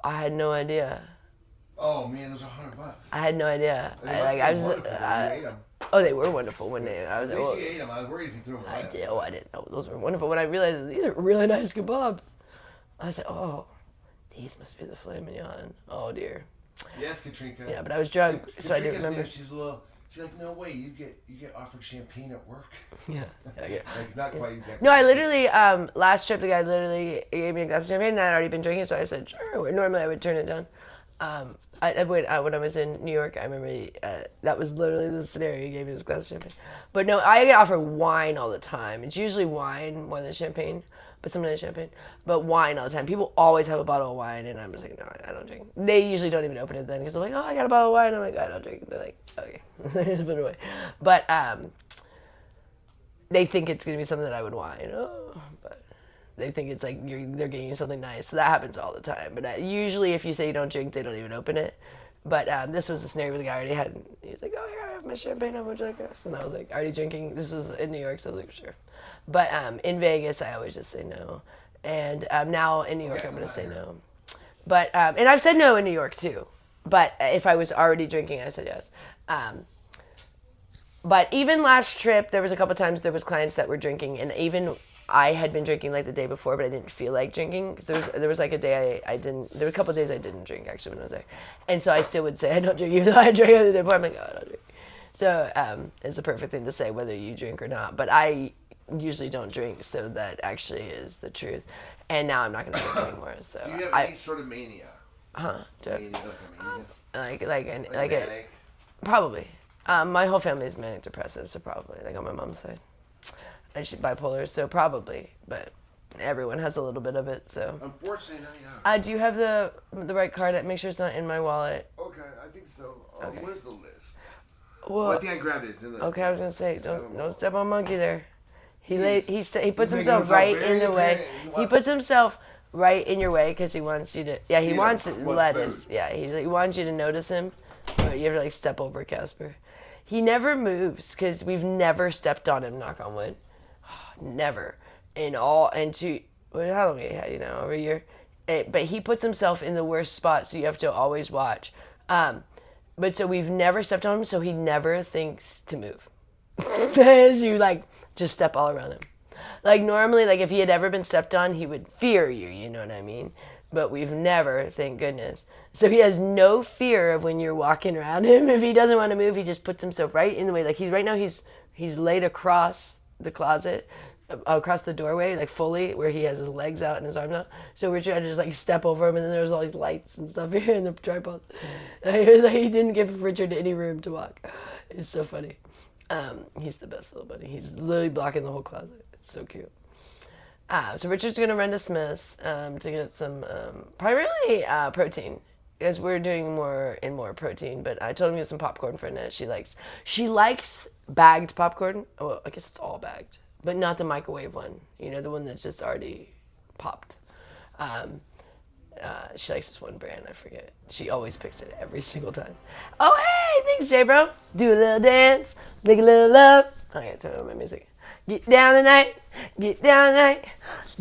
I had no idea. Oh man, those are $100. I had no idea. You ate them. Oh, they were wonderful when they. At least you ate them. I was worried if you threw them away. I did. Oh, I didn't know those were wonderful. When I realized that these are really nice kebabs, I said, "Oh, these must be the filet mignon." Oh dear. Yes, Katrinka. Yeah, but I was drunk, so I didn't Katrina's remember. new. She's like, no way, you get offered champagne at work. Yeah. Like, it's not quite. Exactly. No, I literally last trip the guy literally gave me a glass of champagne and I'd already been drinking, so I said sure. Normally I would turn it down. When I was in New York, I remember that was literally the scenario. He gave me this glass of champagne. But no, I get offered wine all the time. It's usually wine more than champagne, but sometimes champagne. But wine all the time. People always have a bottle of wine, and I'm just like, no, I don't drink. They usually don't even open it then because they're like, oh, I got a bottle of wine. I'm like, I don't drink. They're like, okay, just put it away. But they think it's gonna be something that I would wine. But they think it's like they're getting you something nice. So that happens all the time. But usually if you say you don't drink, they don't even open it. But this was a scenario where the guy already had, he was like, oh, here, I have my champagne, how much I guess? And I was like, already drinking. This was in New York, so I was like, sure. But in Vegas, I always just say no. And now in New York, I'm going to say no. But, and I've said no in New York too. But if I was already drinking, I said yes. But even last trip, there was a couple times there was clients that were drinking, and even I had been drinking like the day before, but I didn't feel like drinking because there was like a day I didn't. There were a couple of days I didn't drink actually when I was there, and so I still would say I don't drink even though I drank the day before. I'm like, oh, I don't drink. So it's a perfect thing to say whether you drink or not. But I usually don't drink, so that actually is the truth. And now I'm not going to drink anymore. So do you have any sort of mania? Manic? Probably. My whole family is manic depressive, so probably like on my mom's side. And she's bipolar, so probably, but everyone has a little bit of it, so. Unfortunately, yeah. Do you have the right card? Make sure it's not in my wallet. Okay, I think so. Okay. Where's the list? Well, I think I grabbed it. It's in the. Okay, I was gonna say, don't step on Monkey there. He puts making himself right in the way. He puts himself right in your way because he wants you to. Yeah, he wants lettuce. food. Yeah, he wants you to notice him. But you have to like step over Casper. He never moves because we've never stepped on him. Knock on wood. Never. How long we had, over a year. But he puts himself in the worst spot, so you have to always watch. But so we've never stepped on him, so he never thinks to move. You like just step all around him. Like normally, like if he had ever been stepped on, he would fear you. You know what I mean? But we've never, thank goodness. So he has no fear of when you're walking around him. If he doesn't want to move, he just puts himself right in the way. Like right now he's laid across the closet, across the doorway, like fully, where he has his legs out and his arms out. So we're trying to just like step over him, and then there's all these lights and stuff here in the tripod. He didn't give Richard any room to walk. It's so funny. He's the best little buddy. He's literally blocking the whole closet. It's so cute. So Richard's gonna run to Smith's to get some primarily protein, because we're doing more and more protein. But I told him to get some popcorn for Annette. She likes bagged popcorn. Well, I guess it's all bagged, but not the microwave one. The one that's just already popped. She likes this one brand. I forget. She always picks it every single time. Oh hey, thanks J bro. Do a little dance, make a little love. Okay, turn on my music. Get down tonight, get down tonight,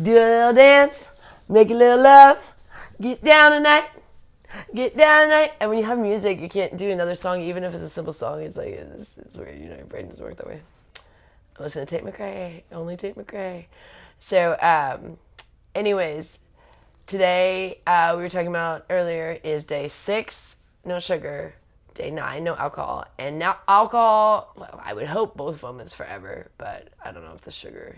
do a little dance, make a little love, get down tonight, get down tonight. And when you have music, you can't do another song, even if it's a simple song. It's like, it's weird, your brain doesn't work that way. I listen to Tate McRae, only Tate McRae. So, anyways, today, we were talking about earlier, is day 6, no sugar. Day 9, no alcohol. And now alcohol, well, I would hope both of them is forever, but I don't know if the sugar,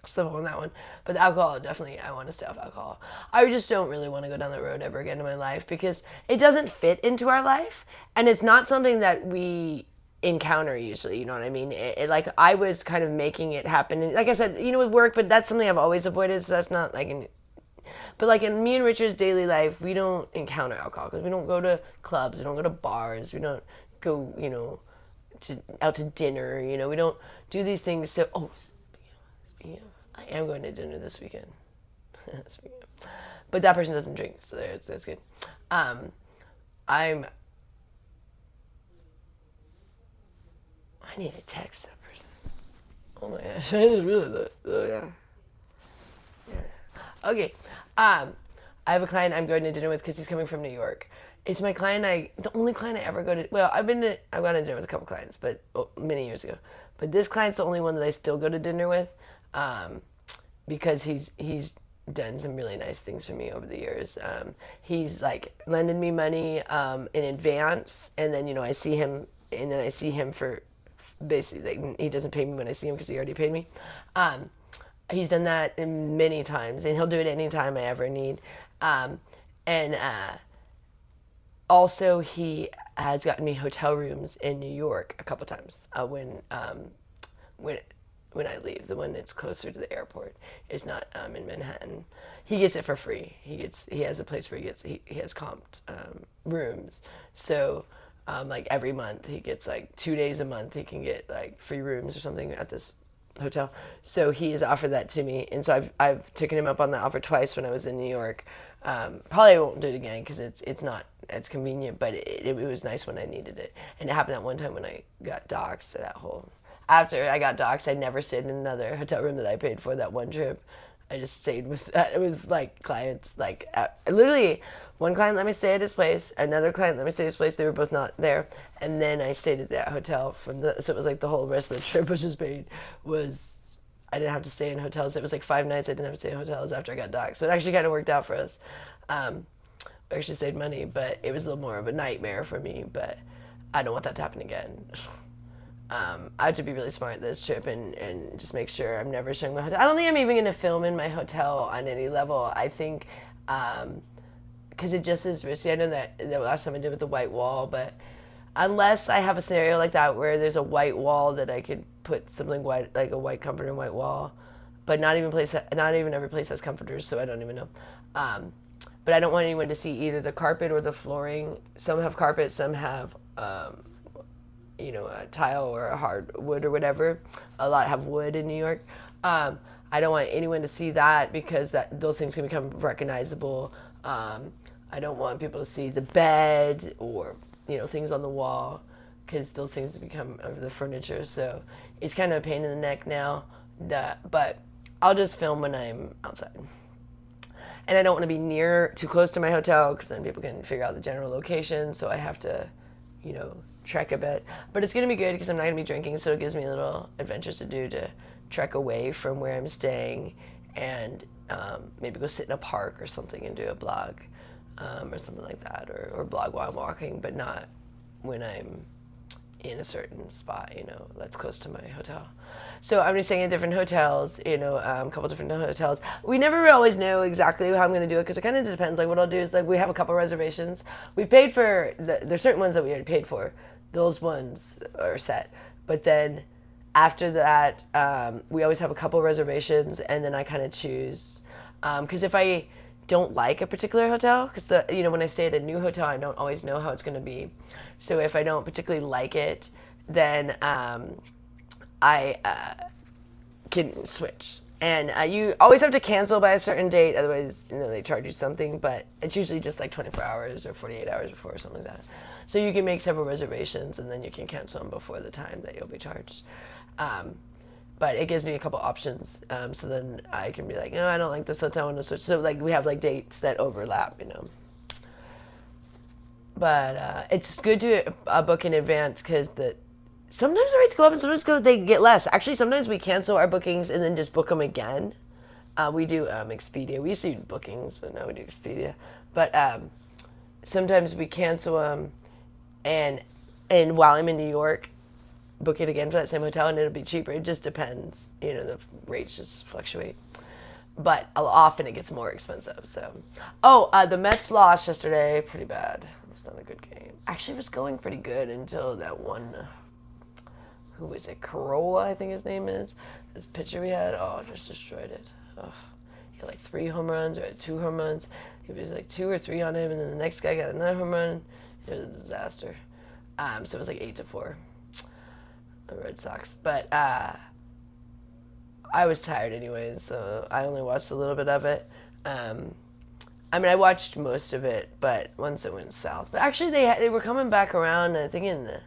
still on that one. But the alcohol, definitely, I want to stay off alcohol. I just don't really want to go down that road ever again in my life because it doesn't fit into our life, and it's not something that we encounter usually, you know what I mean? Like, I was kind of making it happen. And like I said, with work, but that's something I've always avoided, so that's not like But like in me and Richard's daily life, we don't encounter alcohol because we don't go to clubs, we don't go to bars, we don't go, out to dinner, we don't do these things. So, speaking of, I am going to dinner this weekend. But that person doesn't drink, so that's good. I need to text that person. Oh my gosh, I just realized that. Oh yeah. Okay. I have a client I'm going to dinner with because he's coming from New York. It's my client the only client I ever go to, well, I've gone to dinner with a couple clients, but many years ago. But this client's the only one that I still go to dinner with, because he's done some really nice things for me over the years. He's like lending me money in advance, and then, I see him, and then I see him for basically, like, he doesn't pay me when I see him because he already paid me. He's done that many times, and he'll do it anytime I ever need. Also, he has gotten me hotel rooms in New York a couple times when I leave. The one that's closer to the airport is not in Manhattan. He gets it for free. He has a place where he has comped rooms. So like every month he gets like 2 days a month he can get like free rooms or something at this hotel. So he has offered that to me, and so I've taken him up on that offer twice when I was in New York. Probably won't do it again because it's convenient, but it was nice when I needed it. And it happened that one time when I got doxxed. After I got doxxed, I never stayed in another hotel room that I paid for that one trip. I just stayed with like clients. Like literally, one client let me stay at his place, another client let me stay at his place. They were both not there, and then I stayed at that hotel so it was like the whole rest of the trip, which is paid, was I didn't have to stay in hotels. It was like 5 nights I didn't have to stay in hotels after I got doxxed. So it actually kind of worked out for us. We actually saved money, but it was a little more of a nightmare for me. But I don't want that to happen again. I have to be really smart this trip and just make sure I'm never showing my hotel. I don't think I'm even going to film in my hotel on any level. I think because it just is risky. I know that the last time I did with the white wall, but unless I have a scenario like that where there's a white wall that I could put something white, like a white comforter and white wall, but not even every place has comforters, so I don't even know. But I don't want anyone to see either the carpet or the flooring. Some have carpet, some have a tile or a hardwood or whatever. A lot have wood in New York. I don't want anyone to see that because those things can become recognizable. I don't want people to see the bed or, things on the wall because those things become under the furniture. So it's kind of a pain in the neck now. But I'll just film when I'm outside. And I don't want to be too close to my hotel because then people can figure out the general location. So I have to, trek a bit. But it's going to be good because I'm not going to be drinking. So it gives me little adventures to do to trek away from where I'm staying and maybe go sit in a park or something and do a blog or something like that. Or blog while I'm walking, but not when I'm in a certain spot, that's close to my hotel. So I'm just staying in different hotels, a couple different hotels. We never always know exactly how I'm going to do it because it kind of depends. Like what I'll do is we have a couple reservations. We paid for, there's certain ones that we already paid for. Those ones are set. But then after that, we always have a couple reservations and then I kind of choose. Because if I don't like a particular hotel, because when I stay at a new hotel, I don't always know how it's going to be. So if I don't particularly like it, then I can switch. And you always have to cancel by a certain date, otherwise they charge you something, but it's usually just like 24 hours or 48 hours before or something like that. So you can make several reservations and then you can cancel them before the time that you'll be charged. But it gives me a couple options, so then I can be like, no, I don't like this hotel, I want to switch. So we have dates that overlap, But it's good to book in advance because sometimes the rates go up and sometimes they get less. Actually, sometimes we cancel our bookings and then just book them again. We do Expedia. We used to do bookings, but now we do Expedia. But sometimes we cancel them, and while I'm in New York, book it again for that same hotel and it'll be cheaper. It just depends. The rates just fluctuate. But often it gets more expensive. So, the Mets lost yesterday. Pretty bad. It was not a good game. Actually, it was going pretty good until that one, who was it? Corolla, I think his name is. This pitcher we had, just destroyed it. He got 3 home runs or 2 home runs. He was 2 or 3 on him, and then the next guy got another home run. It was a disaster. So it was 8-4. The Red Sox, but I was tired anyways, so I only watched a little bit of it. I watched most of it, but once it went south. But actually, they were coming back around. I think in the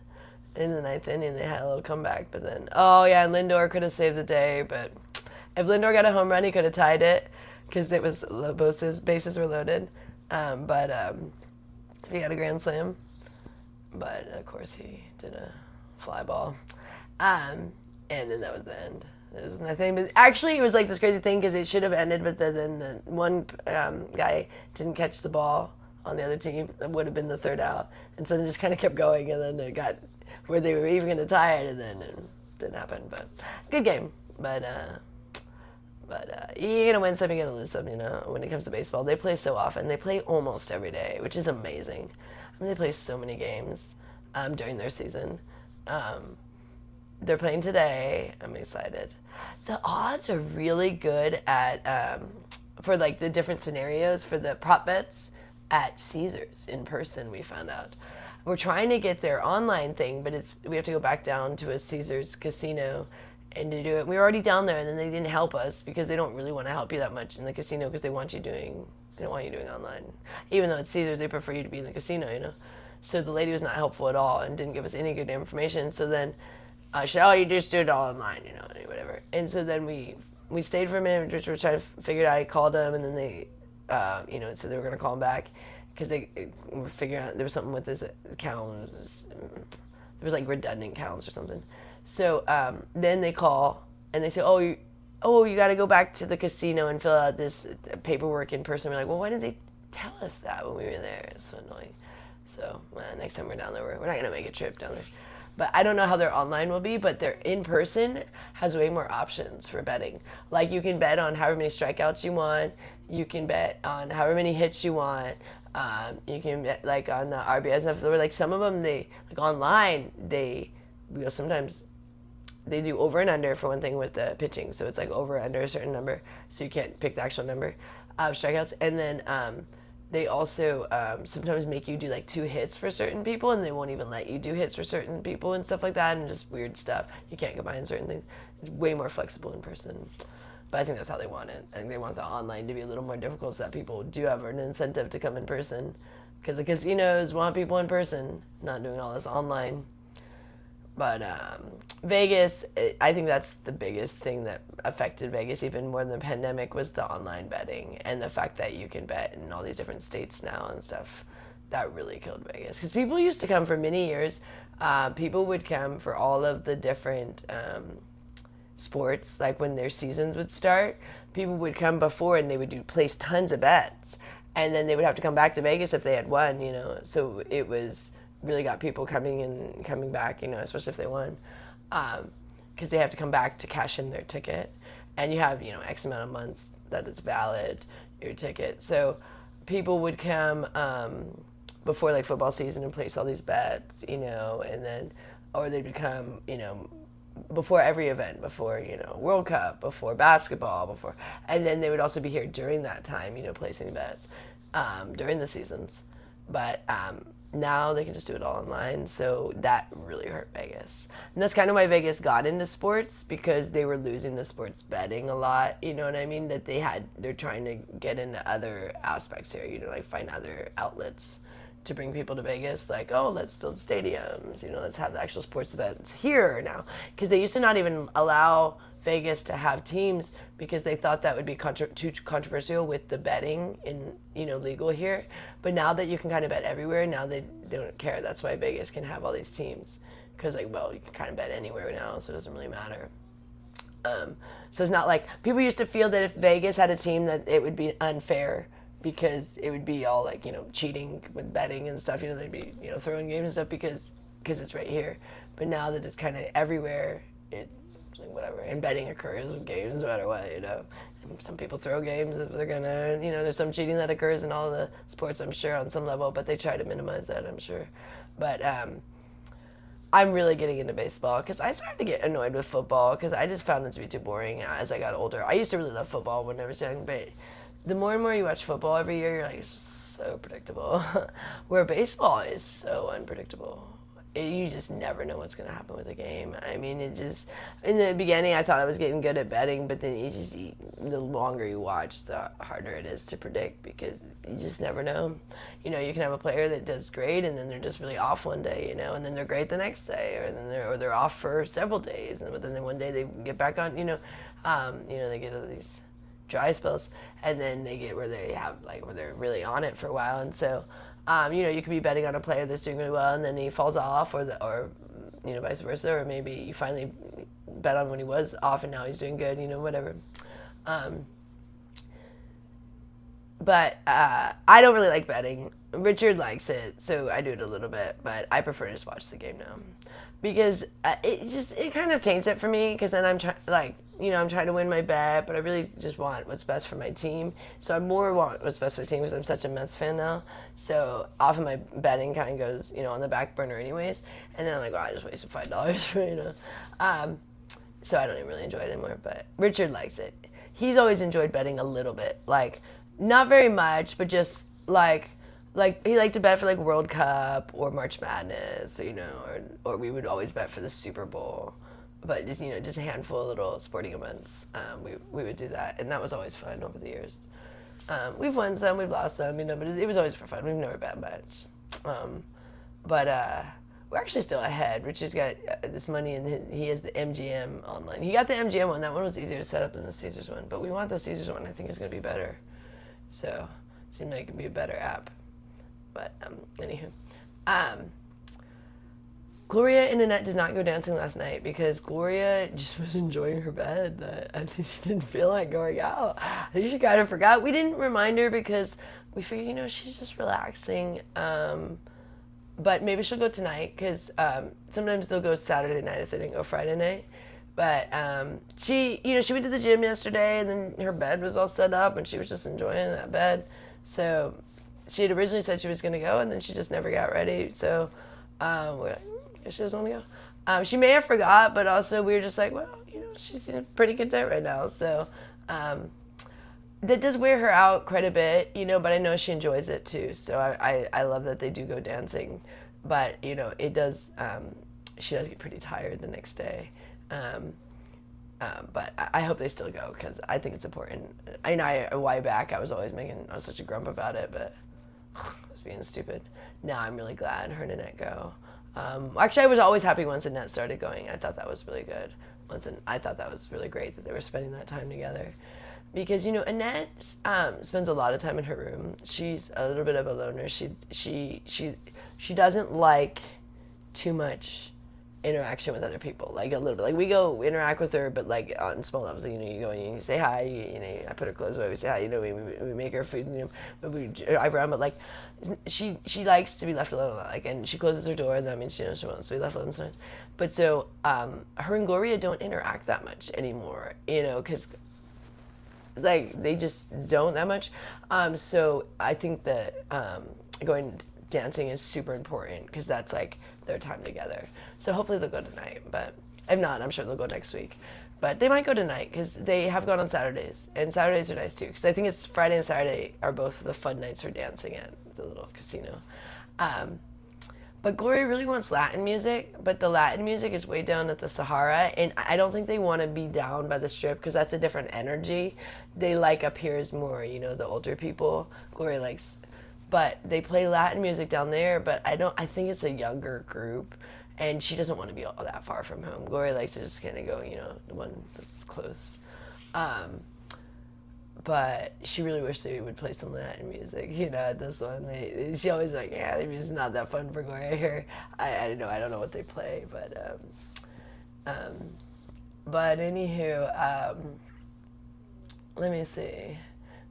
9th inning they had a little comeback, but then and Lindor could have saved the day. But if Lindor got a home run, he could have tied it because it was both his bases were loaded. But he had a grand slam, but of course he did a fly ball. And then that was the end. There was nothing, but actually it was this crazy thing because it should have ended, but then the one guy didn't catch the ball on the other team. It would have been the 3rd out, and so it just kind of kept going, and then it got where they were even going to tie it, and then it didn't happen. But good game. But you're gonna win some, you're gonna lose some. When it comes to baseball, they play so often. They play almost every day, which is amazing. They play so many games during their season. They're playing today. I'm excited. The odds are really good at for the different scenarios for the prop bets at Caesars in person. We found out we're trying to get their online thing, but we have to go back down to a Caesars casino and to do it. We were already down there, and then they didn't help us because they don't really want to help you that much in the casino because they don't want you doing online. Even though it's Caesars, they prefer you to be in the casino. So the lady was not helpful at all and didn't give us any good information. So then she said, you just do it all online, whatever. And so then we stayed for a minute, just were trying to figure it out. I called them, and then they, said they were going to call him back because they were figuring out there was something with this account. There was redundant counts or something. So then they call, and they say, you got to go back to the casino and fill out this paperwork in person. We're like, well, why didn't they tell us that when we were there? It's so annoying. So next time we're down there, we're not going to make a trip down there. But I don't know how their online will be, but their in-person has way more options for betting. You can bet on however many strikeouts you want. You can bet on however many hits you want. You can bet on the RBIs. Or some of them, they online, sometimes they do over and under for one thing with the pitching. So it's over or under a certain number. So you can't pick the actual number of strikeouts. And then they also sometimes make you do 2 hits for certain people, and they won't even let you do hits for certain people and stuff like that, and just weird stuff. You can't combine certain things. It's way more flexible in person. But I think that's how they want it. I think they want the online to be a little more difficult so that people do have an incentive to come in person. Because the casinos want people in person, not doing all this online. But Vegas, I think that's the biggest thing that affected Vegas even more than the pandemic was the online betting and the fact that you can bet in all these different states now and stuff. That really killed Vegas. Because people used to come for many years. People would come for all of the different sports, like when their seasons would start. People would come before and they would place tons of bets. And then they would have to come back to Vegas if they had won, you know. So it was really got people coming back, you know, especially if they won, because they have to come back to cash in their ticket, and you have, you know, X amount of months that it's valid, your ticket. So people would come before like football season and place all these bets, you know, and then, or they'd become, you know, before every event, before, you know, World Cup, before basketball, before, and then they would also be here during that time, you know, placing bets during the seasons. But now they can just do it all online, so that really hurt Vegas. And that's kind of why Vegas got into sports, because they were losing the sports betting a lot, you know what I mean? That they're trying to get into other aspects here, you know, like find other outlets to bring people to Vegas, like, oh, let's build stadiums, you know, let's have the actual sports events here now. Because they used to not even allow Vegas to have teams because they thought that would be too controversial with the betting in, you know, legal here. But now that you can kind of bet everywhere, now they don't care. That's why Vegas can have all these teams. Because, like, well, you can kind of bet anywhere now, so it doesn't really matter. So it's not like, people used to feel that if Vegas had a team that it would be unfair because it would be all, like, you know, cheating with betting and stuff. You know, they'd be, you know, throwing games and stuff because it's right here. But now that it's kind of everywhere, it's like whatever. And betting occurs with games no matter what, you know. And some people throw games if they're going to, you know, there's some cheating that occurs in all the sports, I'm sure, on some level. But they try to minimize that, I'm sure. But I'm really getting into baseball because I started to get annoyed with football because I just found it to be too boring as I got older. I used to really love football when I was young, but the more and more you watch football every year, you're like, it's just so predictable. Where baseball is so unpredictable. You just never know what's going to happen with a game. I mean, it just, in the beginning, I thought I was getting good at betting, but then the longer you watch, the harder it is to predict because you just never know. You know, you can have a player that does great, and then they're just really off one day, you know, and then they're great the next day, or they're off for several days, but then one day they get back on, you know, they get these dry spells, and then they get where they have, like, where they're really on it for a while, and so, you know, you could be betting on a player that's doing really well, and then he falls off, or you know, vice versa, or maybe you finally bet on when he was off, and now he's doing good, you know, whatever. But I don't really like betting. Richard likes it, so I do it a little bit, but I prefer to just watch the game now. Because it kind of taints it for me, because then I'm trying to win my bet, but I really just want what's best for my team. So I more want what's best for the team because I'm such a Mets fan now. So often my betting kind of goes, you know, on the back burner anyways. And then I'm like, I just wasted $5 for, you know. So I don't even really enjoy it anymore, but Richard likes it. He's always enjoyed betting a little bit. Like, not very much, but just like he liked to bet for like World Cup or March Madness, you know, or we would always bet for the Super Bowl, but just, you know, just a handful of little sporting events. We would do that, and that was always fun over the years. We've won some, we've lost some, you know, but it was always for fun. We've never bet much, but we're actually still ahead. Richard's got this money, and he has the MGM online. He got the MGM one. That one was easier to set up than the Caesars one, but we want the Caesars one. I think it's going to be better. So it seemed like it could be a better app. But anywho, Gloria and Annette did not go dancing last night because Gloria just was enjoying her bed. I think she didn't feel like going out. I think she kind of forgot. We didn't remind her because we figured, you know, she's just relaxing. But maybe she'll go tonight because sometimes they'll go Saturday night if they didn't go Friday night. But she went to the gym yesterday, and then her bed was all set up, and she was just enjoying that bed. So she had originally said she was going to go, and then she just never got ready. So I guess she doesn't want to go. She may have forgot, but also we were just like, well, you know, she's pretty content right now. So that does wear her out quite a bit, you know, but I know she enjoys it too. So I love that they do go dancing. But, you know, it does, she does get pretty tired the next day. But I hope they still go because I think it's important. I know a while back I was such a grump about it, but I was being stupid. Now I'm really glad her and Annette go. Actually, I was always happy once Annette started going. I thought that was really good. I thought that was really great that they were spending that time together. Because, you know, Annette spends a lot of time in her room. She's a little bit of a loner. She doesn't like too much interaction with other people, like a little bit. Like we go interact with her, but like on small levels. You know, you go and you say hi. You know, I put her clothes away. We say hi. You know, we make her food. You know, but we drive around. But like, she likes to be left alone a lot. Like, and she closes her door, and that means she wants to be left alone sometimes. But so, her and Gloria don't interact that much anymore. You know, because like they just don't that much. So I think that going dancing is super important because that's like their time together. So hopefully they'll go tonight, but if not, I'm sure they'll go next week. But they might go tonight because they have gone on Saturdays, and Saturdays are nice too because I think it's Friday and Saturday are both the fun nights for dancing at the little casino. But Gloria really wants Latin music, but the Latin music is way down at the Sahara, and I don't think they want to be down by the Strip because that's a different energy. They like up here is more, you know, the older people. Gloria likes, but they play Latin music down there, but I think it's a younger group, and she doesn't want to be all that far from home. Gloria likes to just kind of go, you know, the one that's close. But she really wished they would play some Latin music, you know, at this one. She always like, yeah, the music's not that fun for Gloria here. I don't know what they play, but anywho, let me see.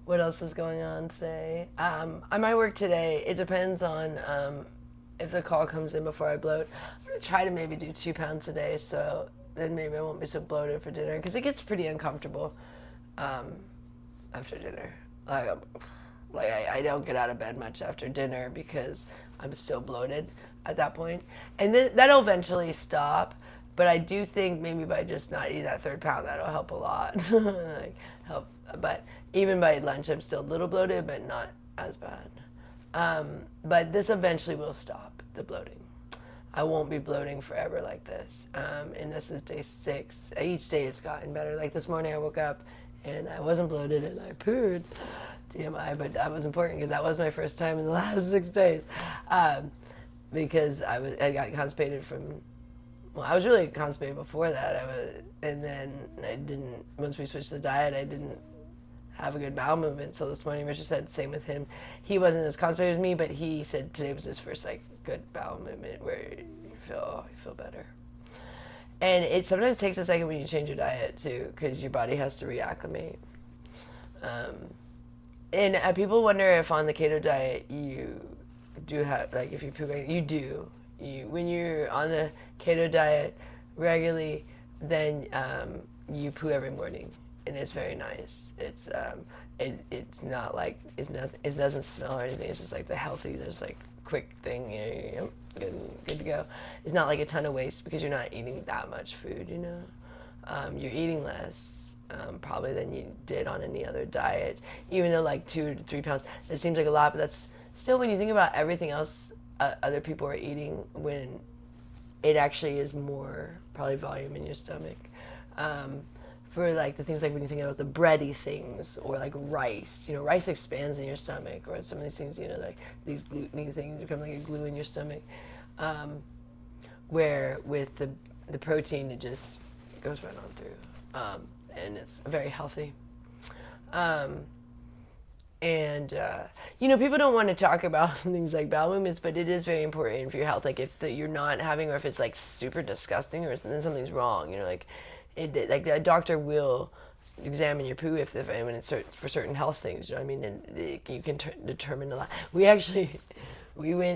What else is going on today? I might work today. It depends on if the call comes in before I bloat. I'm going to try to maybe do 2 pounds a day, so then maybe I won't be so bloated for dinner, because it gets pretty uncomfortable after dinner. I don't get out of bed much after dinner because I'm so bloated at that point. And that'll eventually stop, but I do think maybe by just not eating that 3rd pound, that'll help a lot. But even by lunch, I'm still a little bloated, but not as bad. But this eventually will stop, the bloating. I won't be bloating forever like this. And this is day 6. Each day it's gotten better. Like this morning I woke up and I wasn't bloated and I pooed. TMI, but that was important because that was my first time in the last 6 days. Because I got constipated from, well, I was really constipated before that. And then I didn't, once we switched the diet, I didn't have a good bowel movement. So this morning Richard said the same with him. He wasn't as constipated as me, but he said today was his first like good bowel movement where you feel better. And it sometimes takes a second when you change your diet too, because your body has to reacclimate. And people wonder if on the keto diet you do have, like if you poo, you do. When you're on the keto diet regularly, then you poo every morning, and it's very nice. It's not like it doesn't smell or anything. It's just like the healthy. There's like quick thing. You know, good to go. It's not like a ton of waste because you're not eating that much food. You know, you're eating less. Probably than you did on any other diet, even though like 2 to 3 pounds, it seems like a lot, but that's still, when you think about everything else other people are eating, when it actually is more probably volume in your stomach. For like the things like when you think about the bready things or like rice, you know, rice expands in your stomach, or some of these things, you know, like these gluten things become like a glue in your stomach, where with the protein it just goes right on through. And it's very healthy. You know, people don't want to talk about things like bowel movements, but it is very important for your health. Like if you're not having, or if it's like super disgusting, or then something's wrong, you know, like like a doctor will examine your poo if when it's for certain health things, you know what I mean? And you can determine a lot. We went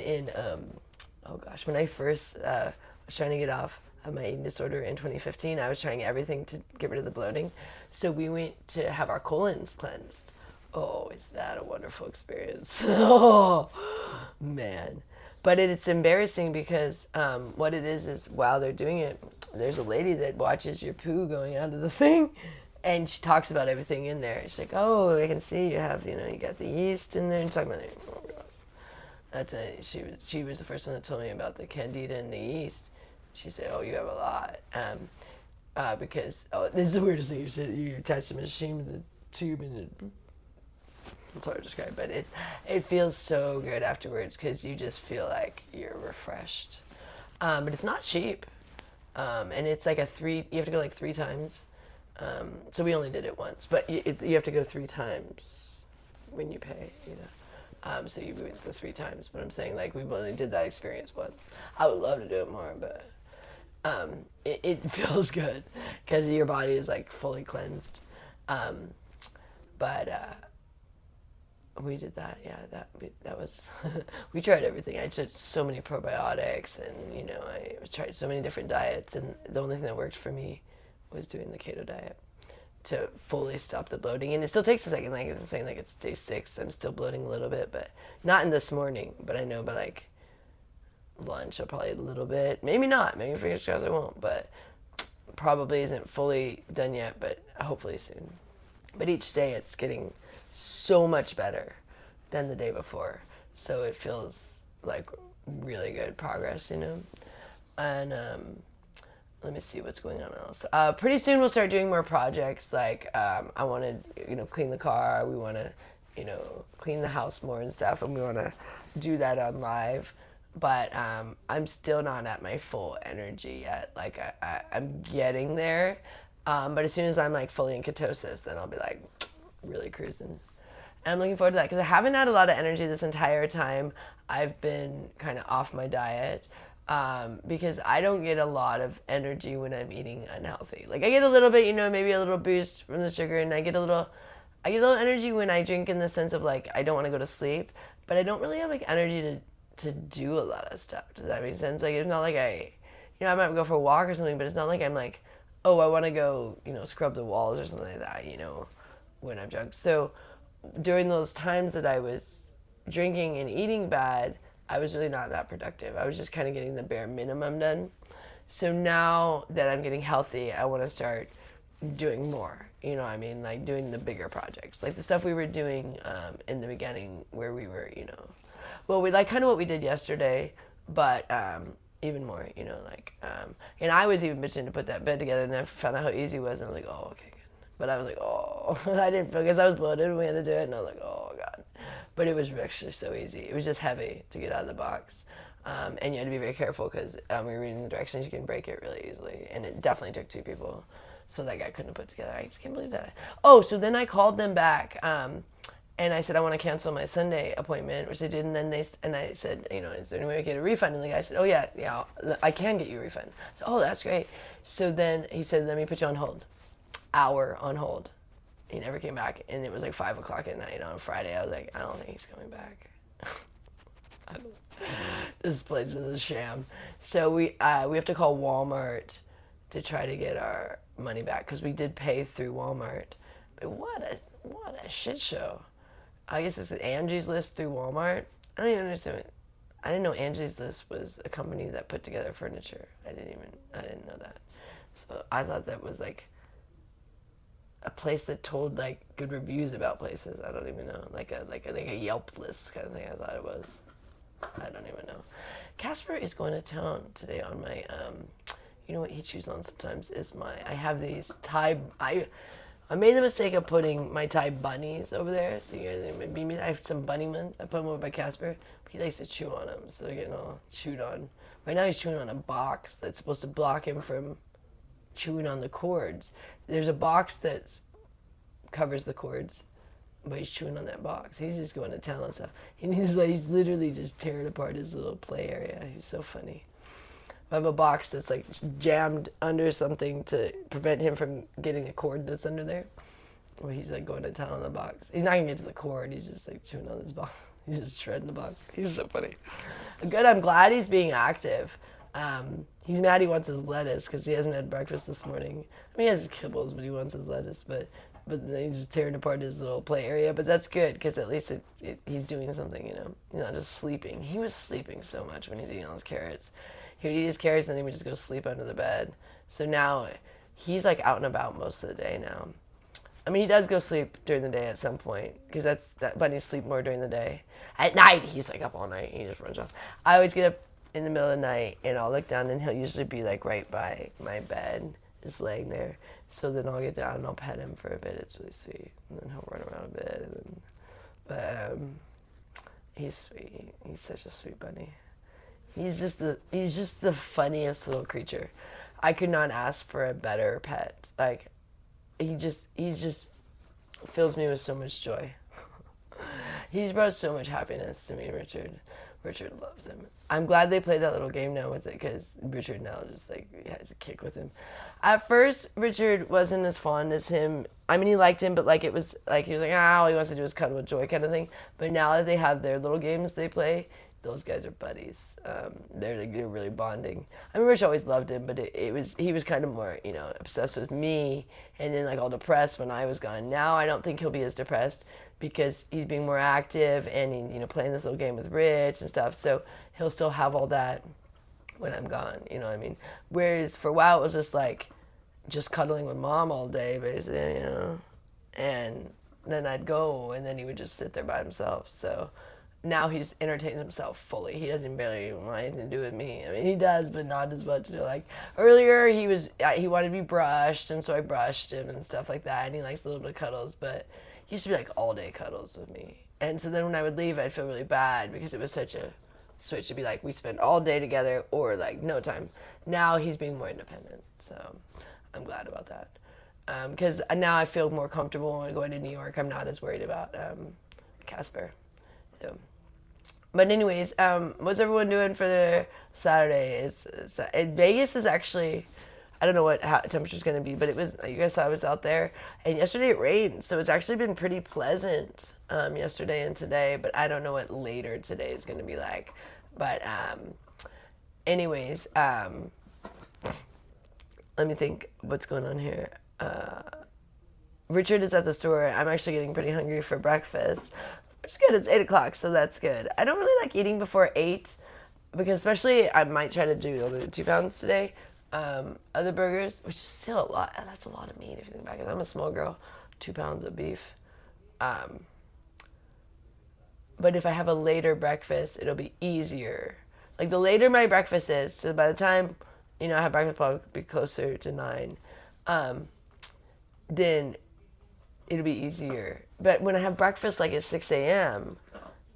in, oh gosh, when I first was trying to get off of my eating disorder in 2015, I was trying everything to get rid of the bloating. So we went to have our colons cleansed. Oh, is that a wonderful experience? Oh, man. But it's embarrassing because what it is while they're doing it, there's a lady that watches your poo going out of the thing, and she talks about everything in there. She's like, oh, I can see you have, you know, you got the yeast in there, and talking about it. Oh, God. She was the first one that told me about the candida and the yeast. She said, oh, you have a lot. because this is the weirdest thing. You attach the machine with the tube and it's hard to describe, but it feels so good afterwards because you just feel like you're refreshed. But it's not cheap, and it's like you have to go like 3 times. So we only did it once, but you have to go 3 times when you pay, you know. So you went to 3 times, but I'm saying like we only did that experience once. I would love to do it more, but it feels good because your body is like fully cleansed. But we did that, yeah. That was we tried everything. I took so many probiotics, and you know I tried so many different diets, and the only thing that worked for me was doing the keto diet to fully stop the bloating. And it still takes a second. Like it's saying, like it's day 6. I'm still bloating a little bit, but not in this morning. But I know by like lunch, I'll probably a little bit. Maybe not. Maybe for guys I won't. But probably isn't fully done yet. But hopefully soon. But each day it's getting so much better than the day before. So it feels like really good progress, you know. And let me see what's going on else. Pretty soon we'll start doing more projects. Like I want to, you know, clean the car. We want to, you know, clean the house more and stuff. And we want to do that on live. But I'm still not at my full energy yet. Like I'm getting there. But as soon as I'm like fully in ketosis, then I'll be like really cruising. And I'm looking forward to that because I haven't had a lot of energy this entire time. I've been kind of off my diet. Because I don't get a lot of energy when I'm eating unhealthy. Like I get a little bit, you know, maybe a little boost from the sugar, and I get a little energy when I drink in the sense of like I don't want to go to sleep, but I don't really have like energy to do a lot of stuff. Does that make sense? Like it's not like I might go for a walk or something, but it's not like I'm like, oh, I want to go, you know, scrub the walls or something like that, you know, when I'm drunk. So during those times that I was drinking and eating bad, I was really not that productive. I was just kind of getting the bare minimum done. So now that I'm getting healthy, I want to start doing more. You know what I mean? Like doing the bigger projects. Like the stuff we were doing in the beginning where we were, you know, well, we like kind of what we did yesterday, but even more, you know, like, and I was even bitching to put that bed together, and I found out how easy it was, and I was like, oh, okay, good. But I was like, oh, I didn't feel, because I was bloated when we had to do it, and I was like, oh, God. But it was actually so easy. It was just heavy to get out of the box. And you had to be very careful because we were reading the directions, you can break it really easily. And it definitely took 2 people. So that guy couldn't have put it together. I just can't believe that. Oh, so then I called them back and I said, I want to cancel my Sunday appointment, which they did. And then I said, you know, is there any way I get a refund? And the guy said, oh, yeah, I can get you a refund. So, oh, that's great. So then he said, let me put you on hold. Hour on hold. He never came back. And it was like 5 o'clock at night on Friday. I was like, I don't think he's coming back. This place is a sham. So we have to call Walmart to try to get our money back because we did pay through Walmart. But what a shit show. I guess it's Angie's List through Walmart. I don't even understand. I didn't know Angie's List was a company that put together furniture. I didn't know that. So I thought that was like a place that told like good reviews about places. I don't even know, like a Yelp list kind of thing. I thought it was. I don't even know. Casper is going to town today on my. You know what he chews on sometimes is I have these Thai. I made the mistake of putting my Thai bunnies over there. So I have some bunny ones. I put them over by Casper. But he likes to chew on them, so they're getting all chewed on. Right now he's chewing on a box that's supposed to block him from chewing on the cords. There's a box that covers the cords, but he's chewing on that box. He's just going to town and stuff. And he's literally just tearing apart his little play area. He's so funny. I have a box that's like jammed under something to prevent him from getting a cord that's under there. Where he's like going to town on the box. He's not gonna get to the cord. He's just like chewing on this box. He's just shredding the box. He's so funny. Good. I'm glad he's being active. He's mad he wants his lettuce because he hasn't had breakfast this morning. I mean, he has his kibbles, but he wants his lettuce. But then he's just tearing apart his little play area. But that's good because at least he's doing something, you know. He's not just sleeping. He was sleeping so much when he's eating all his carrots. He would eat his carrots and then he would just go sleep under the bed. So now he's like out and about most of the day now. I mean, he does go sleep during the day at some point because that bunnies sleep more during the day. At night, he's like up all night. He just runs off. I always get up in the middle of the night and I'll look down and he'll usually be like right by my bed just laying there. So then I'll get down and I'll pet him for a bit. It's really sweet. And then he'll run around a bit. He's sweet. He's such a sweet bunny. He's just the funniest little creature. I could not ask for a better pet. Like, he just fills me with so much joy. He's brought so much happiness to me, Richard. Richard loves him. I'm glad they played that little game now with it, because Richard now just like has a kick with him. At first, Richard wasn't as fond as him. I mean, he liked him, but like it was like he was like, all he wants to do is cuddle with Joy kind of thing. But now that they have their little games they play, those guys are buddies. They're really bonding. I mean, Rich always loved him, but he was kind of more, obsessed with me, and then like all depressed when I was gone. Now I don't think he'll be as depressed because he's being more active and he, playing this little game with Rich and stuff. So he'll still have all that when I'm gone. You know what I mean? Whereas for a while it was just cuddling with Mom all day, basically, and then I'd go and then he would just sit there by himself. So now he's entertains himself fully. He doesn't barely want anything to do with me. I mean, he does, but not as much. Like earlier, he wanted to be brushed, and so I brushed him and stuff like that. And he likes a little bit of cuddles, but he used to be like all day cuddles with me. And so then when I would leave, I'd feel really bad because it was such a switch to be like we spend all day together or like no time. Now he's being more independent, so I'm glad about that. Because now I feel more comfortable when going to New York. I'm not as worried about Casper. So. But anyways, what's everyone doing for their Saturday? Vegas is actually, I don't know what temperature's going to be, but it was, you guys saw I was out there, and yesterday it rained, so it's actually been pretty pleasant yesterday and today, but I don't know what later today is going to be like. But anyways, let me think what's going on here. Richard is at the store. I'm actually getting pretty hungry for breakfast. Which is good. It's 8 o'clock, so that's good. I don't really like eating before 8 because especially I might try to do 2 pounds today. Other burgers, which is still a lot. That's a lot of meat if you think back. I'm a small girl. 2 pounds of beef. But if I have a later breakfast, it'll be easier. Like the later my breakfast is, so by the time I have breakfast, probably be closer to 9. Then it'll be easier. But when I have breakfast like at 6 a.m.,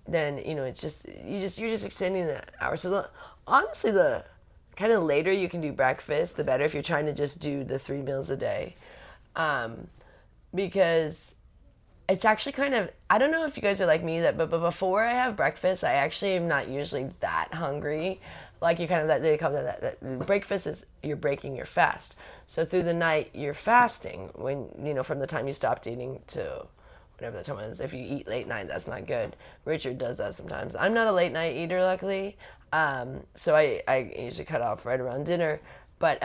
then it's you're just extending the hour. So honestly, the kind of later you can do breakfast, the better if you're trying to just do the 3 meals a day, because it's actually kind of, I don't know if you guys are like me but before I have breakfast, I actually am not usually that hungry. Like you kind of they call that breakfast is you're breaking your fast. So through the night you're fasting when from the time you stopped eating to whatever the time is. If you eat late night, that's not good. Richard does that sometimes. I'm not a late night eater, luckily. So I usually cut off right around dinner. But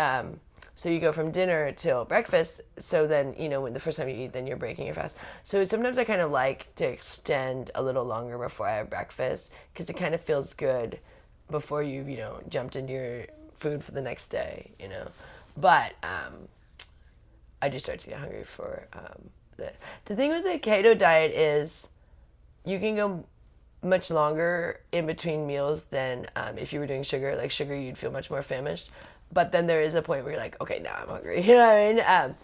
so you go from dinner till breakfast. So then when the first time you eat, then you're breaking your fast. So sometimes I kind of like to extend a little longer before I have breakfast because it kind of feels good before you've jumped into your food for the next day. But I do start to get hungry for the thing with the keto diet is you can go much longer in between meals than if you were doing sugar. Like sugar, you'd feel much more famished. But then there is a point where you're like, okay, now I'm hungry. You know what I mean?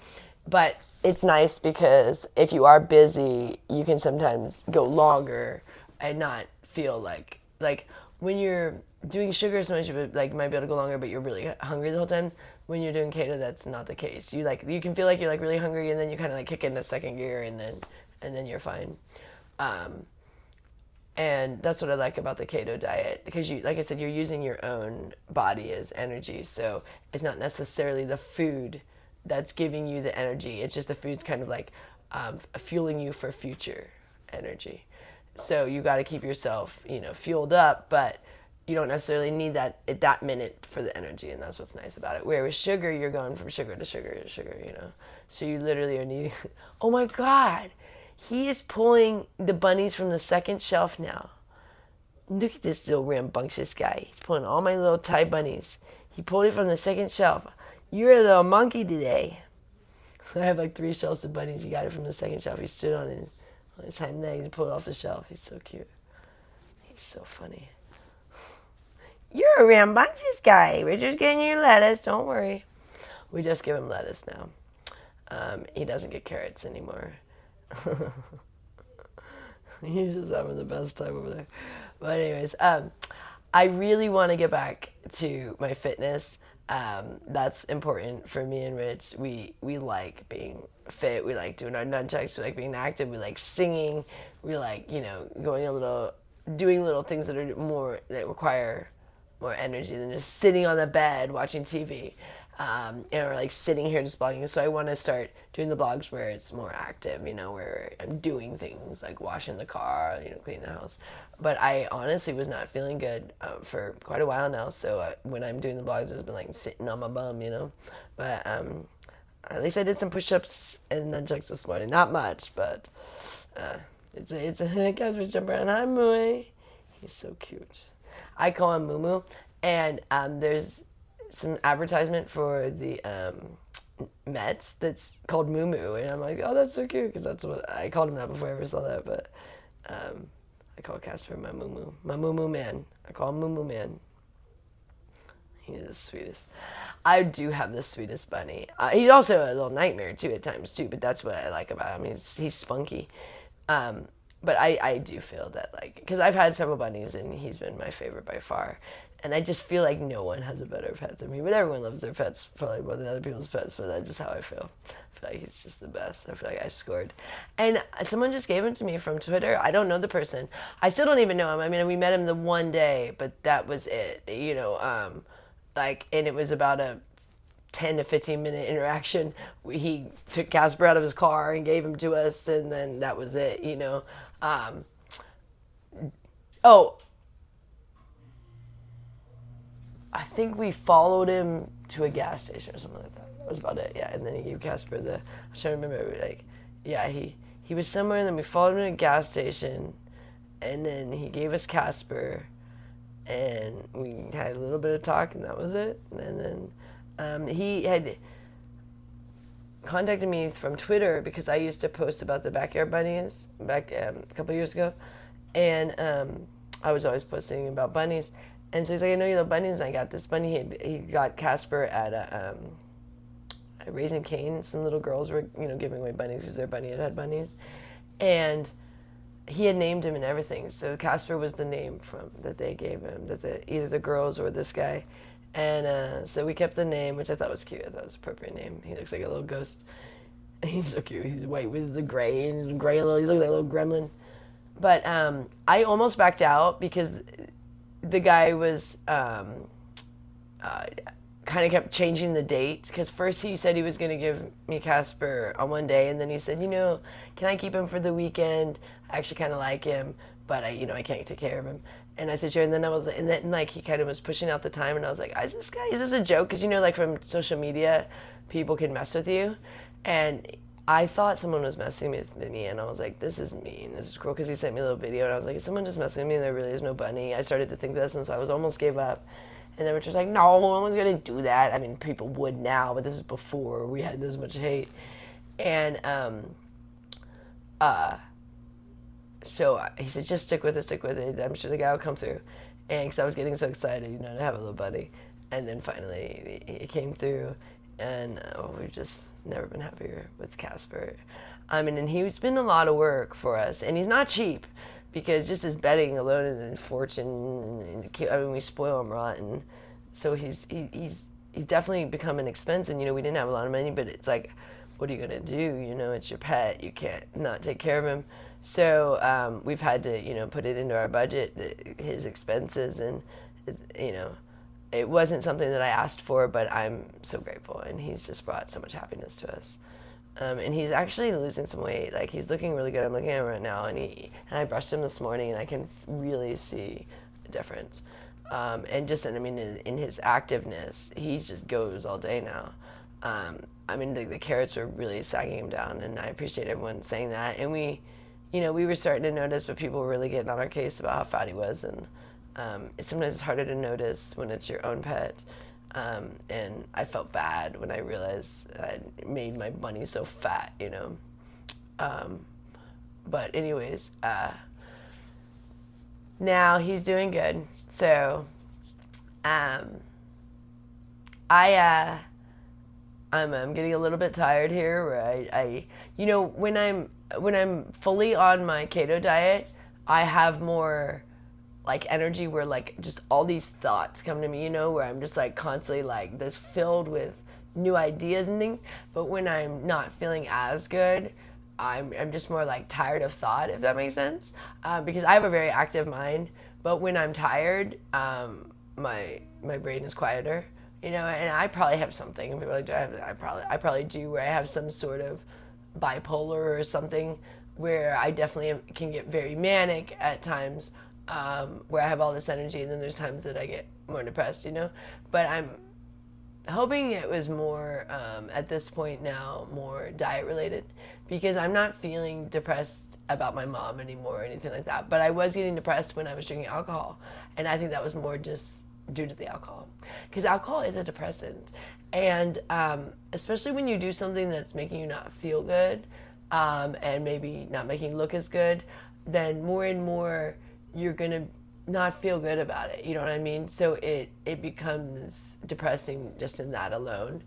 But it's nice because if you are busy, you can sometimes go longer and not feel like when you're doing sugar, sometimes you might be able to go longer, but you're really hungry the whole time. When you're doing keto, that's not the case. You can feel like you're really hungry, and then you kind of kick into second gear, and then you're fine. And that's what I like about the keto diet because like I said, you're using your own body as energy. So it's not necessarily the food that's giving you the energy. It's just the food's kind of like fueling you for future energy. So you got to keep yourself, fueled up, but you don't necessarily need that at that minute for the energy, and that's what's nice about it. Where with sugar, you're going from sugar to sugar to sugar, So you literally are needing... Oh my God! He is pulling the bunnies from the second shelf now. Look at this little rambunctious guy. He's pulling all my little Thai bunnies. He pulled it from the second shelf. You're a little monkey today. So I have 3 shelves of bunnies. He got it from the second shelf. He stood on his hind legs and pulled it off the shelf. He's so cute. He's so funny. You're a rambunctious guy. Richard's getting your lettuce. Don't worry. We just give him lettuce now. He doesn't get carrots anymore. He's just having the best time over there. But anyways, I really want to get back to my fitness. That's important for me and Rich. We like being fit. We like doing our nunchucks. We like being active. We like singing. We like, doing little things that require more energy than just sitting on the bed watching TV. Or like sitting here just blogging. So I want to start doing the blogs where it's more active, where I'm doing things like washing the car, cleaning the house. But I honestly was not feeling good for quite a while now. So when I'm doing the blogs, I've been like sitting on my bum, But at least I did some push-ups and nunchucks this morning. Not much, but it's a Casper's jump around. Hi, Mooey. He's so cute. I call him Moo Moo. And there's some advertisement for the Mets that's called Moo Moo, and I'm like, oh, that's so cute, because that's what I called him that before I ever saw that. But I call Casper my Moo Moo man. I call him Moo Moo man. He's the sweetest. I do have the sweetest bunny. He's also a little nightmare too at times too, but that's what I like about him. He's spunky. But I do feel that, because I've had several bunnies and he's been my favorite by far. And I just feel like no one has a better pet than me. But everyone loves their pets probably more than other people's pets. But that's just how I feel. I feel like he's just the best. I feel like I scored. And someone just gave him to me from Twitter. I don't know the person. I still don't even know him. I mean, we met him the one day, but that was it. And it was about a 10 to 15 minute interaction. He took Casper out of his car and gave him to us, and then that was it, I think we followed him to a gas station or something like that. That was about it, yeah. And then he gave Casper I'm trying to remember, he was somewhere, and then we followed him to a gas station, and then he gave us Casper, and we had a little bit of talk, and that was it. And then he had contacted me from Twitter because I used to post about the backyard bunnies back a couple years ago, and I was always posting about bunnies. And so he's like, I know you love bunnies, and I got this bunny. He got Casper at a Raising Cane. Some little girls were, giving away bunnies because their bunny had bunnies. And he had named him and everything. So Casper was the name that they gave him, either the girls or this guy. And so we kept the name, which I thought was cute. I thought it was an appropriate name. He looks like a little ghost. He's so cute. He's white with the gray, and he's gray little. He looks like a little gremlin. But I almost backed out because the guy was kind of kept changing the date, because first he said he was going to give me Casper on one day, and then he said, can I keep him for the weekend? I actually kind of like him, but I can't take care of him. And I said, sure. And then he kind of was pushing out the time, and I was like, is this a joke? Because from social media, people can mess with you. And I thought someone was messing with me, and I was like, this is mean. This is cruel, because he sent me a little video, and I was like, is someone just messing with me? There really is no bunny. I started to think this, and so I almost gave up. And then Richard's like, no one's going to do that. I mean, people would now, but this is before we had this much hate. And so he said, just stick with it. I'm sure the guy will come through. And because I was getting so excited, to have a little bunny. And then finally, it came through. And we've just never been happier with Casper. I mean, and he's been a lot of work for us. And he's not cheap, because just his bedding alone is a fortune. And we spoil him rotten. So he's definitely become an expense. And, we didn't have a lot of money, but it's like, what are you going to do? It's your pet. You can't not take care of him. So we've had to, put it into our budget, his expenses. And, it wasn't something that I asked for, but I'm so grateful, and he's just brought so much happiness to us. And he's actually losing some weight. Like, he's looking really good. I'm looking at him right now, and I brushed him this morning, and I can really see a difference. And just, in his activeness, he just goes all day now. The carrots were really sagging him down, and I appreciate everyone saying that. And we were starting to notice, but people were really getting on our case about how fat he was, and sometimes it's harder to notice when it's your own pet. And I felt bad when I realized I made my bunny so fat, But anyways, now he's doing good. So I I'm getting a little bit tired here. Where I you know, when I'm fully on my keto diet, I have more like energy where like just all these thoughts come to me, you know, where I'm just like constantly like this filled with new ideas and things. But when I'm not feeling as good, I'm just more like tired of thought, if that makes sense. Because I have a very active mind, but when I'm tired, my brain is quieter, you know. And I probably have something. And people are like, I probably do, where I have some sort of bipolar or something, where I definitely can get very manic at times, where I have all this energy, and then there's times that I get more depressed, you know. But I'm hoping it was more, at this point now, more diet related, because I'm not feeling depressed about my mom anymore or anything like that. But I was getting depressed when I was drinking alcohol, and I think that was more just due to the alcohol, because alcohol is a depressant. And especially when you do something that's making you not feel good, and maybe not making you look as good, then more and more you're gonna not feel good about it, you know what I mean? So it becomes depressing just in that alone.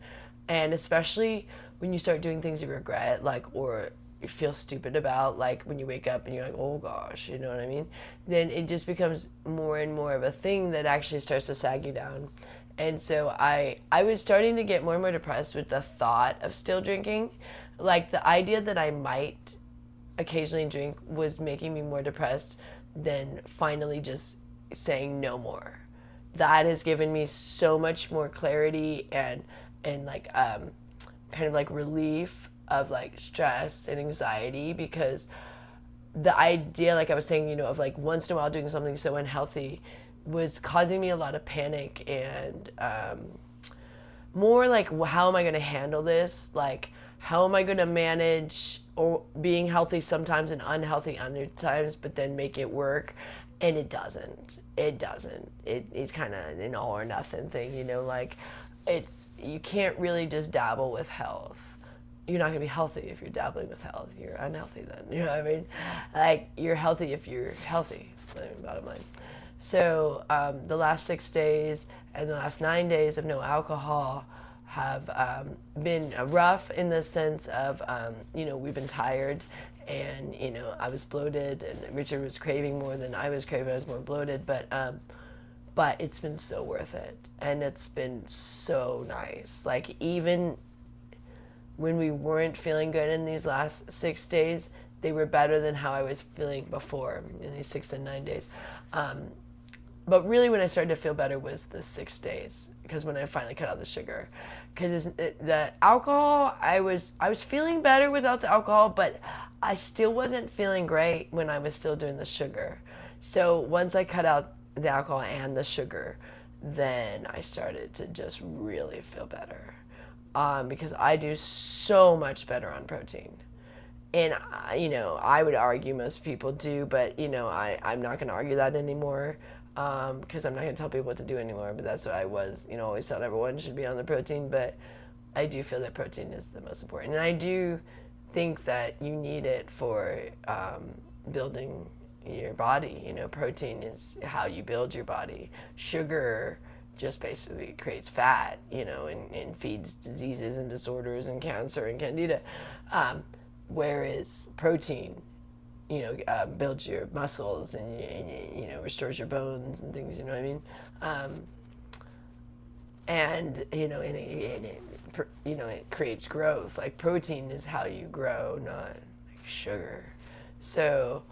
And especially when you start doing things you regret, like, or you feel stupid about, like when you wake up and you're like, oh gosh, you know what I mean? Then it just becomes more and more of a thing that actually starts to sag you down. And so I was starting to get more and more depressed with the thought of still drinking. Like the idea that I might occasionally drink was making me more depressed than finally just saying no more. That has given me so much more clarity and like kind of like relief of like stress and anxiety, because the idea, like I was saying, you know, of like once in a while doing something so unhealthy was causing me a lot of panic and more like, how am I going to handle this? Like, how am I going to manage or being healthy sometimes and unhealthy other times, but then make it work? And it doesn't. It's kind of an all or nothing thing, you know, like you can't really just dabble with health. You're not going to be healthy if you're dabbling with health. You're unhealthy then, you know what I mean? Like, you're healthy if you're healthy, bottom line. So the last 6 days and the last 9 days of no alcohol have been rough in the sense of, you know, we've been tired, and, you know, I was bloated, and Richard was craving more than I was craving. I was more bloated, but it's been so worth it, and it's been so nice. Like, even when we weren't feeling good in these last 6 days, they were better than how I was feeling before in these 6 and 9 days. But really when I started to feel better was the 6 days, because when I finally cut out the sugar. Because the alcohol, I was feeling better without the alcohol, but I still wasn't feeling great when I was still doing the sugar. So once I cut out the alcohol and the sugar, then I started to just really feel better. Because I do so much better on protein. And, you know, I would argue most people do, but, you know, I'm not going to argue that anymore, because I'm not going to tell people what to do anymore. But that's what I was, you know, always thought everyone should be on the protein. But I do feel that protein is the most important. And I do think that you need it for building your body. You know, protein is how you build your body. Sugar just basically creates fat, you know, and feeds diseases and disorders and cancer and candida. Whereas protein, you know, builds your muscles and you know, restores your bones and things, you know what I mean? And, you know, and it creates growth. Like, protein is how you grow, not like sugar. So,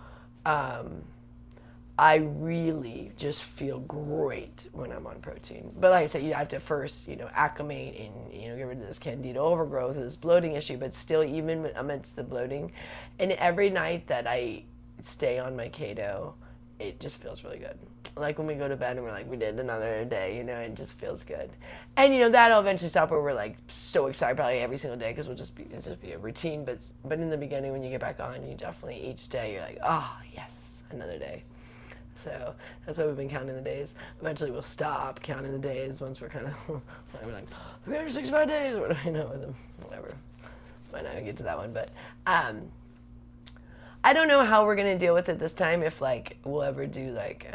I really just feel great when I'm on protein. But like I said, you have to first, you know, acclimate and, you know, get rid of this candida overgrowth, this bloating issue. But still, even amidst the bloating, and every night that I stay on my keto, it just feels really good. Like when we go to bed and we're like, we did another day, you know, it just feels good. And, you know, that'll eventually stop where we're like so excited probably every single day, because it'll just be a routine. But in the beginning, when you get back on, you definitely, each day, you're like, oh, yes, another day. So that's why we've been counting the days. Eventually we'll stop counting the days once we're kind of, we're like, 365 days, or you know, whatever. Might not get to that one, but I don't know how we're gonna deal with it this time. If like we'll ever do like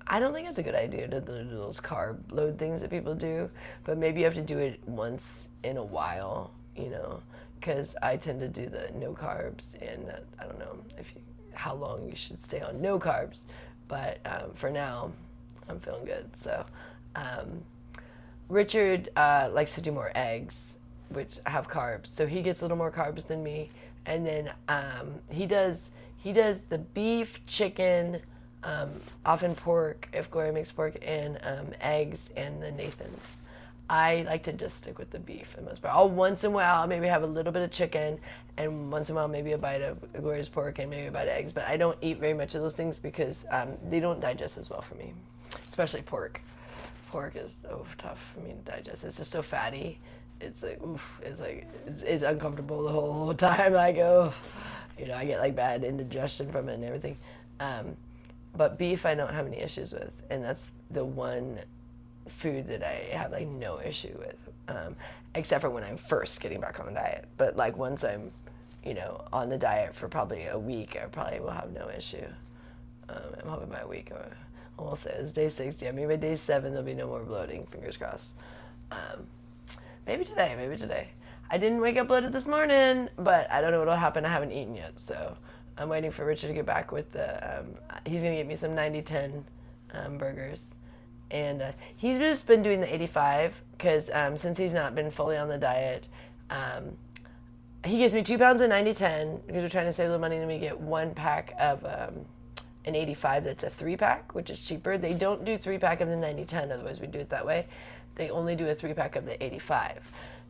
I don't think it's a good idea to do those carb load things that people do, but maybe you have to do it once in a while, you know, because I tend to do the no carbs, and I don't know how long you should stay on no carbs, but for now, I'm feeling good. So Richard likes to do more eggs, which have carbs, so he gets a little more carbs than me, and then he does the beef, chicken, often pork, if Gloria makes pork, and eggs, and the Nathan's. I like to just stick with the beef for the most part. I'll once in a while maybe have a little bit of chicken, and once in a while maybe a bite of Gloria's pork and maybe a bite of eggs, but I don't eat very much of those things because they don't digest as well for me, especially pork. Pork is so tough for me to digest. It's just so fatty. It's like, oof, it's uncomfortable the whole time. I go, you know, I get like bad indigestion from it and everything. But beef I don't have any issues with, and that's the one food that I have like no issue with, except for when I'm first getting back on the diet. But like once I'm, you know, on the diet for probably a week, I probably will have no issue. I'm hoping by a week, or almost say it's day 60. I mean, by day 7 there'll be no more bloating. Fingers crossed. Maybe today. I didn't wake up bloated this morning, but I don't know what'll happen. I haven't eaten yet, so I'm waiting for Richard to get back with the. He's gonna get me some 90-10 burgers. And he's just been doing the 85 because since he's not been fully on the diet, he gives me 2 pounds of 90-10 because we're trying to save a little money. And then we get 1 pack of an 85 that's a 3-pack, which is cheaper. They don't do 3-pack of the 90-10, otherwise we do it that way. They only do a 3-pack of the 85.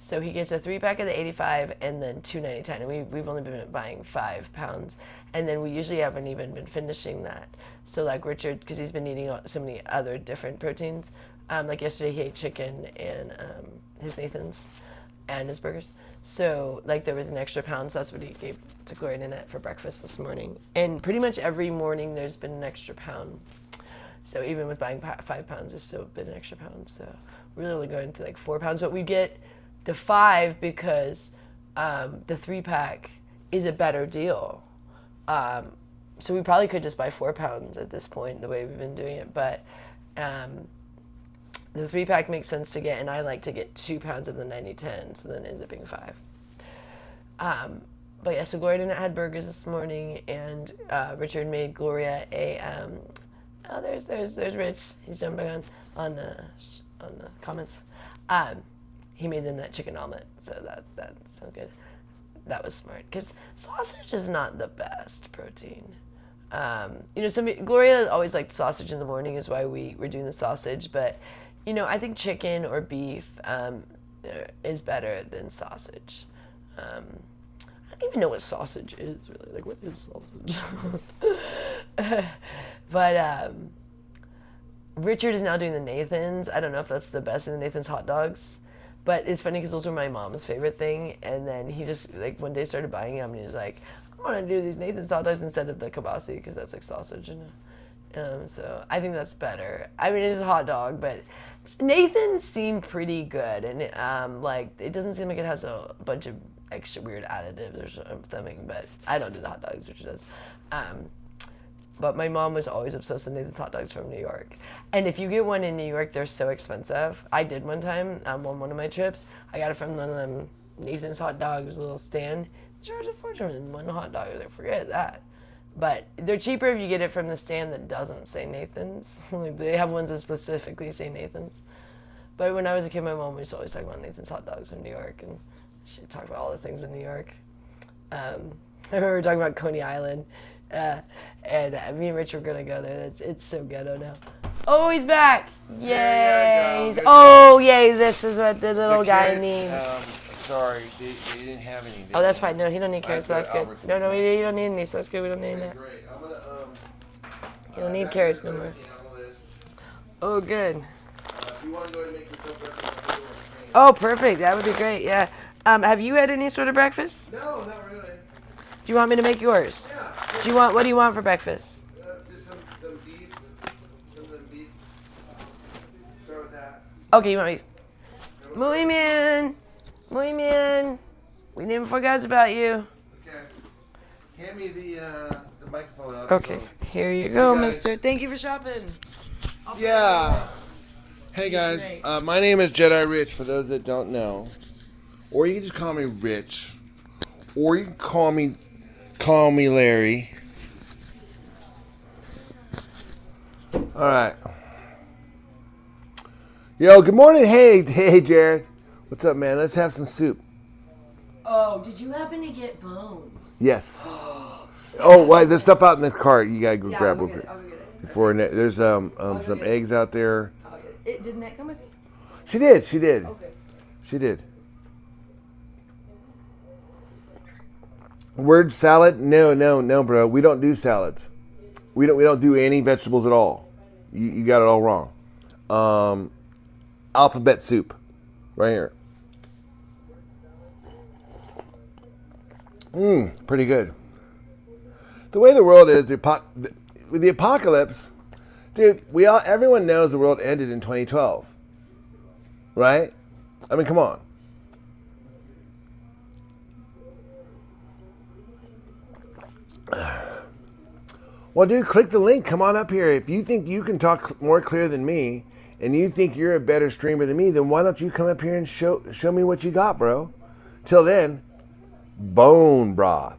So he gets a 3-pack of the 85 and then 2 90-10. And we've only been buying 5 pounds. And then we usually haven't even been finishing that. So like Richard, because he's been eating so many other different proteins. Like yesterday he ate chicken and his Nathan's and his burgers. So like there was an extra pound, so that's what he gave to Gloria and Annette for breakfast this morning. And pretty much every morning there's been an extra pound. So even with buying 5 pounds, there's still been an extra pound. So we're really going to like 4 pounds. But we get the 5 because the 3-pack is a better deal. So we probably could just buy 4 pounds at this point, the way we've been doing it. But the 3-pack makes sense to get, and I like to get 2 pounds of the 90-10, so then it ends up being 5. But yeah, so Gloria and I had burgers this morning, and Richard made Gloria a. Oh, there's Rich. He's jumping on the comments. He made them that chicken omelet, so that's so good. That was smart because sausage is not the best protein. You know, Gloria always liked sausage in the morning, is why we were doing the sausage. But you know, I think chicken or beef is better than sausage. I don't even know what sausage is really. Like, what is sausage? But Richard is now doing the Nathan's. I don't know if that's the best in the Nathan's hot dogs. But it's funny because those were my mom's favorite thing, and then he just like one day started buying them, and he was like, "I want to do these Nathan's hot dogs instead of the kielbasa because that's like sausage." And so I think that's better. I mean, it is a hot dog, but Nathan's seem pretty good, and like it doesn't seem like it has a bunch of extra weird additives or something. But I don't do the hot dogs, Richard does. But my mom was always obsessed with Nathan's hot dogs from New York. And if you get one in New York, they're so expensive. I did one time on one of my trips. I got it from one of them Nathan's hot dogs, little stand. It charged a fortune in one hot dog. I was like, forget that. But they're cheaper if you get it from the stand that doesn't say Nathan's. Like they have ones that specifically say Nathan's. But when I was a kid, my mom used to always talk about Nathan's hot dogs from New York. And she'd talk about all the things in New York. I remember talking about Coney Island. And me and Rich were gonna go there. It's so ghetto now. Oh, he's back! Yay! Oh, yay! This is what the little guy needs. Sorry, they didn't have any. Oh, that's fine. No, he don't need carrots, so that's good. No, you don't need any, so that's good. We don't need that. Great. I'm gonna You don't need carrots no more. Oh, good. If you want to go ahead and make yourself breakfast, Oh, perfect. That would be great. Yeah. Have you had any sort of breakfast? No, not really. Do you want me to make yours? Yeah. What do you want for breakfast? Just some beef. Some of the beef. Start with that. Okay, you want me? Muy bien. We never forgot about you. Okay. Hand me the microphone. Okay, here you go, guys. mister. Thank you for shopping. Yeah. Hey guys, my name is Jedi Rich. For those that don't know, or you can just call me Rich, or you can call me Larry. All right. Yo, good morning. Hey, Jared. What's up, man? Let's have some soup. Oh, did you happen to get bones? Yes. Oh, why? There's stuff out in the cart. You gotta go grab I'll real get it. quick. I'll go get it. Before there's some eggs out there. I'll get it. Didn't that come with you? She did. Okay. She did. Word salad? No, bro. We don't do salads. We don't do any vegetables at all. You got it all wrong. Alphabet soup, right here. Pretty good. The way the world is, with the apocalypse, dude. Everyone knows the world ended in 2012, right? I mean, come on. Well, dude, click the link. Come on up here. If you think you can talk more clear than me, and you think you're a better streamer than me, then why don't you come up here and show me what you got, bro? Till then, bone broth.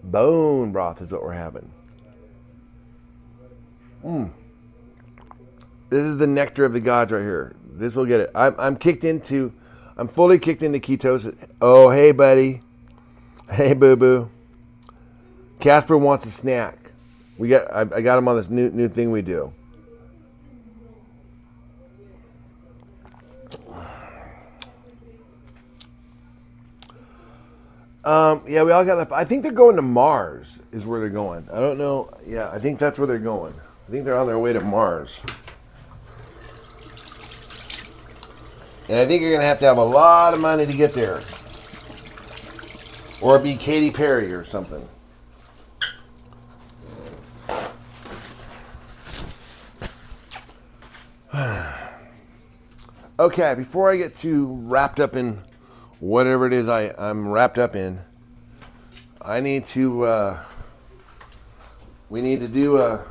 Bone broth is what we're having. This is the nectar of the gods right here. This will get it. I'm fully kicked into ketosis. Oh, hey, buddy. Hey, boo-boo. Casper wants a snack. I got him on this new thing we do. Yeah, we all got. I think they're going to Mars. Is where they're going. I don't know. Yeah, I think that's where they're going. I think they're on their way to Mars. And I think you're gonna have to have a lot of money to get there, or be Katy Perry or something. Okay, before I get too wrapped up in whatever it is I'm wrapped up in, I need to. We need to do a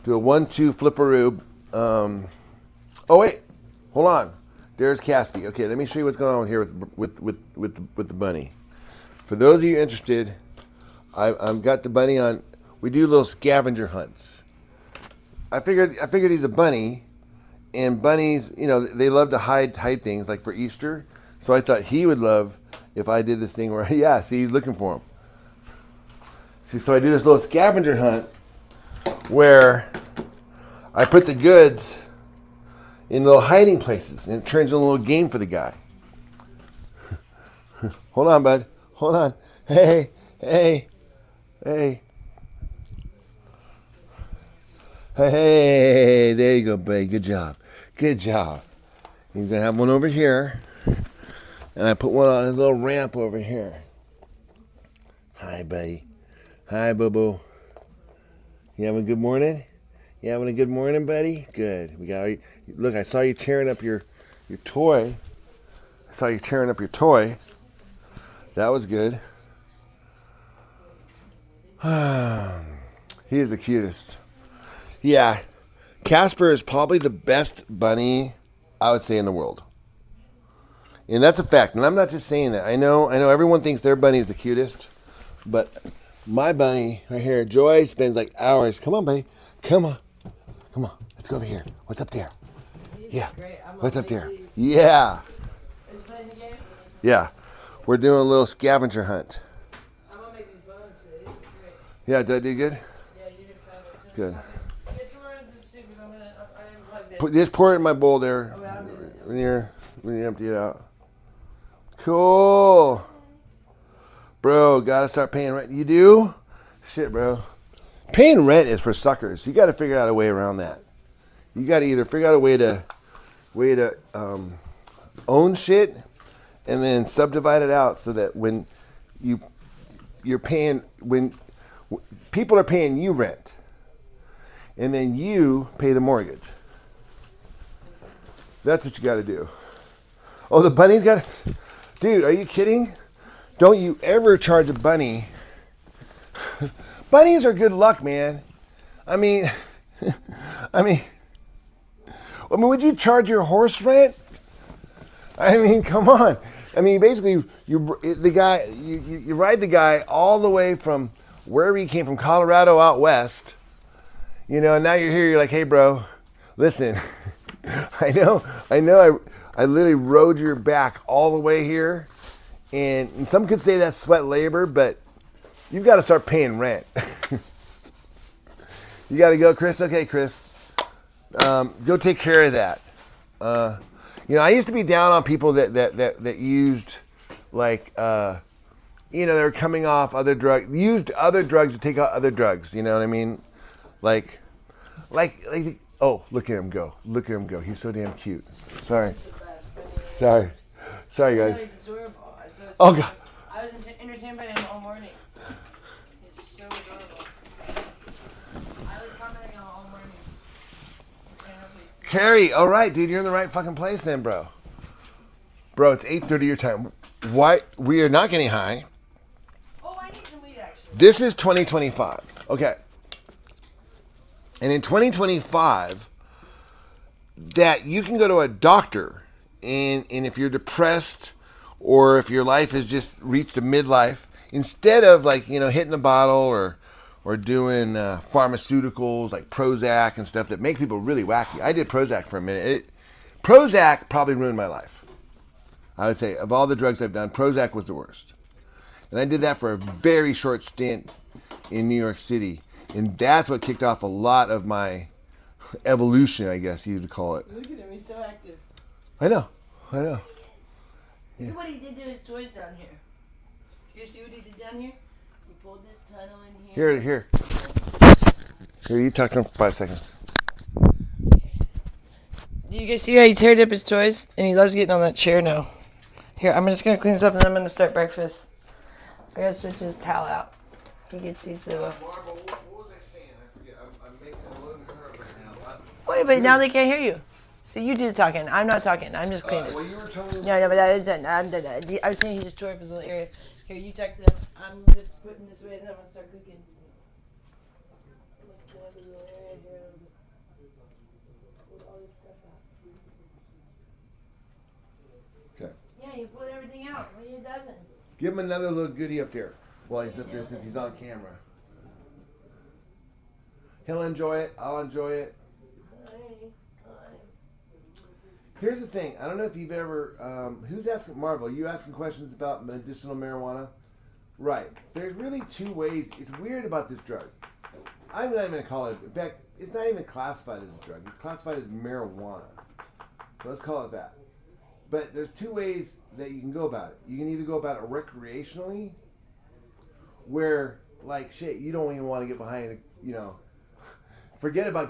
1-2 flipperoo. Oh wait, hold on. There's Casper. Okay, let me show you what's going on here with the bunny. For those of you interested, I've got the bunny on. We do little scavenger hunts. I figured he's a bunny, and bunnies, they love to hide things, like for Easter. So I thought he would love if I did this thing where, yeah, see, he's looking for him. See, so I do this little scavenger hunt where I put the goods in little hiding places, and it turns into a little game for the guy. Hold on, bud. Hold on. Hey. Hey, there you go, buddy. Good job. You're going to have one over here, and I put one on a little ramp over here. Hi, buddy. Hi, boo-boo. You having a good morning? You having a good morning, buddy? Good. Look, I saw you tearing up your toy. That was good. He is the cutest. Yeah, Casper is probably the best bunny, I would say, in the world. And that's a fact. And I'm not just saying that. I know everyone thinks their bunny is the cutest, but my bunny right here, Joy, spends like hours. Come on, buddy. Come on. Let's go over here. What's up there? Yeah. What's up there? Yeah. Is playing the game? Yeah. We're doing a little scavenger hunt. I'm gonna make these bones today. These are great. Yeah, did I do good? Yeah, you did fabulous. Good. Get some more of this soup, because I am plugged in. Just pour it in my bowl there when you empty it out. Cool. Bro, gotta start paying rent. You do? Shit, bro. Paying rent is for suckers. You gotta figure out a way around that. You gotta either figure out a way to own shit and then subdivide it out so that when people are paying you rent and then you pay the mortgage. That's what you gotta do. Oh, the bunny's got... Dude, are you kidding? Don't you ever charge a bunny bunnies are good luck, man. I mean, would you charge your horse rent? I mean, come on. I mean, basically, you ride the guy all the way from wherever he came from, Colorado out west. You know, and now you're here. You're like, hey, bro, listen. I know. I literally rode your back all the way here, and some could say that's sweat labor, but you've got to start paying rent. You got to go, Chris. Okay, Chris. Go take care of that. You know, I used to be down on people that used, like, you know, they were coming off other drugs, used other drugs to take out other drugs. You know what I mean? Like, oh, look at him go. Look at him go. He's so damn cute. Sorry, guys. He's adorable. Oh, God. I was entertained by him all morning. He's so adorable. I was commenting on all morning. Carrie, all right, dude, you're in the right fucking place then, bro. Bro, it's 8:30 your time. Why? We are not getting high. Oh, I need some weed, actually. This is 2025. Okay. And in 2025, that you can go to a doctor, and if you're depressed or if your life has just reached a midlife, instead of, like, you know, hitting the bottle or doing pharmaceuticals like Prozac and stuff that make people really wacky. I did Prozac for a minute. Prozac probably ruined my life. I would say, of all the drugs I've done, Prozac was the worst. And I did that for a very short stint in New York City. And that's what kicked off a lot of my evolution, I guess you'd call it. Look at him, he's so active. I know. Look at what he did to his toys down here. Do you see what he did down here? He pulled this tunnel in here. Here, you talk to him for 5 seconds. Do you guys see how he teared up his toys? And he loves getting on that chair now. Here, I'm just going to clean this up and then I'm going to start breakfast. I got to switch his towel out. He gets these little... Marvel, what was I saying? I forget. I'm making a load of her right now. Wait, but now they can't hear you. See, you do the talking. I'm not talking. I'm just cleaning. Well, you were telling me... No, but I'm done. I was saying he just tore up his little area. Here, you talk to them. I'm just putting this away and then I'm going to start cooking. Let's clean up his little area here. Put all this stuff out. Okay. Yeah, you pulled everything out. What are you dozen? Give him another little goodie up there while he's up there since he's on camera. He'll enjoy it. I'll enjoy it. Here's the thing. I don't know if you've ever... who's asking... Marvel, are you asking questions about medicinal marijuana? Right. There's really two ways. It's weird about this drug. I'm not even going to call it... In fact, it's not even classified as a drug. It's classified as marijuana. So let's call it that. But there's two ways that you can go about it. You can either go about it recreationally, where, like, shit, you don't even want to get behind, you know... Forget about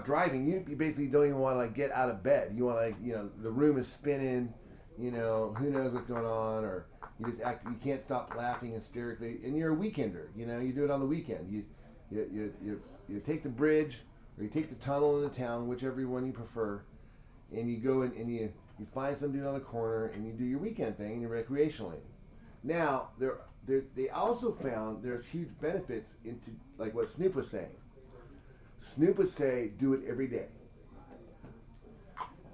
driving. You basically don't even want to, like, get out of bed. You want to, like, you know, the room is spinning. You know, who knows what's going on, or you can't stop laughing hysterically. And you're a weekender. You know, you do it on the weekend. You take the bridge or you take the tunnel into town, whichever one you prefer, and you go in and you find some dude on the corner and you do your weekend thing and you're recreationally. Now they also found there's huge benefits into, like what Snoop was saying. Snoop would say, do it every day.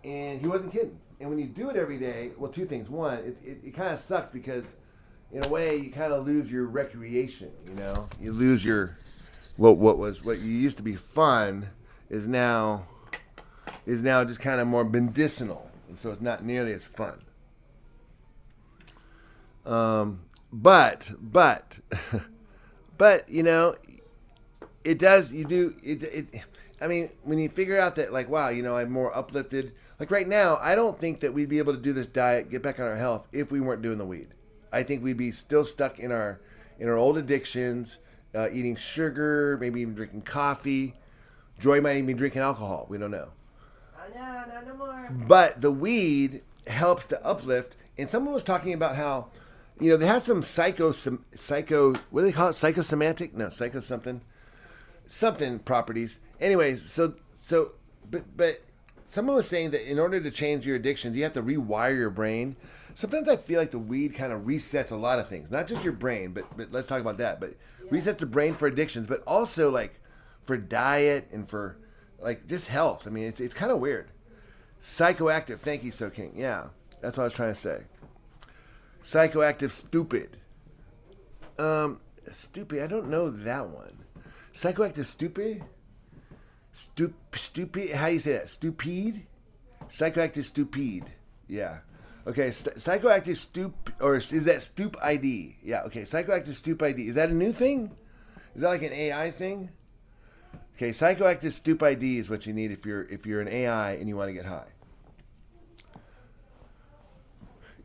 And he wasn't kidding. And when you do it every day, well, two things. One, it kind of sucks because, in a way, you kind of lose your recreation, you know? You lose your, what you used to be fun is now just kind of more medicinal. And so it's not nearly as fun. But, you know, it does, I mean, when you figure out that, like, wow, you know, I'm more uplifted. Like right now, I don't think that we'd be able to do this diet, get back on our health, if we weren't doing the weed. I think we'd be still stuck in our old addictions, eating sugar, maybe even drinking coffee. Joy might even be drinking alcohol. We don't know. No more. But the weed helps to uplift. And someone was talking about how, you know, they have some psycho, what do they call it? Psychosomatic? No, psycho something properties. Anyways, but someone was saying that in order to change your addictions, you have to rewire your brain. Sometimes I feel like the weed kind of resets a lot of things, not just your brain, but let's talk about that. But resets the brain for addictions, but also like for diet and for like just health. I mean, it's kind of weird. Psychoactive. Thank you, So King. Yeah, that's what I was trying to say. Psychoactive stupid. Stupid. I don't know that one. Psychoactive stupid. Stupid. How you say that? Stupid. Psychoactive stupid. Yeah. Okay. Psychoactive or is that Stoop ID? Yeah. Okay. Psychoactive Stoop ID. Is that a new thing? Is that like an AI thing? Okay. Psychoactive Stoop ID is what you need if you're an AI and you want to get high.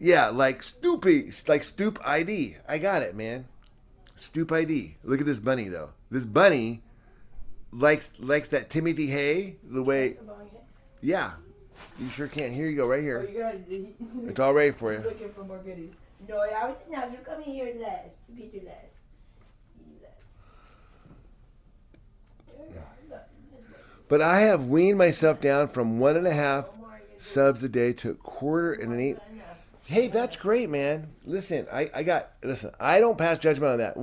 Yeah, like Stoopy, like Stoop ID. I got it, man. Stoop ID. Look at this bunny though. This bunny likes that Timothy Hay the way. Yeah, you sure can. Here you go, right here. It's all ready for you. Looking for more goodies. No, I was enough. You come in here last. You be too last. But I have weaned myself down from 1.5 subs a day to 1/4 and an 8. Hey, that's great, man. Listen, I don't pass judgment on that.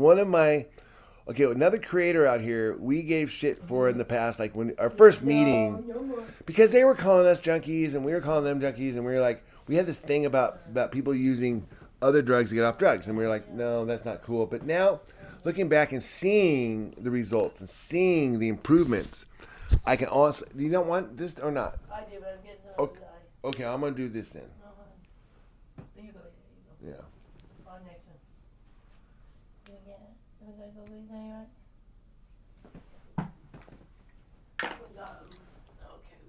Another creator out here, we gave shit for in the past, like when our first meeting, because they were calling us junkies and we were calling them junkies, and we were like, we had this thing about people using other drugs to get off drugs, and we were like, no, that's not cool. But now, looking back and seeing the results and seeing the improvements, I can also. Do you not want this or not? I do, but I'm getting some. Okay, I'm gonna do this then. You go. Yeah. On next one. Okay,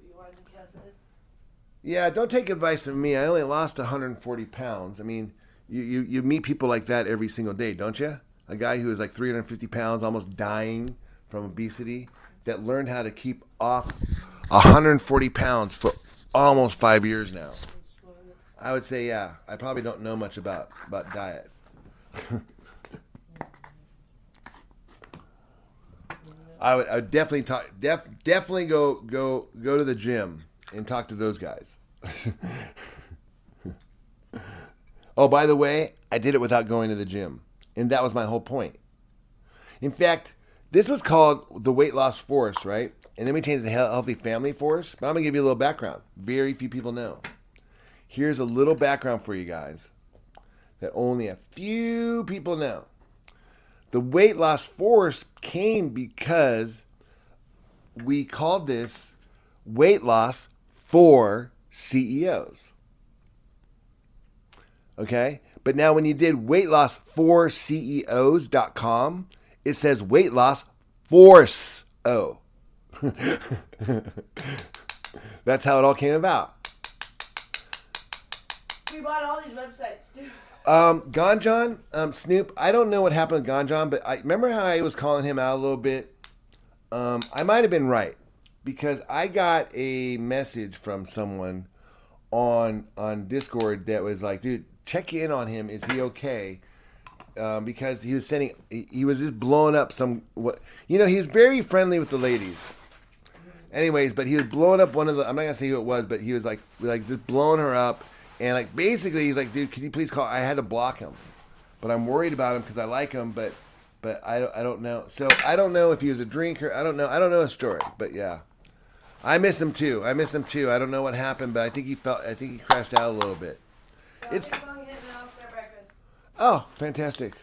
you want to cast this? Yeah, don't take advice from me. I only lost 140 pounds. I mean, you meet people like that every single day, don't you? A guy who is like 350 pounds, almost dying from obesity, that learned how to keep off 140 pounds for almost 5 years now. I would say, yeah, I probably don't know much about diet. I would definitely definitely go to the gym and talk to those guys. Oh, by the way, I did it without going to the gym, and that was my whole point. In fact, this was called the Weight Loss Force, right? And then we changed it to Healthy Family Force. But I'm gonna give you a little background. Very few people know. Here's a little background for you guys that only a few people know. The Weight Loss Force came because we called this weight loss for CEOs. Okay? But now when you did weightlossforceos.com, it says weight loss force. Oh. That's how it all came about. We bought all these websites, too. Ganjan, Snoop, I don't know what happened with Ganjan, but I remember how I was calling him out a little bit. I might have been right, because I got a message from someone on Discord that was like, dude, check in on him. Is he okay? Because he was he was just blowing up he was very friendly with the ladies. Anyways, but he was blowing up one of the, I'm not going to say who it was, but he was like just blowing her up. And like basically he's like, dude, can you please call? I had to block him, but I'm worried about him because I like him, but I don't know. So I don't know if he was a drinker. I don't know his story, but yeah, I miss him too. I don't know what happened, but I think he crashed out a little bit. It's oh, fantastic.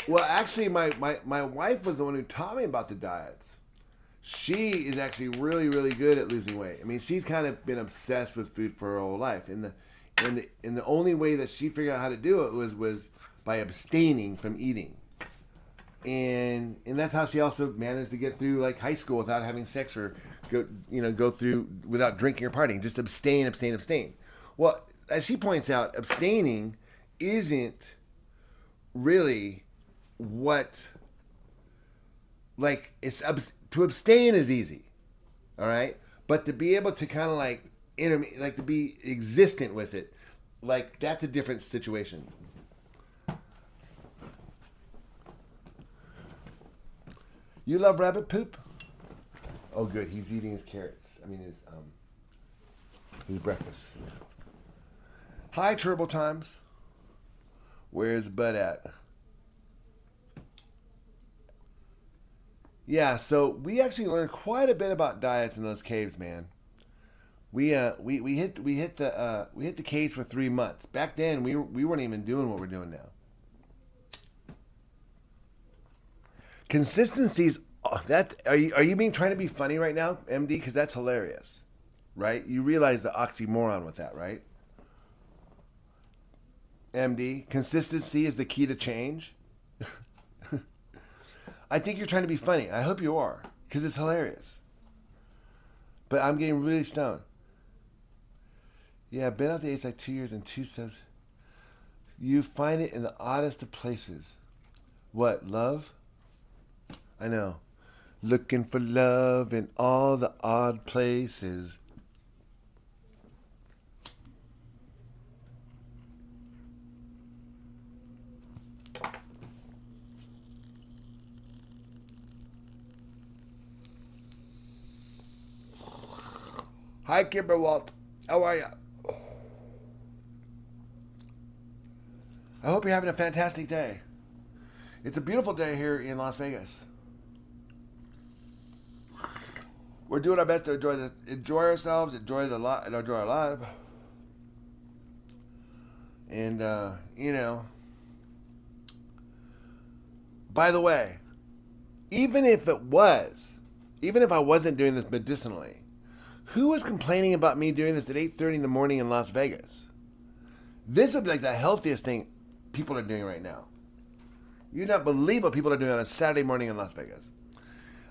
Well, actually, my wife was the one who taught me about the diets. She is actually really, really good at losing weight. I mean, she's kind of been obsessed with food for her whole life. And the only way that she figured out how to do it was by abstaining from eating. And that's how she also managed to get through like high school without having sex or go through without drinking or partying. Just abstain. Well, as she points out, abstaining isn't really what, like, to abstain is easy, all right, but to be able to kind of like to be existent with it, like, that's a different situation. You love rabbit poop? Oh, good. He's eating his carrots. I mean, his breakfast. Hi, Turbo Times. Where's Bud at? Yeah, so we actually learned quite a bit about diets in those caves, man. We hit the caves for 3 months. Back then, we weren't even doing what we're doing now. Consistencies. Are you being trying to be funny right now, MD? Because that's hilarious, right? You realize the oxymoron with that, right? MD, consistency is the key to change. I think you're trying to be funny. I hope you are, because it's hilarious. But I'm getting really stoned. Yeah, I've been out the age like 2 years and 2 subs. You find it in the oddest of places. What, love? I know. Looking for love in all the odd places. Hi, Kimberwalt. How are you? I hope you're having a fantastic day. It's a beautiful day here in Las Vegas. We're doing our best to enjoy ourselves, enjoy our life. And by the way, even if I wasn't doing this medicinally, who was complaining about me doing this at 8:30 in the morning in Las Vegas? This would be like the healthiest thing people are doing right now. You'd not believe what people are doing on a Saturday morning in Las Vegas.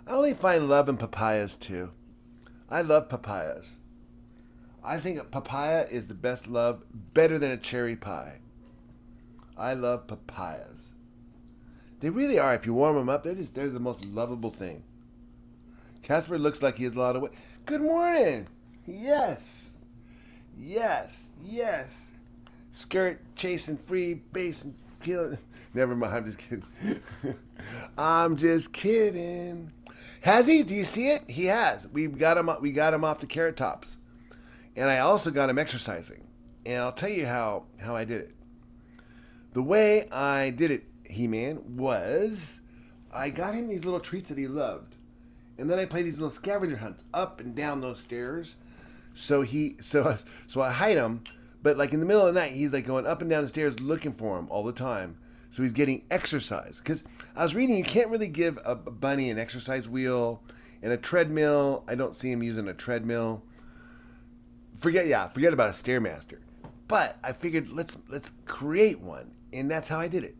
I only find love in papayas too. I love papayas. I think papaya is the best love, better than a cherry pie. I love papayas. They really are. If you warm them up, they're the most lovable thing. Casper looks like he has a lot of weight. Good morning. Yes. Yes. Yes. Skirt chasing free base and killing. Never mind. I'm just kidding. I'm just kidding. Has he? Do you see it? He has. We got him off the carrot tops, and I also got him exercising. And I'll tell you how I did it. The way I did it, He-Man, was I got him these little treats that he loved. And then I played these little scavenger hunts up and down those stairs. So I hide him, but like in the middle of the night, he's like going up and down the stairs looking for him all the time. So he's getting exercise. Because I was reading, you can't really give a bunny an exercise wheel and a treadmill. I don't see him using a treadmill. Forget about a Stairmaster. But I figured let's create one, and that's how I did it.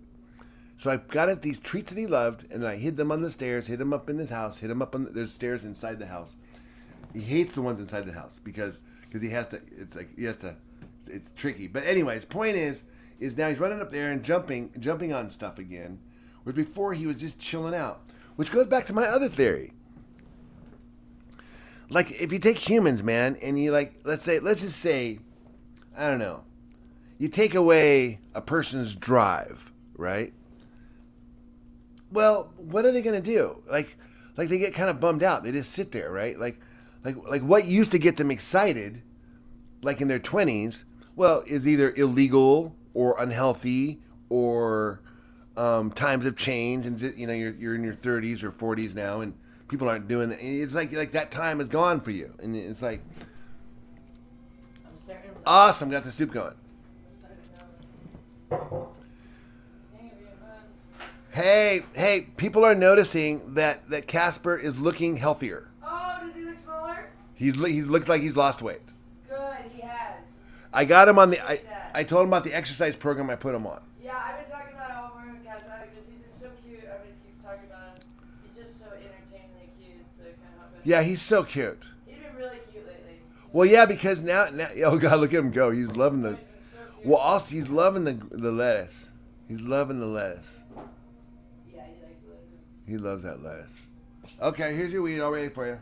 So I got it these treats that he loved, and then I hid them on the stairs, hid them up in his house, hid them up on there's stairs inside the house. He hates the ones inside the house because he has to. It's tricky. But anyways, point is now he's running up there and jumping on stuff again, whereas before he was just chilling out. Which goes back to my other theory. Like if you take humans, man, and you let's just say, I don't know, you take away a person's drive, right? Well, what are they going to do? Like they get kind of bummed out. They just sit there, right? Like what used to get them excited, like in their 20s, well, is either illegal or unhealthy or times have changed, and you're in your 30s or 40s now, and people aren't doing it. It's like that time is gone for you, and it's like awesome. Got the soup going. Hey, people are noticing that Casper is looking healthier. Oh, does he look smaller? He looks like he's lost weight. Good, he has. I got him on I told him about the exercise program I put him on. Yeah, I've been talking about it all morning with Casper because he's been so cute. I'm going to keep talking about him. He's just so entertainingly cute, so it kind of helped. Yeah, he's so cute. He's been really cute lately. Well, yeah, because now oh God, look at him go. He's loving the. So cute. Well, also he's loving the lettuce. He's loving the lettuce. Yeah, he likes the lettuce. He loves that lettuce. Okay, here's your weed all ready for you.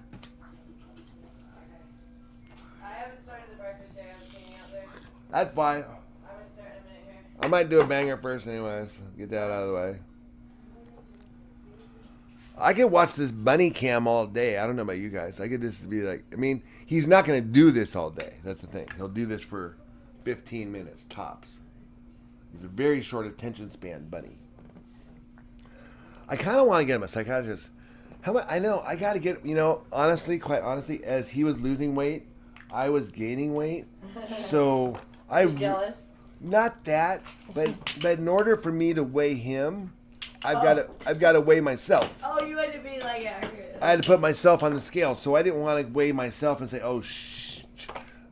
I haven't started the breakfast yet. I was cleaning out there. That's fine. I'm going to start in a minute here. I might do a banger first anyways. Get that out of the way. I could watch this bunny cam all day. I don't know about you guys. I could just be like, I mean, he's not going to do this all day. That's the thing. He'll do this for 15 minutes tops. He's a very short attention span bunny. I kind of want to get him a psychiatrist. How much? I know I got to get. Honestly, quite honestly, as he was losing weight, I was gaining weight. So You jealous? Not that, but in order for me to weigh him, I've got to weigh myself. Oh, you had to be like accurate. I had to put myself on the scale, so I didn't want to weigh myself and say, "Oh, shh."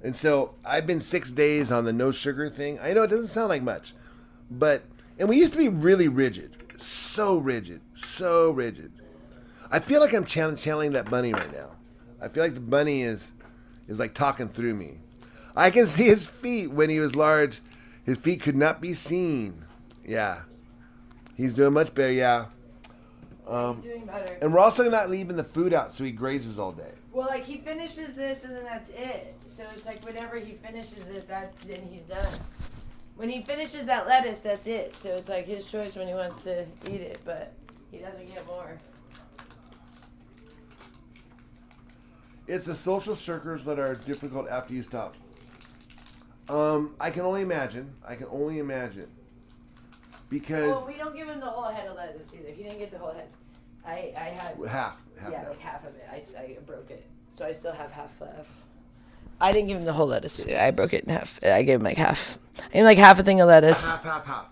And so I've been 6 days on the no sugar thing. I know it doesn't sound like much, and we used to be really rigid, so rigid. I feel like I'm channeling that bunny right now. I feel like the bunny is like talking through me. I can see his feet when he was large. His feet could not be seen. Yeah. He's doing much better, yeah. He's doing better. And we're also not leaving the food out so he grazes all day. Well, like he finishes this and then that's it. So it's like whenever he finishes it, then he's done. When he finishes that lettuce, that's it. So it's like his choice when he wants to eat it, but he doesn't get more. It's the social circles that are difficult after you stop. I can only imagine. Because Well, we don't give him the whole head of lettuce either. He didn't get the whole head. I had half yeah, now. like half of it. I broke it, so I still have half left. I didn't give him the whole lettuce either. I broke it in half. I gave him like half. I gave him like half a thing of lettuce. Half.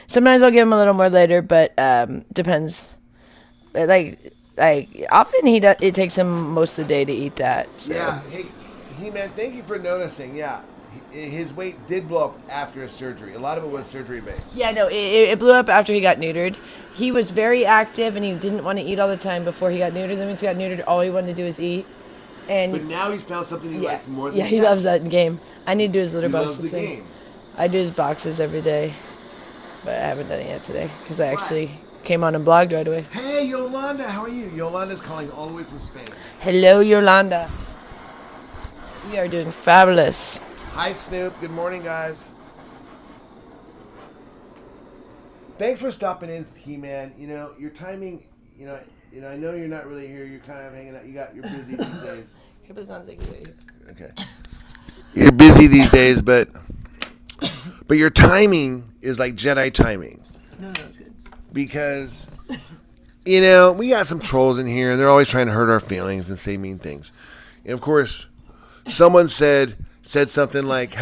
Sometimes I'll give him a little more later, but depends. Like often it takes him most of the day to eat that. So. Yeah. Hey, He-Man, thank you for noticing. Yeah. His weight did blow up after his surgery. A lot of it was surgery based. Yeah, no, it blew up after he got neutered. He was very active and he didn't want to eat all the time before he got neutered. Then once he got neutered, all he wanted to do was eat. And But now he's found something he likes more than yeah, he sex. loves that game. I need to do his litter He boxes loves the too. game. I do his boxes every day, but I haven't done it yet today because I actually came on and blogged right away. Hey, Yolanda, how are you? Yolanda's calling all the way from Spain. Hello, Yolanda. You are doing fabulous. Hi, Snoop. Good morning, guys. Thanks for stopping in, He-Man. Your timing, I know you're not really here. You're kind of hanging out. You're busy these days. Here, but it's not taking away. Okay. You're busy these days, but your timing is like Jedi timing. No, it's good. Because, we got some trolls in here, and they're always trying to hurt our feelings and say mean things. And, of course, someone said something like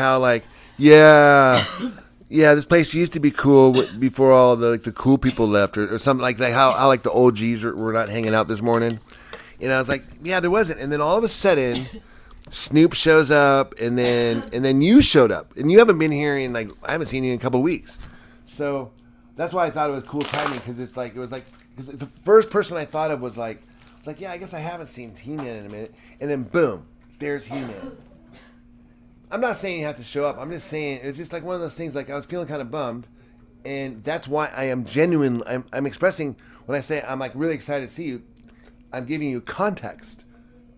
this place used to be cool before all the cool people left, or something like that. How the OGs were not hanging out this morning. And I was like, yeah, there wasn't. And then all of a sudden, Snoop shows up, and then you showed up, and you haven't been here in I haven't seen you in a couple of weeks. So that's why I thought it was cool timing, because because the first person I thought of was yeah, I guess I haven't seen He-Man in a minute, and then boom, there's He-Man. I'm not saying you have to show up. I'm just saying it's just one of those things. I was feeling kind of bummed, and that's why I am genuine. I'm expressing when I say I'm really excited to see you. I'm giving you context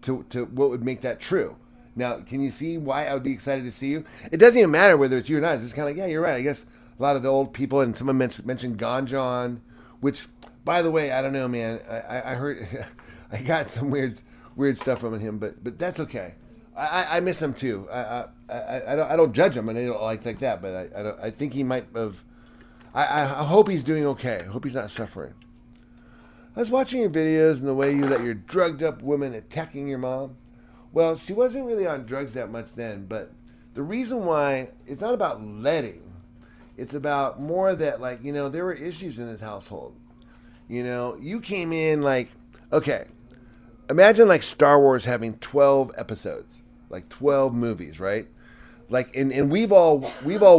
to what would make that true. Now, can you see why I would be excited to see you? It doesn't even matter whether it's you or not. It's just kind of yeah, you're right. I guess a lot of the old people, and someone mentioned Ganja, which, by the way, I don't know, man. I heard I got some weird stuff from him, but that's okay. I miss him too. I don't judge him, and I don't like that. But I think he might have. I hope he's doing okay. I hope he's not suffering. I was watching your videos and the way you let your drugged up woman attacking your mom. Well, she wasn't really on drugs that much then, but the reason why it's not about letting. It's about more that there were issues in this household. You came in okay. Imagine Star Wars having 12 episodes. 12 movies, right? And we've all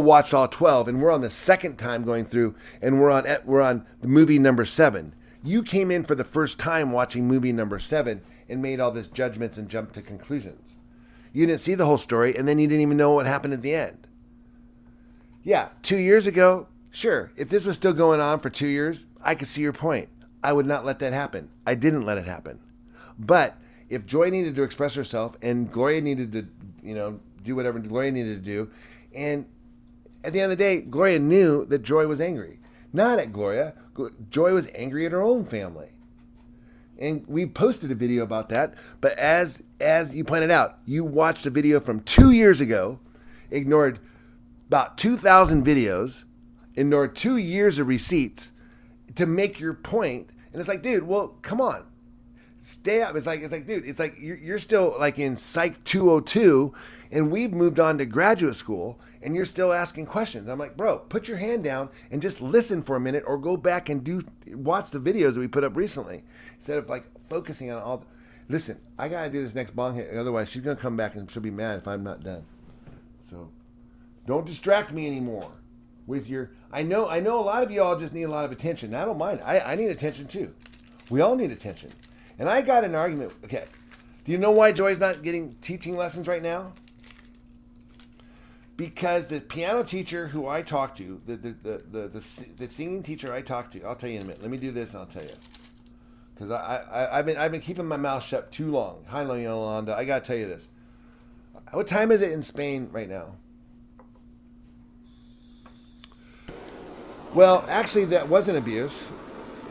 watched all 12, and we're on the second time going through, and we're on the movie number 7. You came in for the first time watching movie number 7 and made all these judgments and jumped to conclusions. You didn't see the whole story, and then you didn't even know what happened at the end. Yeah, 2 years ago, sure, if this was still going on for 2 years, I could see your point. I would not let that happen. I didn't let it happen. But if Joy needed to express herself and Gloria needed to, do whatever Gloria needed to do, and at the end of the day, Gloria knew that Joy was angry. Not at Gloria. Joy was angry at her own family. And we posted a video about that. But as you pointed out, you watched a video from 2 years ago, ignored about 2,000 videos, ignored 2 years of receipts to make your point. And it's like, dude, well, come on. Stay up. It's like, dude, it's like you're still like in Psych 202 and we've moved on to graduate school and you're still asking questions. I'm like, bro, put your hand down and just listen for a minute or go back and watch the videos that we put up recently instead of like focusing on all. Listen, I got to do this next bong hit. Otherwise she's going to come back and she'll be mad if I'm not done. So don't distract me anymore with your, I know a lot of y'all just need a lot of attention. I don't mind. I need attention too. We all need attention. And I got an argument. Okay. Do you know why Joy's not getting teaching lessons right now? Because the piano teacher who I talked to, the singing teacher I talked to, I'll tell you in a minute. Let me do this and I'll tell you. Because I've been keeping my mouth shut too long. Hi, Yolanda. I got to tell you this. What time is it in Spain right now? Well, actually, that wasn't abuse.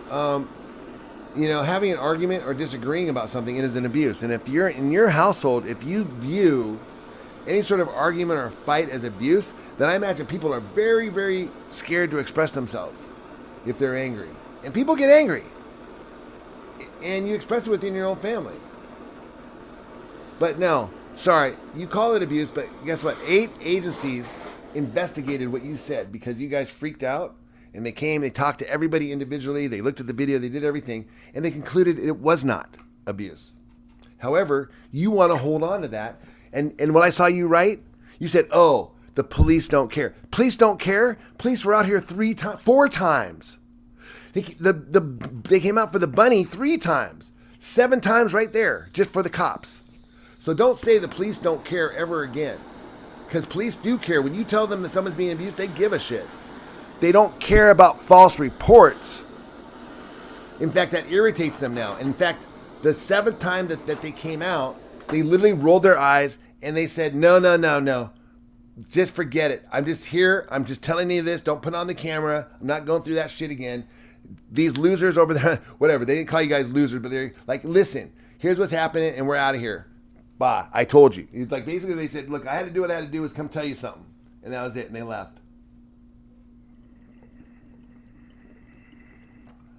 Having an argument or disagreeing about something, it is an abuse. And if you're in your household, if you view any sort of argument or fight as abuse, then I imagine people are very, very scared to express themselves if they're angry. And people get angry. And you express it within your own family. But no, sorry, you call it abuse, but guess what? 8 agencies investigated what you said because you guys freaked out. And they talked to everybody individually, they looked at the video, they did everything, and they concluded it was not abuse. However, you want to hold on to that. And when I saw you write, you said, oh, the police don't care. Police don't care? Police were out here 4 times. They came out for the bunny 3 times. 7 times right there, just for the cops. So don't say the police don't care ever again. Because police do care. When you tell them that someone's being abused, they give a shit. They don't care about false reports. In fact, that irritates them now. In fact, the 7th time that they came out, they literally rolled their eyes and they said, no. Just forget it. I'm just here. I'm just telling you this. Don't put it on the camera. I'm not going through that shit again. These losers over there, whatever. They didn't call you guys losers, but they're like, listen, here's what's happening and we're out of here. Bye. I told you. It's like basically they said, look, I had to do what I had to do was come tell you something. And that was it. And they left.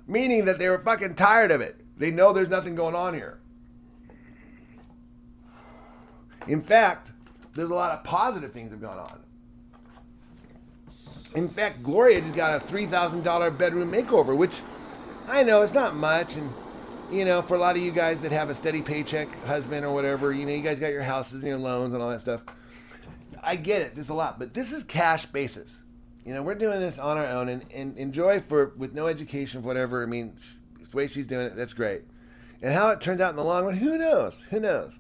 Meaning that they were fucking tired of it. They know there's nothing going on here. In fact, there's a lot of positive things that have gone on. In fact, Gloria just got a $3,000 bedroom makeover, which I know it's not much. And, for a lot of you guys that have a steady paycheck, husband or whatever, you guys got your houses and your loans and all that stuff. I get it. There's a lot. But this is cash basis. We're doing this on our own and Joy with no education, whatever. I mean, the way she's doing it, that's great. And how it turns out in the long run, who knows? Who knows?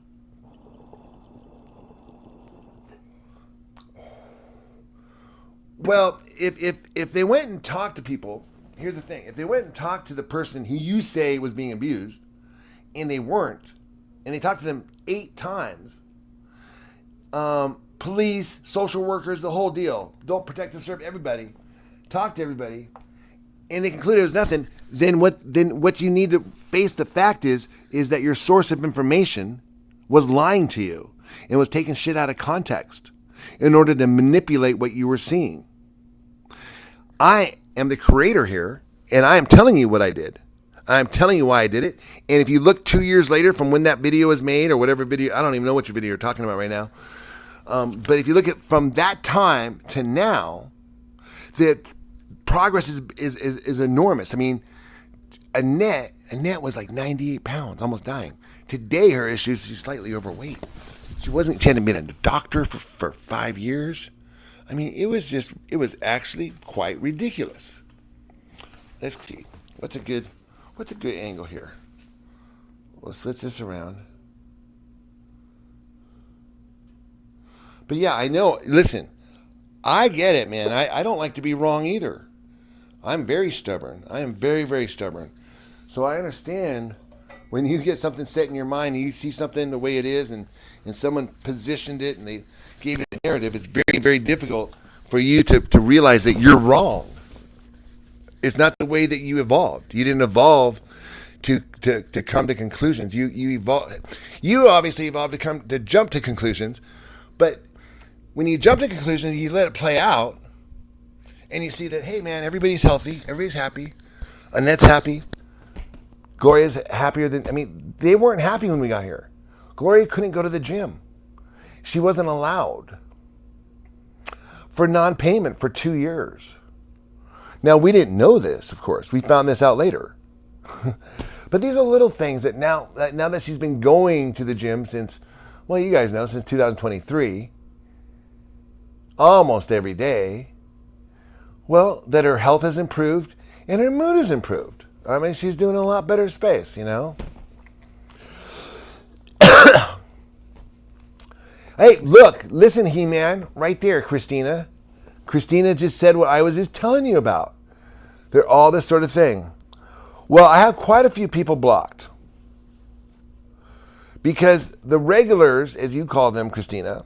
Well, if they went and talked to people, here's the thing. If they went and talked to the person who you say was being abused, and they weren't, and they talked to them 8 times, police, social workers, the whole deal, adult protective service, everybody, talk to everybody, and they concluded it was nothing, then what you need to face the fact is that your source of information was lying to you and was taking shit out of context in order to manipulate what you were seeing. I am the creator here, and I am telling you what I did. I'm telling you why I did it. And if you look 2 years later from when that video was made or whatever video, I don't even know what your video you're talking about right now. But if you look at from that time to now, the progress is enormous. I mean, Annette was like 98 pounds, almost dying. Today, her issue is she's slightly overweight. She hadn't been a doctor for 5 years. I mean, it was actually quite ridiculous. Let's see. What's a good angle here? We'll switch this around. But yeah, I know. Listen, I get it, man. I don't like to be wrong either. I'm very stubborn. I am very, very stubborn. So I understand when you get something set in your mind and you see something the way it is and someone positioned it and they gave it a narrative, it's very, very difficult for you to realize that you're wrong. It's not the way that you evolved. You didn't evolve to come to conclusions. You obviously evolved to jump to conclusions, but when you jump to conclusions, you let it play out, and you see that, hey man, everybody's healthy, everybody's happy, Annette's happy, Gloria's happier than, they weren't happy when we got here. Gloria couldn't go to the gym. She wasn't allowed for non-payment for 2 years. Now, we didn't know this, of course. We found this out later. But these are little things that now that she's been going to the gym since, well, you guys know, since 2023, almost every day, well, that her health has improved and her mood has improved. She's doing a lot better space, Hey, look, listen, He-Man, right there, Christina. Christina just said what I was just telling you about. They're all this sort of thing. Well, I have quite a few people blocked. Because the regulars, as you call them, Christina,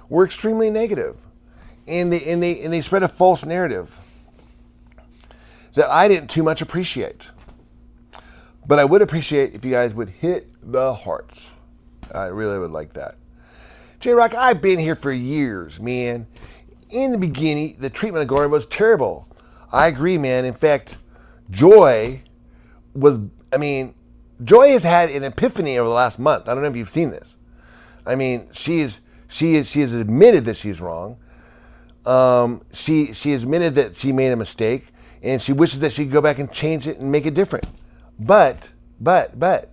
were extremely negative. And they spread a false narrative that I didn't too much appreciate. But I would appreciate if you guys would hit the hearts. I really would like that. J-Rock, I've been here for years, man. In the beginning, the treatment of Gloria was terrible. I agree, man. In fact, Joy has had an epiphany over the last month. I don't know if you've seen this. She has admitted that she's wrong. She admitted that she made a mistake, and she wishes that she could go back and change it and make it different. But, at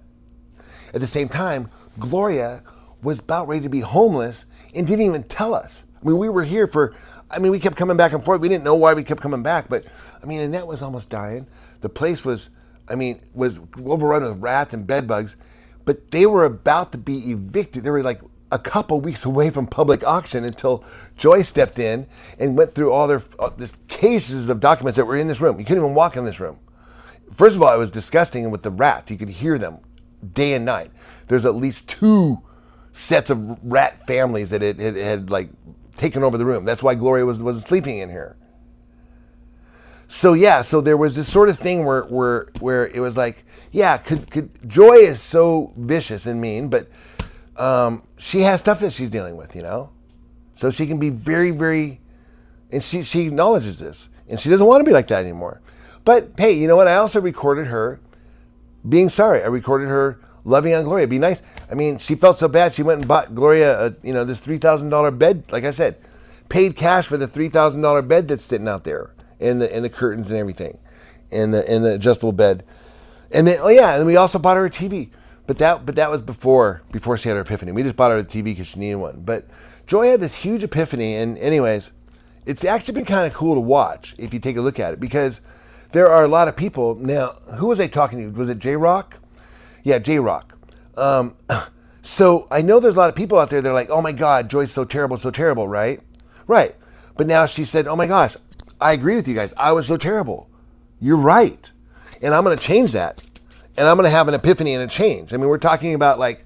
the same time, Gloria was about ready to be homeless and didn't even tell us. We were here we kept coming back and forth. We didn't know why we kept coming back, but, Annette was almost dying. The place was overrun with rats and bed bugs, but they were about to be evicted. They were like a couple weeks away from public auction until Joy stepped in and went through all this cases of documents that were in this room. You couldn't even walk in this room. First of all, it was disgusting with the rats. You could hear them day and night. There's at least 2 sets of rat families that had taken over the room. That's why Gloria was sleeping in here. So there was this sort of thing where it was like, Joy is so vicious and mean, but she has stuff that she's dealing with, So she can be very, very, and she acknowledges this, and she doesn't want to be like that anymore. But hey, you know what? I also recorded her being sorry. I recorded her loving on Gloria. Be nice. She felt so bad. She went and bought Gloria, this $3,000 bed. Like I said, paid cash for the $3,000 bed that's sitting out there, and the curtains and everything, and the adjustable bed. And then, and we also bought her a TV. But that was before she had her epiphany. We just bought her a TV because she needed one. But Joy had this huge epiphany, and anyways, it's actually been kind of cool to watch if you take a look at it, because there are a lot of people. Now, who was I talking to? Was it J-Rock? Yeah, J-Rock. So I know there's a lot of people out there that are like, oh my God, Joy's so terrible, right? Right. But now she said, oh my gosh, I agree with you guys. I was so terrible. You're right. And I'm going to change that. And I'm going to have an epiphany and a change. We're talking about like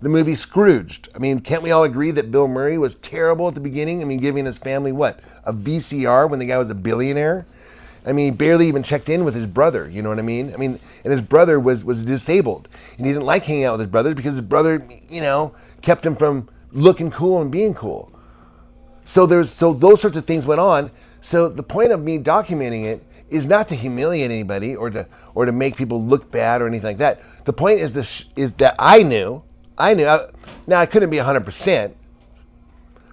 the movie Scrooged. Can't we all agree that Bill Murray was terrible at the beginning? Giving his family what? A VCR when the guy was a billionaire? He barely even checked in with his brother, you know what I mean? And his brother was disabled. And he didn't like hanging out with his brother because his brother, kept him from looking cool and being cool. So those sorts of things went on. So the point of me documenting it is not to humiliate anybody or to make people look bad or anything like that. The point is that I knew. Now I couldn't be 100%,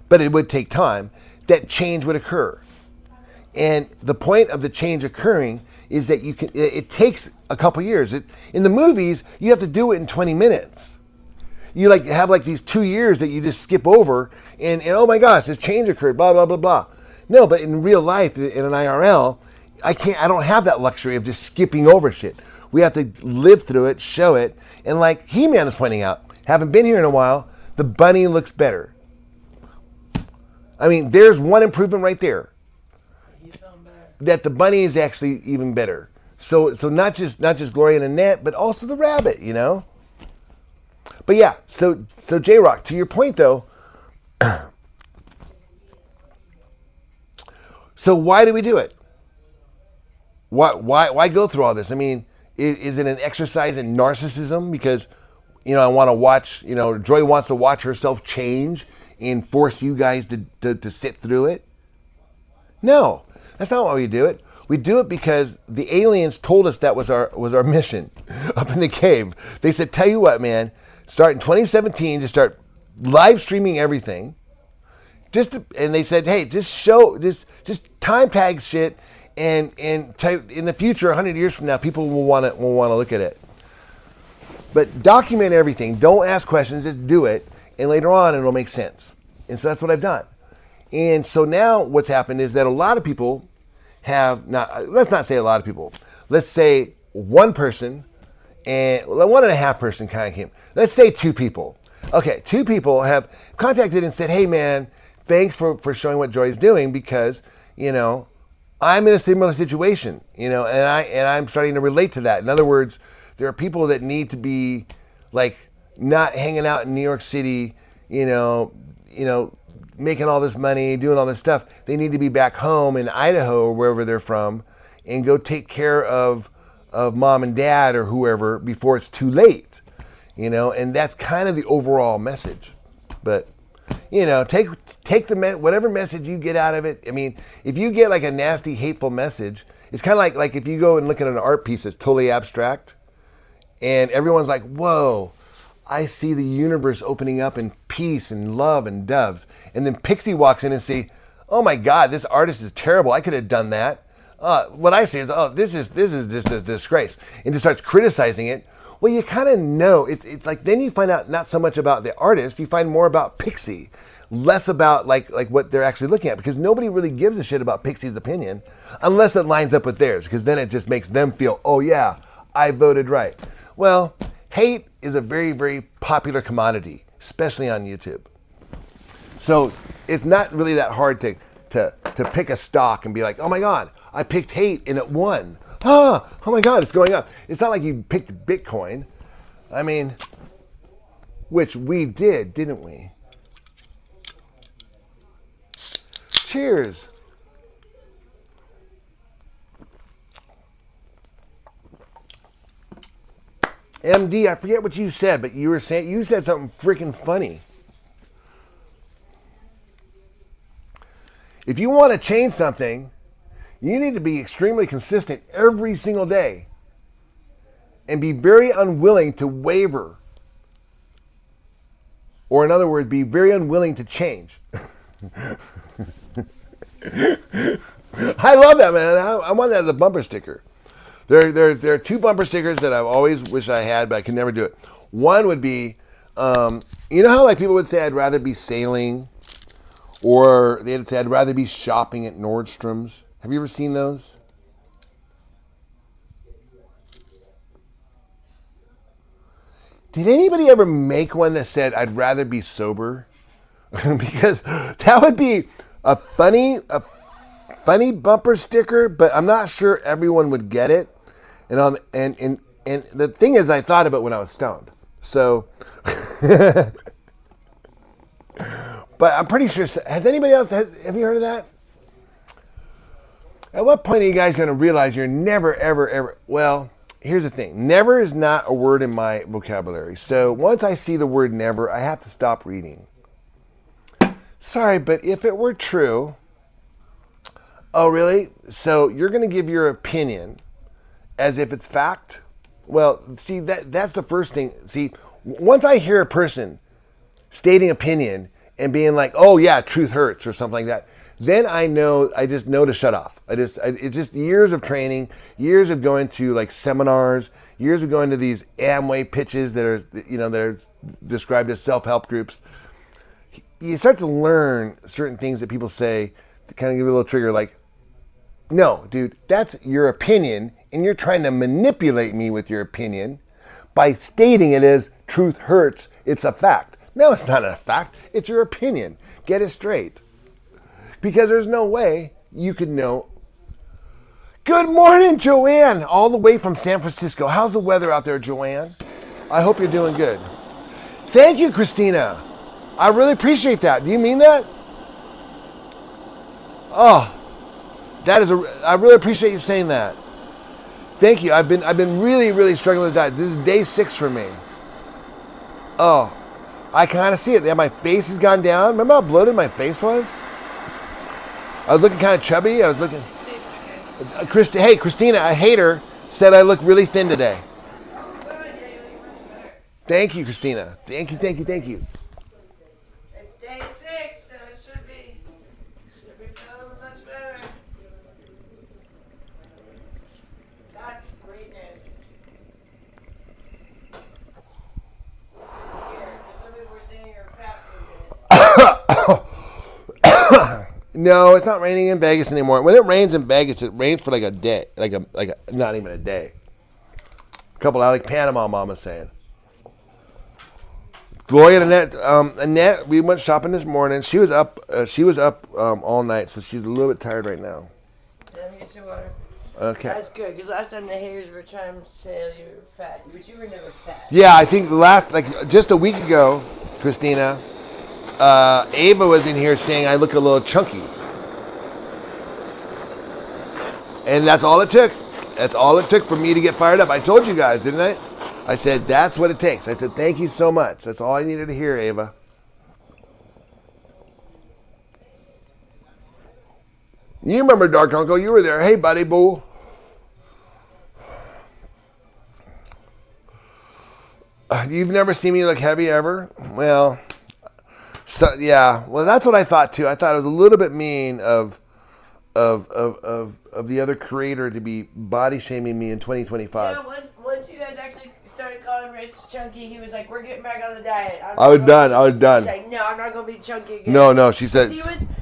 but it would take time. That change would occur. And the point of the change occurring is that it takes a couple years. In the movies, you have to do it in 20 minutes. You have these 2 years that you just skip over and oh my gosh, this change occurred, blah, blah, blah, blah. No, but in real life, in an IRL, I don't have that luxury of just skipping over shit. We have to live through it, show it. And like He-Man is pointing out, haven't been here in a while, the bunny looks better. There's one improvement right there. That the bunny is actually even better. So not just Gloria and Annette, but also the rabbit, But yeah, so J-Rock, to your point though, so why do we do it? Why go through all this? Is it an exercise in narcissism? Because, I want to watch, Joy wants to watch herself change and force you guys to sit through it? No, that's not why we do it. We do it because the aliens told us that was our mission up in the cave. They said, tell you what, man, start in 2017 to start live streaming everything. And they said, hey, just time tag shit, and in the future, 100 years from now, people will want to look at it. But document everything. Don't ask questions. Just do it, and later on, it'll make sense. And so that's what I've done. And so now, what's happened is that a lot of people have not. Let's not say a lot of people. Let's say one person, and 1.5 person kind of came. Let's say 2 people. Okay, 2 people have contacted and said, hey, man, thanks for showing what Joy's doing, because, I'm in a similar situation, and I'm starting to relate to that. In other words, there are people that need to be like not hanging out in New York City, making all this money, doing all this stuff. They need to be back home in Idaho or wherever they're from, and go take care of mom and dad or whoever before it's too late, and that's kind of the overall message. But take whatever message you get out of it. I mean, if you get like a nasty, hateful message, it's kind of like if you go and look at an art piece that's totally abstract, and everyone's like, whoa, I see the universe opening up in peace and love and doves. And then Pixie walks in and say, oh my God, this artist is terrible. I could have done that. What I say is, this is just a disgrace. And just starts criticizing it. Well, you kind of know. It's like then you find out not so much about the artist. You find more about Pixie. Less about like what they're actually looking at, because nobody really gives a shit about Pixie's opinion unless it lines up with theirs, because then it just makes them feel, oh yeah, I voted right. Well, hate is a very, very popular commodity, especially on YouTube. So it's not really that hard to pick a stock and be like, oh my God, I picked hate and it won. Oh my God, it's going up. It's not like you picked Bitcoin. I mean, which we did, didn't we? Cheers. MD, I forget what you said, but you said something freaking funny. If you want to change something, you need to be extremely consistent every single day and be very unwilling to waver. Or in other words, be very unwilling to change. I love that, man. I want that as a bumper sticker. There are 2 bumper stickers that I've always wished I had, but I can never do it. One would be, you know how like people would say I'd rather be sailing, or they'd say I'd rather be shopping at Nordstrom's. Have you ever seen those? Did anybody ever make one that said I'd rather be sober? Because that would be a funny bumper sticker, but I'm not sure everyone would get it. And the thing is, I thought of it when I was stoned. So, but I'm pretty sure. Has anybody else? Have you heard of that? At what point are you guys going to realize you're never, ever, ever? Well, here's the thing. Never is not a word in my vocabulary. So once I see the word never, I have to stop reading. Sorry, but if it were true, oh really? So you're going to give your opinion as if it's fact? Well, see, that's the first thing. See, once I hear a person stating opinion and being like, oh yeah, truth hurts or something like that, then I just know to shut off. It's just years of training, years of going to like seminars, years of going to these Amway pitches that are described as self-help groups. You start to learn certain things that people say to kind of give you a little trigger, like, no, dude, that's your opinion, and you're trying to manipulate me with your opinion by stating it as truth hurts, it's a fact. No, it's not a fact. It's your opinion. Get it straight. Because there's no way you could know. Good morning, Joanne, all the way from San Francisco. How's the weather out there, Joanne? I hope you're doing good. Thank you, Christina. I really appreciate that. Do you mean that? Oh, I really appreciate you saying that. Thank you. I've been really, really struggling with diet. This is day 6 for me. Oh, I kind of see it. Yeah, my face has gone down. Remember how bloated my face was? I was looking kind of chubby. I was looking. Hey, Christina, a hater said I look really thin today. Thank you, Christina. Thank you. It's day 6, so it should be feeling much better. That's great news. Here, because some people were saying you're fat. No, it's not raining in Vegas anymore. When it rains in Vegas, it rains for like a day, not even a day. A couple out like Panama, Mama's saying. Gloria and Annette, we went shopping this morning. She was up. All night, so she's a little bit tired right now. Let me get your water. Okay. That's good, because last time the haters were trying to say you were fat, but you were never fat. Yeah, I think just a week ago, Christina, Ava was in here saying I look a little chunky. And that's all it took. That's all it took for me to get fired up. I told you guys, didn't I? I said, that's what it takes. I said, thank you so much. That's all I needed to hear, Ava. You remember Dark Uncle. You were there. Hey, buddy, boo. You've never seen me look heavy ever? Well, so yeah. Well, that's what I thought, too. I thought it was a little bit mean of the other creator to be body shaming me in 2025. Yeah, once you guys actually started calling Rich chunky, he was like, "We're getting back on the diet." I was done. Like, no, I'm not gonna be chunky again. No. She said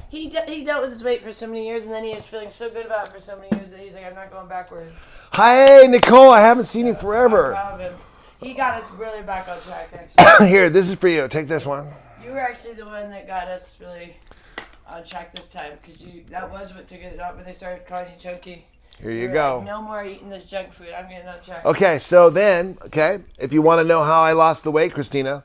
He dealt with his weight for so many years, and then he was feeling so good about it for so many years that he's like, "I'm not going backwards." Hi, Nicole. I haven't seen you forever. I'm proud of him. He got us really back on track, actually. Here, this is for you. Take this one. You were actually the one that got us really on track this time, because that was what took it up when they started calling you chunky. Here you go. Like, no more eating this junk food. I'm getting on track. Okay, so then, if you want to know how I lost the weight, Christina,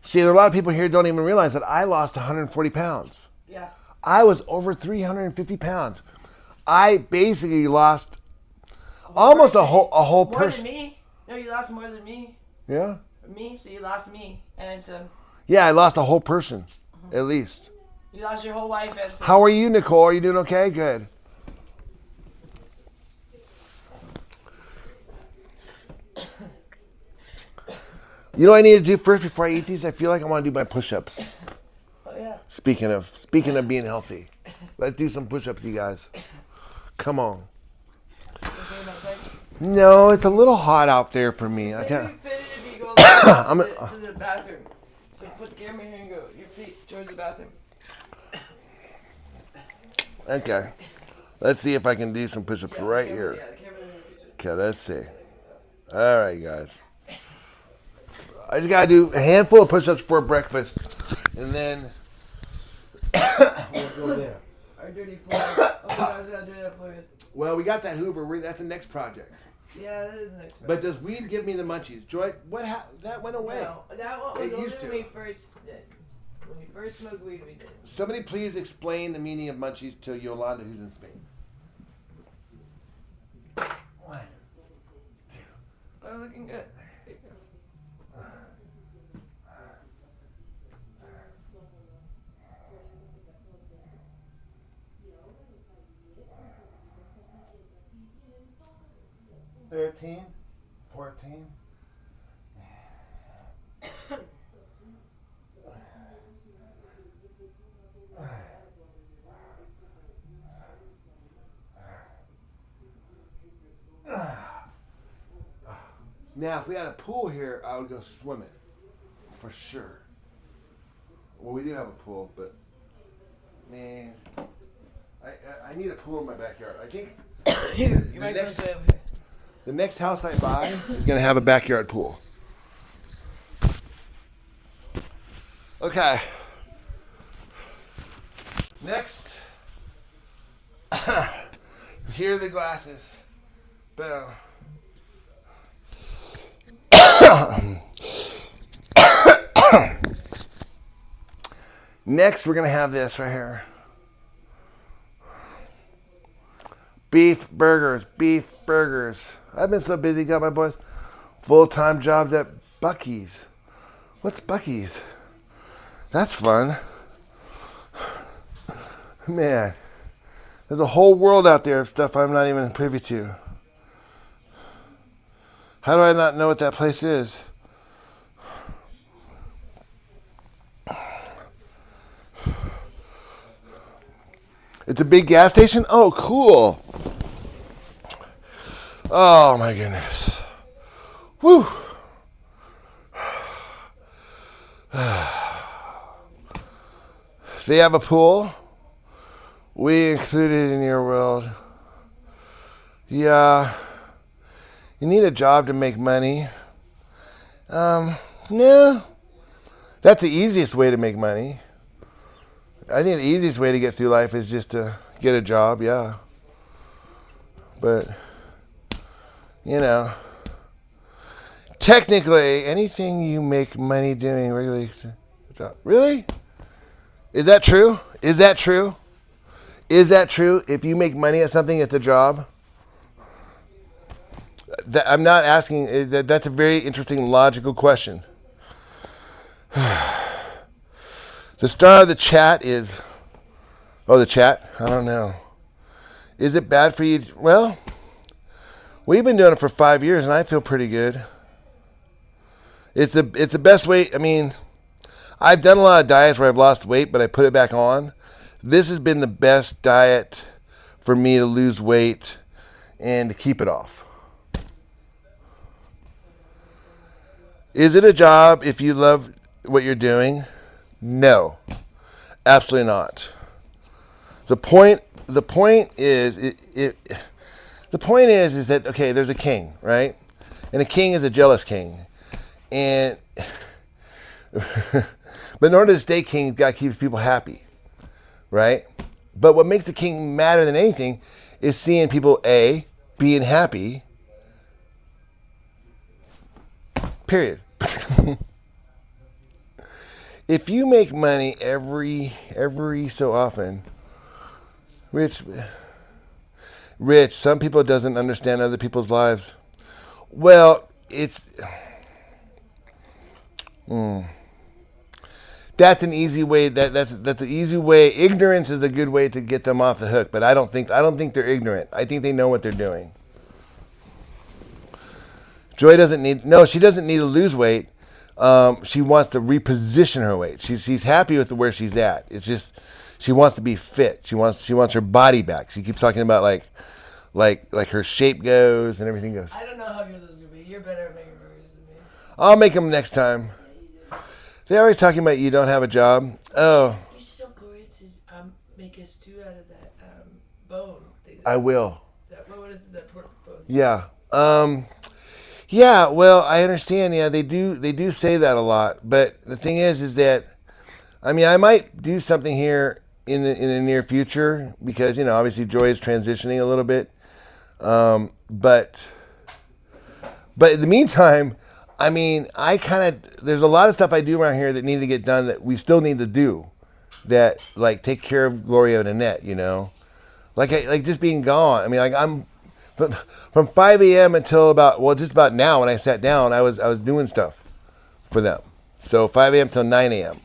see, there are a lot of people here who don't even realize that I lost 140 pounds. Yeah. I was over 350 pounds. I basically lost almost a whole person. More than me. No, you lost more than me. Yeah? Me, so you lost me. And some. Yeah, I lost a whole person, at least. You lost your whole wife and some. How are you, Nicole? Are you doing okay? Good. You know what I need to do first before I eat these? I feel like I want to do my push-ups. Oh, yeah. Speaking of being healthy. Let's do some push-ups, you guys. Come on. No, it's a little hot out there for me. I tell you. If you go to the bathroom. So put the camera here and go your feet towards the bathroom. Okay. Let's see if I can do some push-ups right here. Okay, let's see. All right, guys. I just got to do a handful of push-ups for breakfast. And then we'll go there. Our dirty floor. Oh, I was going to do that for you. Well, we got that Hoover. That's the next project. Yeah, that is the next project. But does weed give me the munchies? Joy, that went away. No, that one was It only used to. when we first did. When we first smoked weed, we did. Somebody please explain the meaning of munchies to Yolanda, who's in Spain. 1, 2. Oh, looking good. There you go. $13, $14. Now, if we had a pool here, I would go swimming, for sure. Well, we do have a pool, but man, I need a pool in my backyard. I think the next house I buy is going to have a backyard pool. Okay. Next. Here are the glasses. Boom. Next, we're going to have this right here. Beef burgers. I've been so busy, got my boys full-time jobs at Buc-ee's. What's Buc-ee's? That's fun. Man, there's a whole world out there of stuff I'm not even privy to. How do I not know what that place is? It's a big gas station? Oh, cool. Oh, my goodness. Woo. They have a pool. We included in your world. Yeah. You need a job to make money. No. That's the easiest way to make money. I think the easiest way to get through life is just to get a job, yeah. But, you know, technically, anything you make money doing really. Really? Is that true? Is that true? Is that true? If you make money at something, it's a job? I'm not asking. That's a very interesting, logical question. The star of the chat is... Oh, the chat? I don't know. Is it bad for you? Well, we've been doing it for 5 years, and I feel pretty good. It's the best way. I mean, I've done a lot of diets where I've lost weight, but I put it back on. This has been the best diet for me to lose weight and to keep it off. Is it a job if you love what you're doing? No, absolutely not. The point is that, okay, there's a king, right? And a king is a jealous king. And but in order to stay king, you've got to keep people happy, right? But what makes a king madder than anything is seeing people, A, being happy, period. If you make money every so often, Rich, some people doesn't understand other people's lives. Well, it's that's an easy way. That's an easy way. Ignorance is a good way to get them off the hook. But I don't think they're ignorant. I think they know what they're doing. Joy she doesn't need to lose weight. She wants to reposition her weight. She's happy with where she's at. It's just she wants to be fit. She wants her body back. She keeps talking about like her shape goes and everything goes. I don't know how good those will be. You're better at making burgers than me. I'll make them next time. They're always talking about you don't have a job. Oh. You should tell Gloria to make a stew out of that bone. I will. What is it? That pork bone? Yeah. Yeah, well, I understand. Yeah, they do say that a lot. But the thing is that, I mean, I might do something here in the near future because, you know, obviously Joy is transitioning a little bit. But in the meantime, I mean, there's a lot of stuff I do around here that need to get done that we still need to do. That, like, take care of Gloria and Annette, you know? Like just being gone. I mean, like, but from 5 a.m. until just about now when I sat down, I was doing stuff for them. So 5 a.m. till 9 a.m.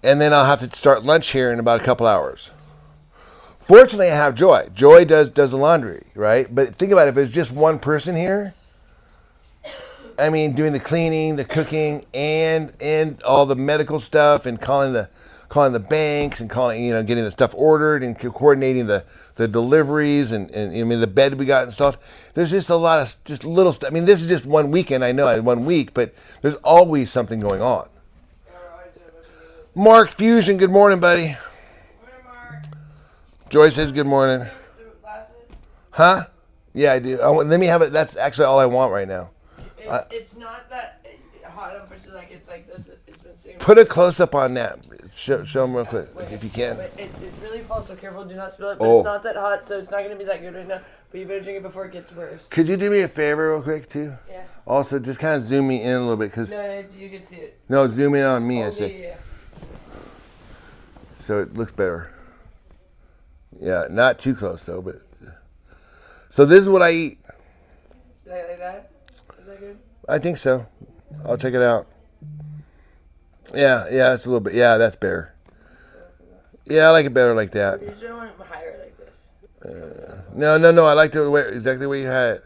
And then I'll have to start lunch here in about a couple hours. Fortunately, I have Joy. Joy does the laundry, right? But think about it, if it's just one person here, I mean, doing the cleaning, the cooking, and all the medical stuff, and calling the banks and getting the stuff ordered and coordinating the deliveries and I mean the bed we got installed. There's just a lot of just little stuff. I mean, this is just 1 weekend. I know 1 week, but there's always something going on. Mark Fusion, good morning, buddy. Joy says good morning. Huh? Yeah, I do. Let me have it. That's actually all I want right now. It's not that hot, unfortunately. Like it's like this. It's been sitting. Put a close up on that. Show them real quick, if you can. It's really fall, so careful. Do not spill it. But it's not that hot, so it's not going to be that good right now. But you better drink it before it gets worse. Could you do me a favor real quick, too? Yeah. Also, just kind of zoom me in a little bit. No, you can see it. No, zoom in on me, I said. Yeah. So it looks better. Yeah, not too close though. But so this is what I eat. Like that? Is that good? I think so. I'll check it out. Yeah, it's a little bit. Yeah, that's better. Yeah, I like it better like that. You should want it higher like this. No. I like the way exactly the way you had it.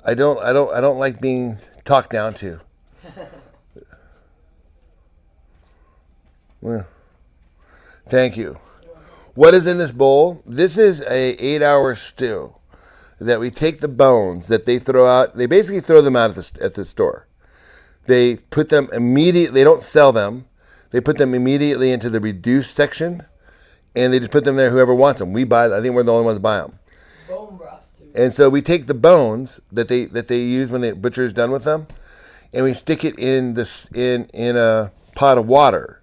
I don't like being talked down to. Well, thank you. What is in this bowl? This is a 8-hour stew that we take the bones that they throw out. They basically throw them out at the store. They put them immediately. They don't sell them. They put them immediately into the reduced section, and they just put them there. Whoever wants them, we buy. I think we're the only ones to buy them. Bone broth too. And so we take the bones that they use when the butcher is done with them, and we stick it in a pot of water,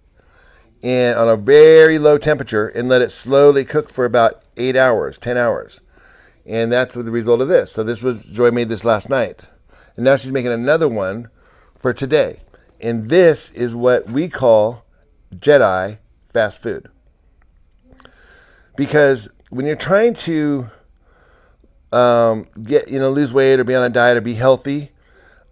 and on a very low temperature, and let it slowly cook for about 8 hours, 10 hours, and that's what the result of this. So this was Joy made this last night, and now she's making another one for today. And this is what we call Jedi fast food. Because when you're trying to lose weight or be on a diet or be healthy,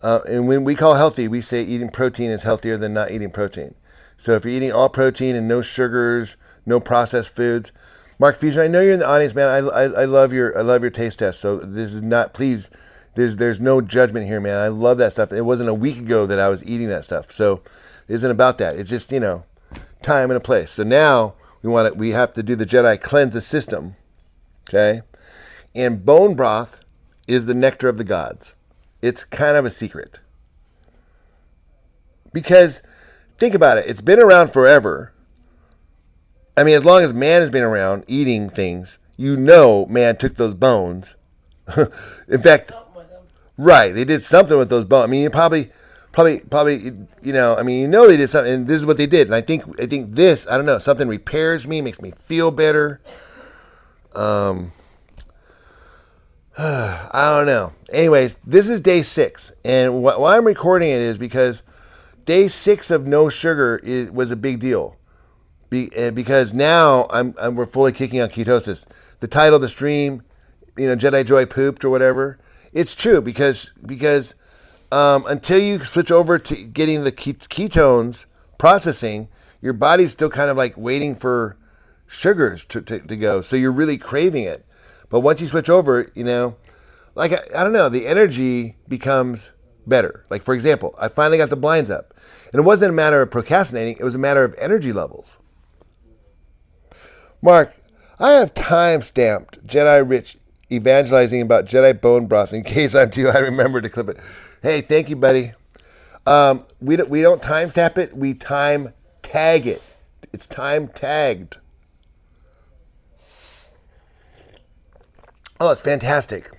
and when we call healthy, we say eating protein is healthier than not eating protein. So if you're eating all protein and no sugars, no processed foods, Mark Fusion, I know you're in the audience, man. I love your taste test. So this is not, please. There's no judgment here, man. I love that stuff. It wasn't a week ago that I was eating that stuff. So it isn't about that. It's just, time and a place. So now we have to do the Jedi cleanse the system. Okay? And bone broth is the nectar of the gods. It's kind of a secret. Because think about it. It's been around forever. I mean, as long as man has been around eating things, man took those bones. In fact, right, they did something with those bones. I mean, you probably, they did something, and this is what they did. And I think this, I don't know, something repairs me, makes me feel better. I don't know. Anyways, this is day 6, and why I'm recording it is because day 6 of no sugar was a big deal. Because now we're fully kicking on ketosis. The title of the stream, Jedi Joy pooped or whatever. It's true because until you switch over to getting the ketones processing, your body's still kind of like waiting for sugars to go. So you're really craving it. But once you switch over, I don't know, the energy becomes better. Like, for example, I finally got the blinds up. And it wasn't a matter of procrastinating. It was a matter of energy levels. Mark, I have time-stamped Jedi Rich evangelizing about Jedi bone broth in case I remember to clip it. Hey, thank you, buddy. We don't time-stamp it. We time-tag it. It's time-tagged. Oh, it's fantastic.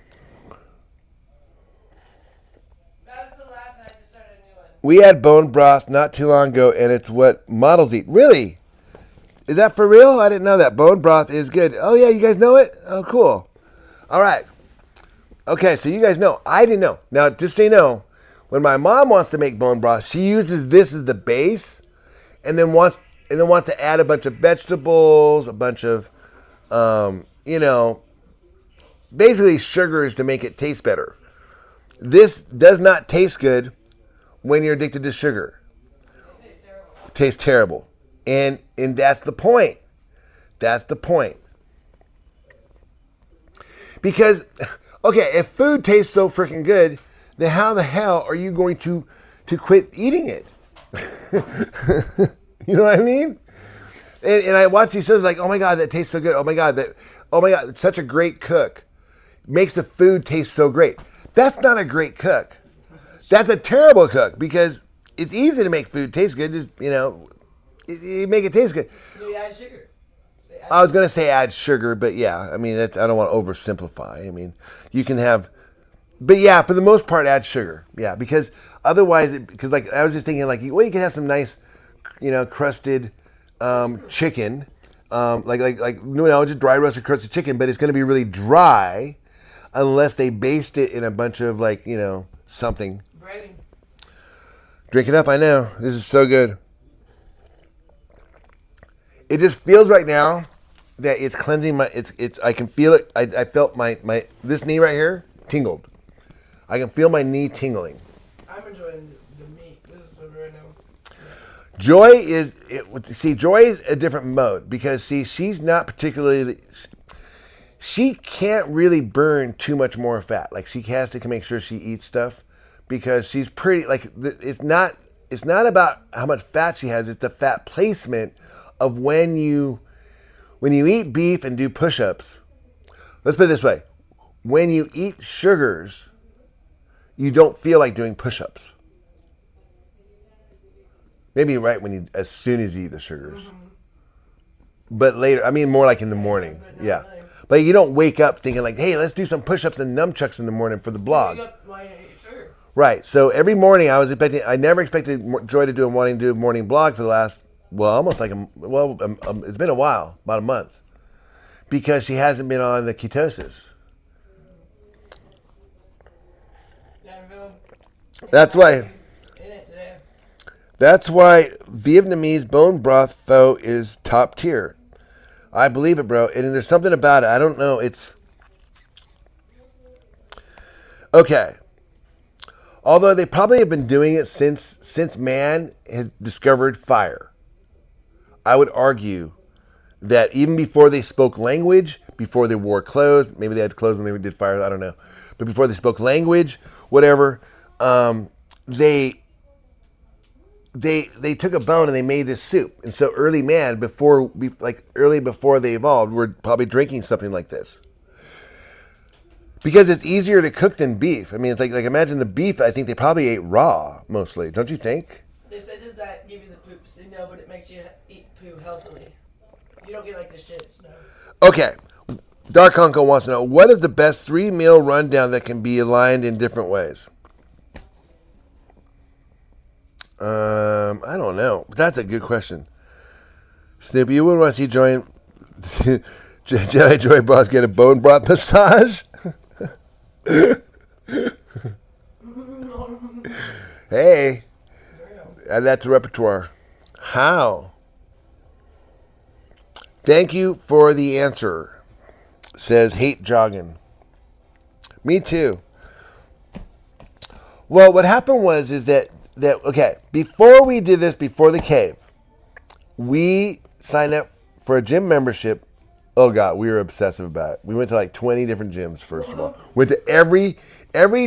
That's the last night I just started a new one. We had bone broth not too long ago, and it's what models eat. Really? Is that for real? I didn't know that. Bone broth is good. Oh, yeah, you guys know it? Oh, cool. All right. Okay, so you guys know. I didn't know. Now, just so you know, when my mom wants to make bone broth, she uses this as the base and then wants to add a bunch of vegetables, a bunch of, basically sugars to make it taste better. This does not taste good when you're addicted to sugar. It tastes terrible. And that's the point. That's the point. Because, okay, if food tastes so freaking good, then how the hell are you going to quit eating it? You know what I mean? And I watch these shows like, oh my God, that tastes so good. Oh my God, it's such a great cook. Makes the food taste so great. That's not a great cook. That's a terrible cook because it's easy to make food taste good. Just, you make it taste good. You add sugar. I was going to say add sugar, but yeah, I mean, I don't want to oversimplify. I mean, you can have, but yeah, for the most part, add sugar. Yeah, because otherwise, because like I was just thinking, like, well, you can have some nice, crusted chicken, just dry roasted crusted chicken, but it's going to be really dry unless they baste it in a bunch of something. Breading. Drink it up. I know this is so good. It just feels right now that it's cleansing my. It's. I can feel it. I felt my this knee right here tingled. I can feel my knee tingling. I'm enjoying the meat. This is so good right now. Joy is Joy is a different mode because she's not particularly. She can't really burn too much more fat. Like she has to make sure she eats stuff because she's pretty. Like it's not about how much fat she has. It's the fat placement of when you eat beef and do push-ups. Let's put it this way: when you eat sugars, you don't feel like doing push-ups. Maybe right as soon as you eat the sugars. Mm-hmm. But later, I mean more like in the morning. Yeah. But you don't wake up thinking like, hey, let's do some push-ups and nunchucks in the morning for the blog. Right. So every morning I never expected Joy to do wanting to do a morning blog for the last, almost like it's been a while, about a month. Because she hasn't been on the ketosis. That's why Vietnamese bone broth though is top tier. I believe it, bro. And there's something about it. I don't know. It's okay. Although they probably have been doing it since man had discovered fire. I would argue that even before they spoke language, before they wore clothes, maybe they had clothes when they did fire, I don't know. But before they spoke language, whatever, they took a bone and they made this soup. And so early man, before they evolved, were probably drinking something like this. Because it's easier to cook than beef. I mean, it's like imagine the beef, I think they probably ate raw mostly. Don't you think? They said, does that give you the poops? No, but it makes you eat poo healthily. You don't get like the shits, no. Okay. Dark Uncle wants to know, what is the best 3-meal rundown that can be aligned in different ways? I don't know. That's a good question. Snoopy, you wouldn't want to see Jedi Joy boss get a bone broth massage? Hey, add that to repertoire. How? Thank you for the answer, says Hate Joggin. Me too. Well, what happened is that okay, before we did this, before the cave, we signed up for a gym membership. Oh God, we were obsessive about it. We went to like 20 different gyms, first of all. Went to every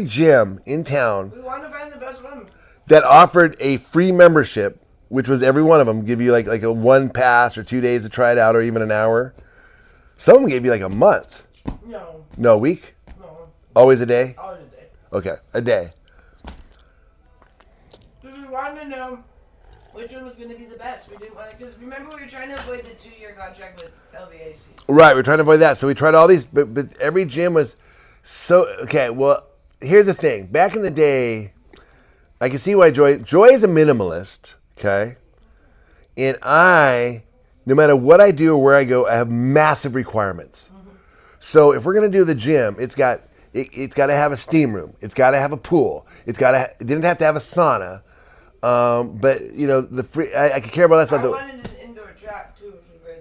gym in town. We wanted to find the best one. That offered a free membership, which was every one of them give you like a 1 pass or 2 days to try it out or even an hour. Some of them gave you like a month. No. No, a week? No. Always a day? Always a day. Okay, a day. Because we wanted to know which one was going to be the best. We didn't want to, because remember we were trying to avoid the 2-year contract with LVAC. Right, we're trying to avoid that. So we tried all these, but every gym was so, okay, well, here's the thing. Back in the day, I can see why Joy is a minimalist, okay? And no matter what I do or where I go, I have massive requirements. Mm-hmm. So if we're going to do the gym, it's got to have a steam room. It's got to have a pool. It didn't have to have a sauna. But you know, I could care about less about I wanted an indoor track too.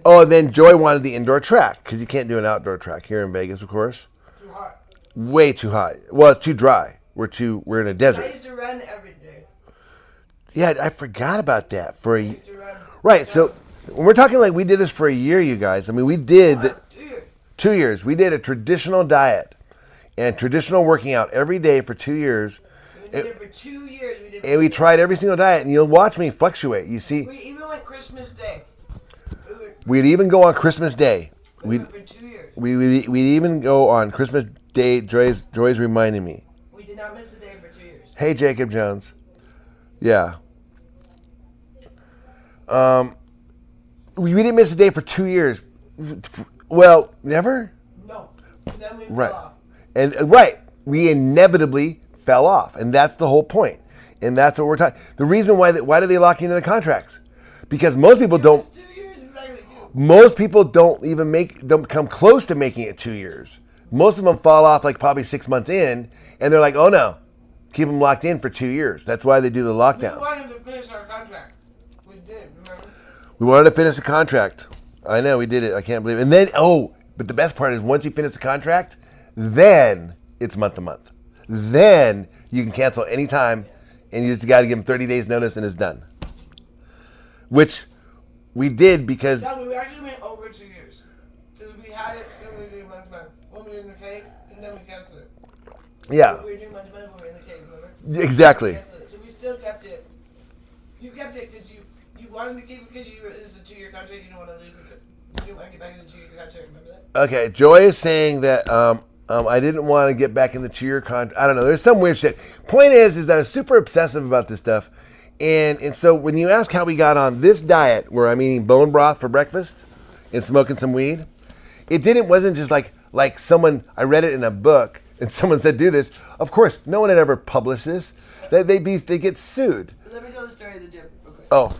Oh, and then Joy wanted the indoor track because you can't do an outdoor track here in Vegas, of course. Too hot. Way too hot. Well, it's too dry. We're in a desert. I used to run every day. Yeah, I forgot about that Right. So when we're talking like we did this for a year, you guys. I mean, we did 2 years. We did a traditional diet and traditional working out every day for 2 years. We did it for 2 years. And we tried every single diet, and you'll watch me fluctuate. You see, we even went Christmas Day. We'd even go on Christmas Day. We went for 2 years. We'd even go on Christmas Day. Joy's reminding me. We did not miss a day for 2 years. Hey, Jacob Jones. Yeah. We didn't miss a day for 2 years. Well, never? No. Then we right. fell off. And we inevitably fell off, and that's the whole point. And that's what we're talking. The reason why do they lock you into the contracts? Because most people don't. 2 years exactly too. Most people don't come close to making it 2 years. Most of them fall off like probably 6 months in, and they're like, oh no, keep them locked in for 2 years. That's why they do the lockdown. We wanted to finish our contract. We did, remember? We wanted to finish the contract. I know, we did it. I can't believe it. And then, but the best part is once you finish the contract, then it's month to month. Then you can cancel anytime, and you just got to give them 30 days notice, and it's done. Which we did because... No, we actually went over 2 years. Because we had it, so we were doing month to month. When we were in the cave, and then we canceled it. Yeah. We were doing month to month when we were in the cave, remember? Exactly. So we still kept it. You kept it because you wanted to keep it because it's a 2-year contract. You don't want to lose it. You didn't want to get back in the 2-year contract. Remember that? Okay. Joy is saying that I didn't want to get back in the 2-year contract. I don't know. There's some weird shit. Point is that I was super obsessive about this stuff. And so when you ask how we got on this diet where I'm eating bone broth for breakfast and smoking some weed, it wasn't just like someone, I read it in a book and someone said do this. Of course, no one had ever published this. They get sued. Let me tell the story of the gym real quick. Oh,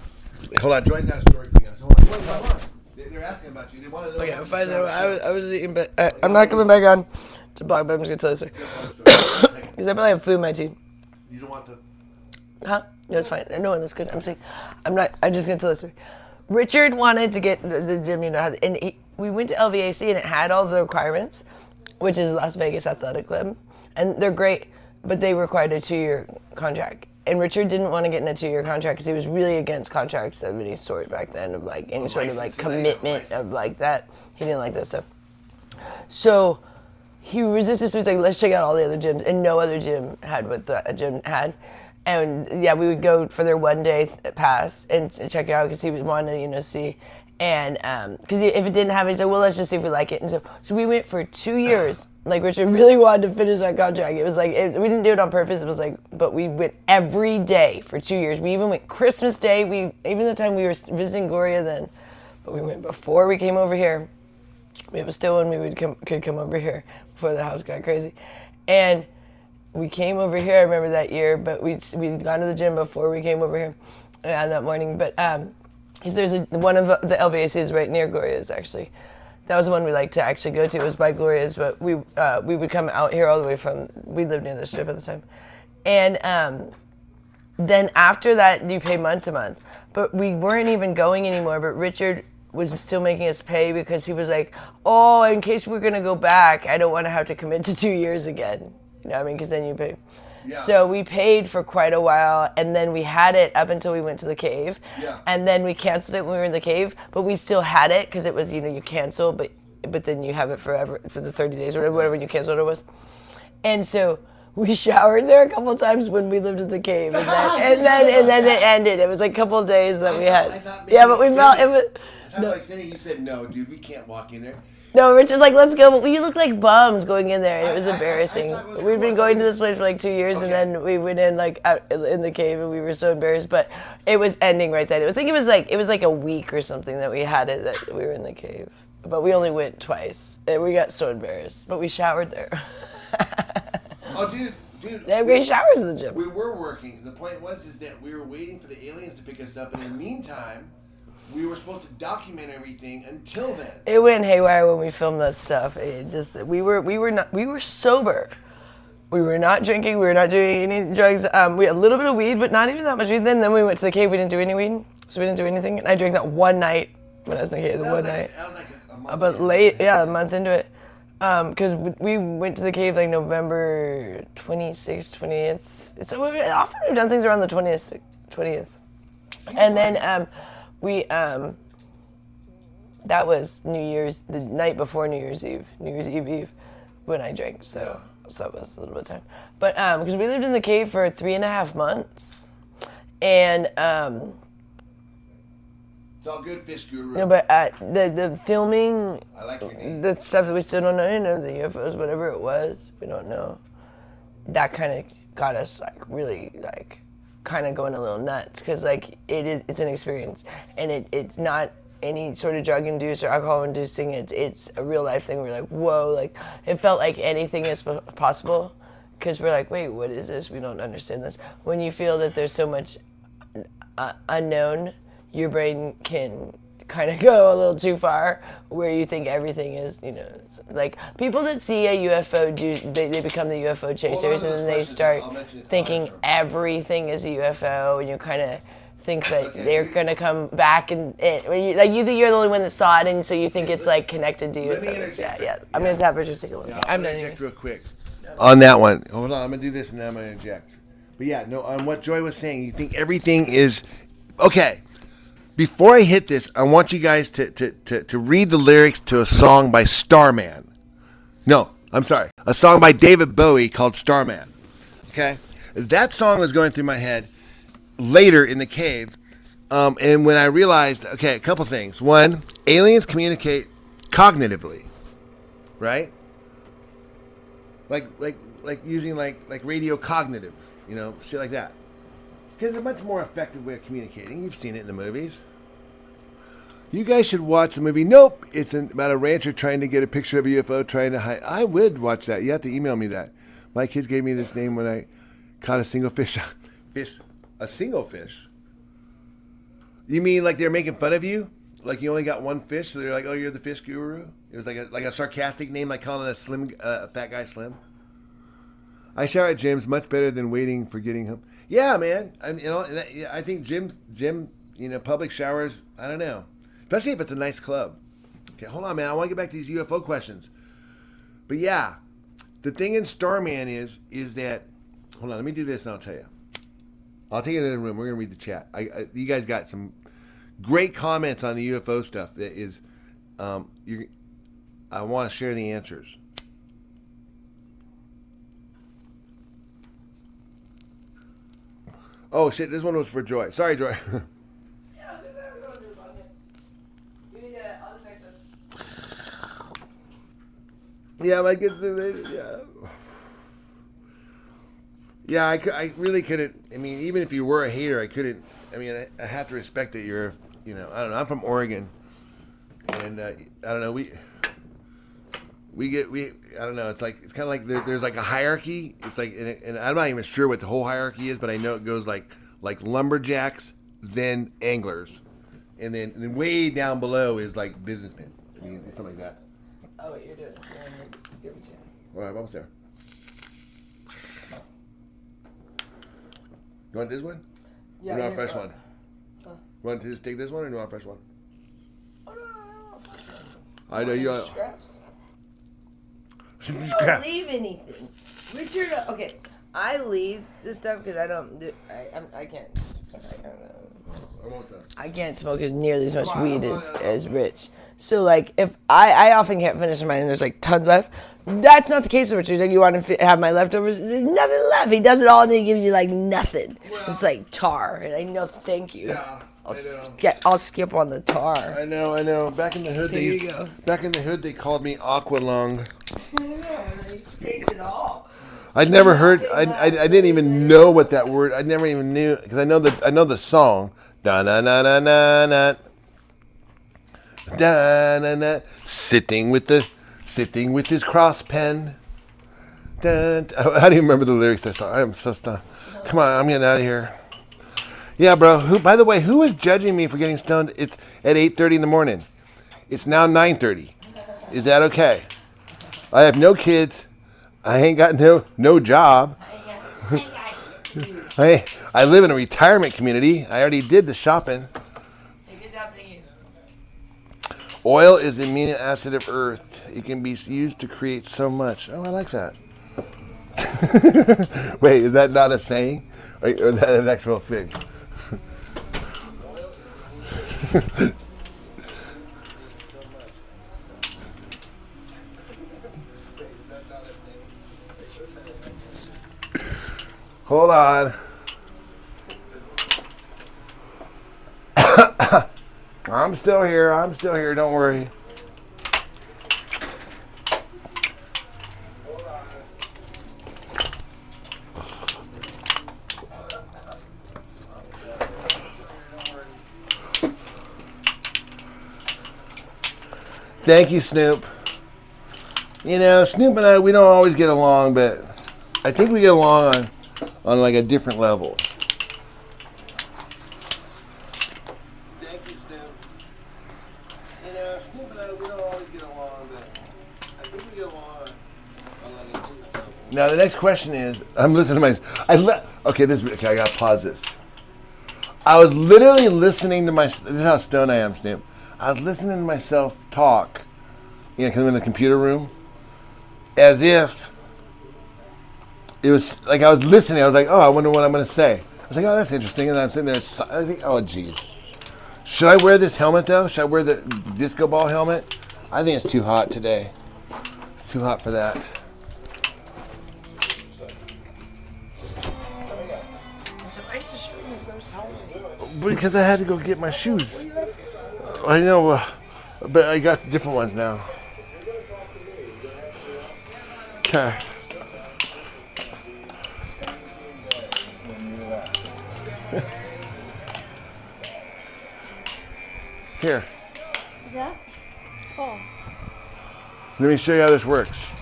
hold on. Joy's got a story for you guys. Hold on. They're asking about you. They want to know. Okay, I'm fine. I was eating, but I'm not coming back on to blog, but I'm just going to tell the story. Because I probably have food in my teeth. You don't want the... Huh? No, it's fine. No, that's good. I'm saying, I'm just going to tell the story. Richard wanted to get the gym, and we went to LVAC, and it had all the requirements, which is Las Vegas Athletic Club. And they're great, but they required a 2-year contract. And Richard didn't want to get in a 2-year contract because he was really against contracts of any sort back then, of like any sort of like commitment of like that. He didn't like that stuff. So he resisted. So he's like, let's check out all the other gyms, and no other gym had what the gym had. And yeah, we would go for their 1-day pass and check it out because he would want to, see. And because if it didn't have it, he said, well, let's just see if we like it. And so we went for 2 years. Like Richard really wanted to finish that contract. It was like, we didn't do it on purpose. It was like, but we went every day for 2 years. We even went Christmas Day. Even the time we were visiting Gloria then, but we went before we came over here. It was still when we could come over here before the house got crazy. And we came over here, I remember that year, but we'd gone to the gym before we came over here that morning. But there's one of the LVACs right near Gloria's actually. That was the one we like to actually go to. It was by Gloria's, but we would come out here all the way we lived near the strip at the time. And then after that, you pay month to month. But we weren't even going anymore, but Richard was still making us pay because he was like, oh, in case we're going to go back, I don't want to have to commit to 2 years again. You know what I mean? Because then you pay. Yeah. So we paid for quite a while, and then we had it up until we went to the cave. Yeah. And then we canceled it when we were in the cave, but we still had it because it was, you cancel, but then you have it forever for the 30 days or whatever you canceled it was. And so we showered there a couple times when we lived in the cave, and then it ended. It was like a couple of days that we had. Yeah, but we felt it was. I thought Cindy, you said no, dude. We can't walk in there. No, Rich was like, let's go, but we looked like bums going in there, and it was embarrassing. We'd been going to this place for like 2 years, and then we went in like out in the cave, and we were so embarrassed, but it was ending right then. I think it was like a week or something that we had it, that we were in the cave. But we only went twice, and we got so embarrassed, but we showered there. Oh, dude. They have great showers in the gym. We were working. The point was that we were waiting for the aliens to pick us up, and in the meantime, we were supposed to document everything until then. It went haywire when we filmed that stuff. It just we were sober. We were not drinking. We were not doing any drugs. We had a little bit of weed, but not even that much weed. Then we went to the cave. We didn't do any weed, so we didn't do anything. And I drank that one night when I was in the cave. That was like a month. But a month into it, because we went to the cave like November 26th, 20th. So we often have done things around the 20th, and then. That was New Year's, the night before New Year's Eve, when I drank, so that was a little bit of time. But, because we lived in the cave for 3.5 months, and, it's all good, Fish Guru. No, but, the filming, I like your name. The stuff that we still don't know, the UFOs, whatever it was, we don't know, that kind of got us, like, really, like, kind of going a little nuts, because like it's an experience, and it's not any sort of drug induced or alcohol inducing. It's a real life thing. We're like, whoa, like it felt like anything is possible, because we're like, wait, what is this? We don't understand this. When you feel that there's so much unknown, your brain can kind of go a little too far, where you think everything is, like people that see a UFO they become the UFO chasers, and then they start thinking everything is a UFO, and you kind of think that they're gonna come back and like you think you're the only one that saw it, and so you think it's like connected to you. Let me interject. Yeah. I'm gonna have her just take a look. Yeah, I'm I'm done. gonna interject real quick on that one. Hold on, I'm gonna do this and then I'm gonna inject. But yeah, no, on what Joy was saying, you think everything is okay. Before I hit this, I want you guys to read the lyrics to a song by Starman. No, I'm sorry, a song by David Bowie called Starman. Okay, that song was going through my head later in the cave, and when I realized, okay, a couple things. One, aliens communicate cognitively, right? Like using like radio cognitive, shit like that. Because it's a much more effective way of communicating. You've seen it in the movies. You guys should watch the movie. Nope, it's about a rancher trying to get a picture of a UFO, trying to hide. I would watch that. You have to email me that. My kids gave me this name when I caught a single fish. A single fish? You mean like they're making fun of you? Like you only got one fish, so they're like, "Oh, you're the fish guru." It was like a sarcastic name, like calling a fat guy slim. I shower at gyms much better than waiting for getting home. Yeah, man. I think gym, public showers. I don't know, especially if it's a nice club. Okay, hold on, man. I want to get back to these UFO questions. But yeah, the thing in Starman is that. Hold on, let me do this and I'll tell you. I'll take it in the room. We're gonna read the chat. You guys got some great comments on the UFO stuff. That is, I want to share the answers. Oh shit! This one was for Joy. Sorry, Joy. Yeah, like yeah. Yeah, I really couldn't. I mean, even if you were a hater, I couldn't. I mean, I have to respect that you're. I don't know. I'm from Oregon, and I don't know. I don't know. It's kind of like there's like a hierarchy. It's like, and I'm not even sure what the whole hierarchy is, but I know it goes like lumberjacks, then anglers, and then way down below is like businessmen. I mean, something like that. Oh, wait, you're doing this. Give me two. All right, almost there. You want this one? Yeah. Or you want a fresh one? You want to just take this one, or do you want a fresh one? Oh, no, fresh one. I know you. Scraps. Scrap. Don't leave anything. Richard, okay, I leave this stuff because I can't. I can't smoke as nearly as much weed as Rich. So like, if I often can't finish mine and there's like tons left. That's not the case with Richard. Like, you want to have my leftovers? There's nothing left. He does it all and then he gives you like nothing. Well, it's like tar. And I know, thank you. Yeah, I'll skip on the tar. I know. Back in the hood, they called me Aqualung. I know. He takes it all. I'd never heard. I didn't even know what that word. I never even knew, because I know the song. Da na na na na na. Da na na. Sitting with his cross pen. I don't even remember the lyrics to that song. I'm so stunned. Come on, I'm getting out of here. Yeah, bro. By the way, who is judging me for getting stoned? It's at 8:30 in the morning. It's now 9:30. Is that okay? I have no kids. I ain't got no job. I live in a retirement community. I already did the shopping. Good job, thank you. Oil is the amino acid of Earth. It can be used to create so much. Oh, I like that. Wait, is that not a saying? Or is that an actual thing? Hold on. I'm still here. Don't worry. Thank you, Snoop. Snoop and I, we don't always get along, but I think we get along on like a different level. Thank you, Snoop. Snoop and I, we don't always get along, but I think we get along on like a different level. Now the next question is, I'm listening to my. Okay, I gotta pause this. I was literally listening to this is how stoned I am, Snoop. I was listening to myself talk, because I'm in the computer room, as if it was like I was listening. I was like, oh, I wonder what I'm going to say. I was like, oh, that's interesting. And I'm sitting there, I think, oh, geez. Should I wear this helmet, though? Should I wear the disco ball helmet? I think it's too hot today. It's too hot for that. Because I had to go get my shoes. I know, but I got different ones now. Okay. Here. Yeah? Oh. Let me show you how this works.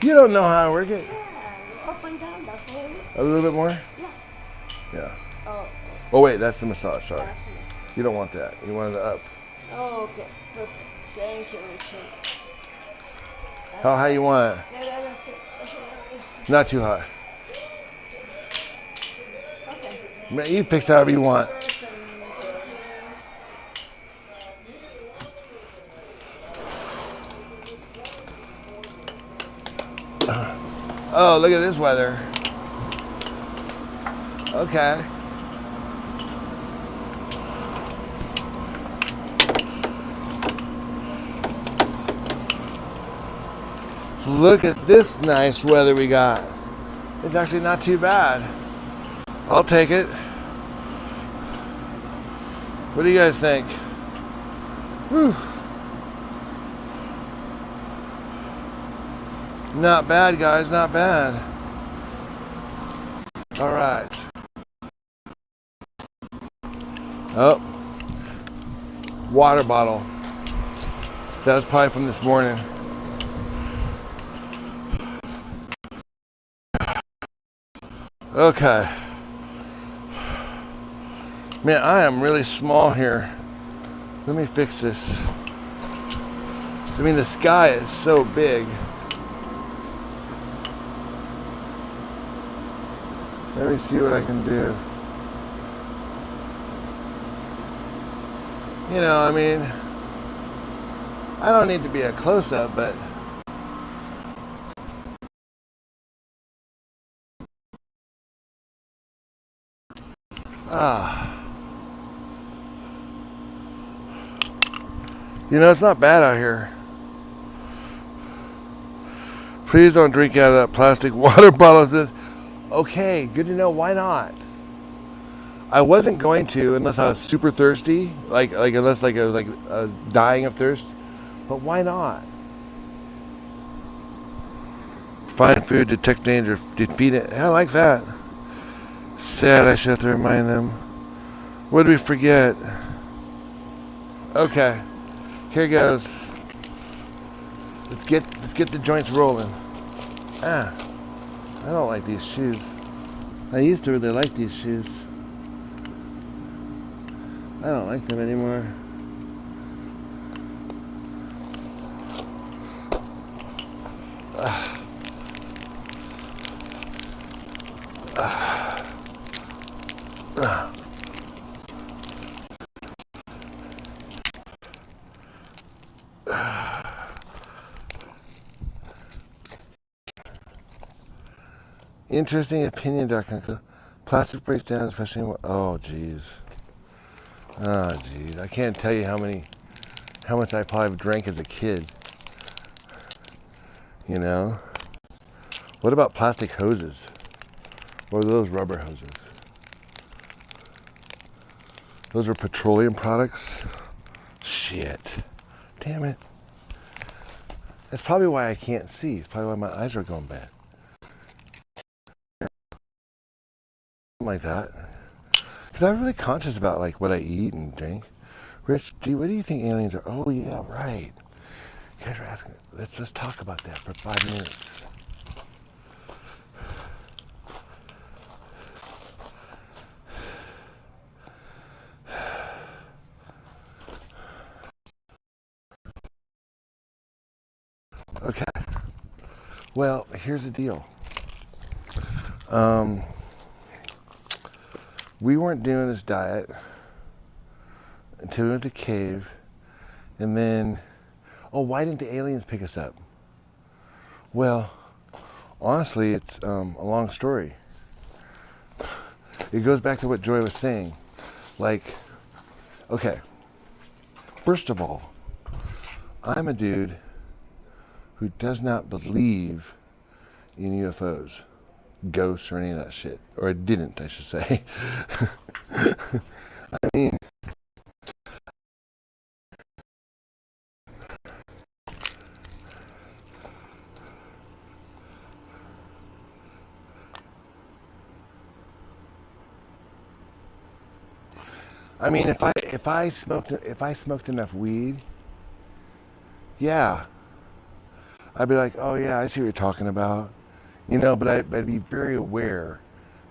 You don't know how to work it. Yeah. Up and down, that's it. A little bit more? Yeah. Yeah. Oh. Oh, wait, that's the massage. Sorry. That's nice. You don't want that. You want it up. Oh, okay. Perfect. Thank you, Richard. How high you want it? Yeah, that's it. That's it. Not too high. Okay. Man, you fix however you want. Oh, look at this weather. Okay. Look at this nice weather we got. It's actually not too bad. I'll take it. What do you guys think? Whew. Not bad, guys, not bad. All right. Oh, water bottle. That was probably from this morning. Okay. Man, I am really small here. Let me fix this. I mean, the sky is so big. Let me see what I can do. You know, I mean, I don't need to be a close-up, but you know, it's not bad out here. Please don't drink out of that plastic water bottle. Okay, good to know. Why not? I wasn't going to unless I was super thirsty, like unless I was dying of thirst. But why not? Find food, detect danger, defeat it. I like that. Sad, I should have to remind them. What did we forget? Okay, here goes. Let's get the joints rolling. I don't like these shoes. I used to really like these shoes. I don't like them anymore. Interesting opinion, Dr. Plastic breaks down, especially in, oh geez. Oh geez. I can't tell you how much I probably drank as a kid. You know? What about plastic hoses? Or those rubber hoses? Those are petroleum products? Shit. Damn it. That's probably why I can't see. It's probably why my eyes are going bad. Like that, because I'm really conscious about like what I eat and drink. Rich, what do you think aliens are? Oh yeah, right. You guys are asking. Let's talk about that for 5 minutes. Okay. Well, here's the deal. we weren't doing this diet until we went to the cave, and then, oh, why didn't the aliens pick us up? Well, honestly, it's a long story. It goes back to what Joy was saying. Like, okay, first of all, I'm a dude who does not believe in UFOs, ghosts, or any of that shit. Or I didn't, I should say. I mean, if I smoked enough weed, yeah, I'd be like, oh yeah, I see what you're talking about, But I'd be very aware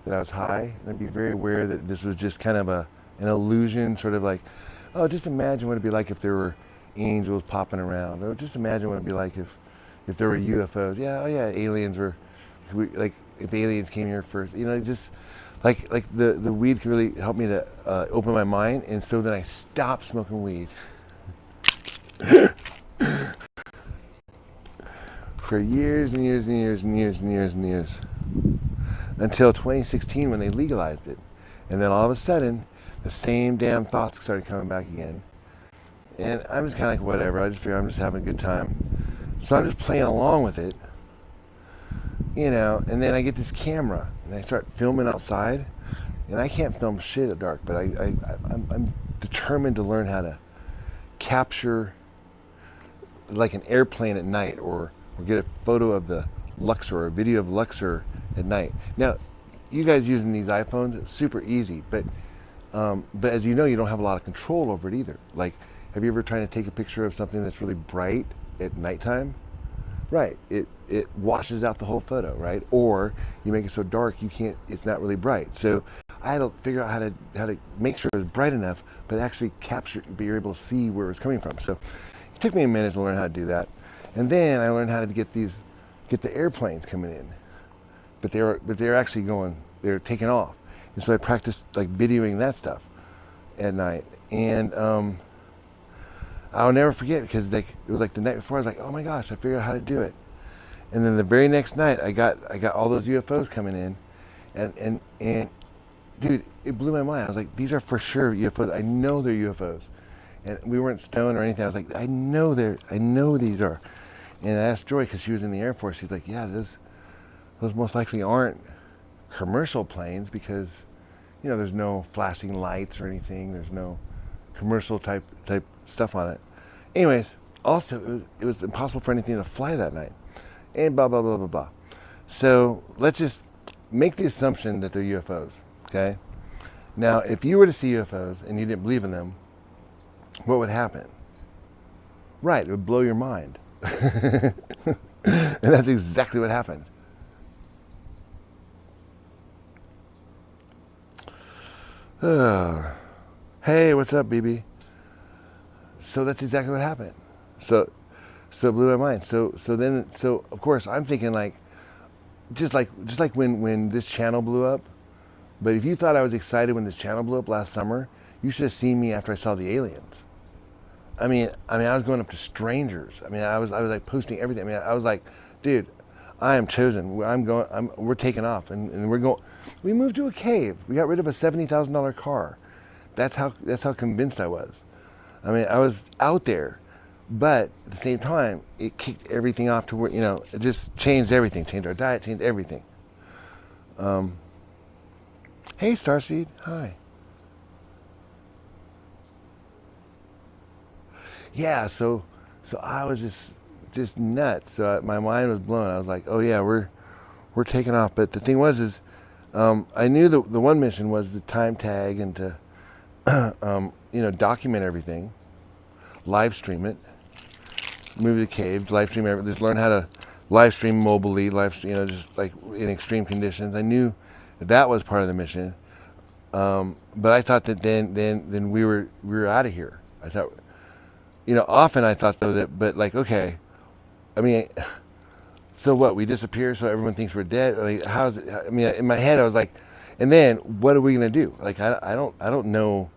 that I was high, and I'd be very aware that this was just kind of an illusion, sort of like, oh, just imagine what it'd be like if there were angels popping around, or just imagine what it'd be like if there were UFOs. Yeah, oh yeah, aliens were, like if aliens came here first, just. Like the weed could really help me to open my mind, and so then I stopped smoking weed for years and years and years and years and years and years until 2016 when they legalized it, and then all of a sudden the same damn thoughts started coming back again, and I'm just kind of like whatever. I just figure I'm just having a good time, so I'm just playing along with it, and then I get this camera and I start filming outside, and I can't film shit at dark, but I'm determined to learn how to capture like an airplane at night, or get a photo of the Luxor, or a video of Luxor at night. Now, you guys using these iPhones, it's super easy, but as you know, you don't have a lot of control over it either. Like, have you ever tried to take a picture of something that's really bright at nighttime? Right, it washes out the whole photo, right? Or you make it so dark it's not really bright. So I had to figure out how to make sure it was bright enough, but actually be able to see where it was coming from. So it took me a minute to learn how to do that, and then I learned how to get the airplanes coming in, but they're actually they're taking off, and so I practiced like videoing that stuff at night, and I'll never forget, because it was like the night before, I was like, oh my gosh, I figured out how to do it. And then the very next night, I got all those UFOs coming in, and dude, it blew my mind. I was like, these are for sure UFOs. I know they're UFOs. And we weren't stoned or anything. I was like, I know these are. And I asked Joy, because she was in the Air Force, she's like, yeah, those most likely aren't commercial planes, because, there's no flashing lights or anything. There's no commercial type stuff on it. Anyways, also it was impossible for anything to fly that night, and blah blah blah blah blah. So let's just make the assumption that they're UFOs. Okay. Now, if you were to see UFOs and you didn't believe in them, what would happen? Right, it would blow your mind. And that's exactly what happened. Hey, what's up, BB? So that's exactly what happened. So it blew my mind. So of course I'm thinking, like, just like when this channel blew up. But if you thought I was excited when this channel blew up last summer, you should have seen me after I saw the aliens. I mean, I was going up to strangers. I was like posting everything. I was like, dude, I am chosen. We're taking off, and we're going. We moved to a cave. We got rid of a $70,000 car. That's how convinced I was. I was out there, but at the same time, it kicked everything off to where, it just changed everything. Changed our diet. Changed everything. Hey, Starseed. Hi. Yeah, so I was just nuts. So my mind was blown. I was like, oh yeah, we're taking off. But the thing was, I knew the one mission was the time tag and to document everything, live stream it, move to the cave, live stream everything, just learn how to live stream mobily, just like in extreme conditions. I knew that was part of the mission. But I thought that then we were out of here. I thought, often I thought though but like, okay, so what, we disappear so everyone thinks we're dead? How's it? In my head I was like, And then what are we gonna do? Like I don't know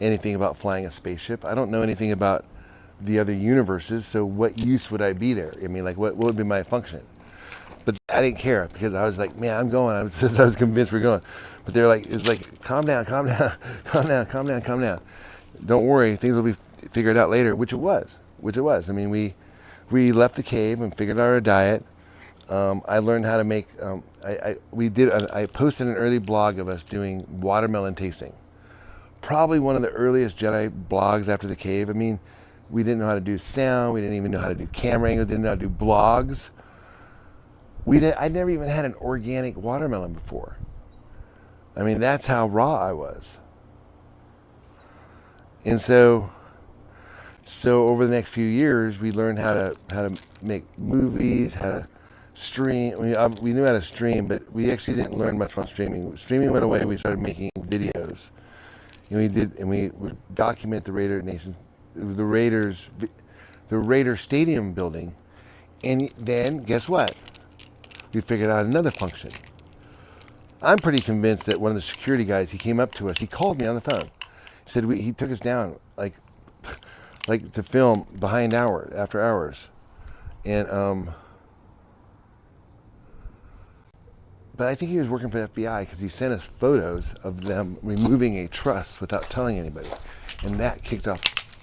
anything about flying a spaceship. I don't know anything about the other universes. So what use would I be there? I mean, like what would be my function? But I didn't care because I was like, man, I'm going. I was convinced we're going. But they're like, it's like, calm down, calm down, calm down, calm down, calm down. Don't worry, things will be figured out later, which it was. I mean, we left the cave and figured out our diet. I learned how to make, I posted an early blog of us doing watermelon tasting. Probably one of the earliest Jedi blogs after the cave. I mean, we didn't know how to do sound. We didn't even know how to do camera angles. Didn't know how to do blogs. I never even had an organic watermelon before. I mean, that's how raw I was. And so over the next few years, we learned how to make movies, how to stream. We knew how to stream, but we actually didn't learn much about streaming. Streaming went away. We started making videos, and we would document the Raider Nation, the Raider Stadium building, and then guess what? We figured out another function. I'm pretty convinced that one of the security guys, he came up to us. He called me on the phone. He said he took us down like to film behind hours, after hours, and but I think he was working for the FBI because he sent us photos of them removing a truss without telling anybody, and that kicked off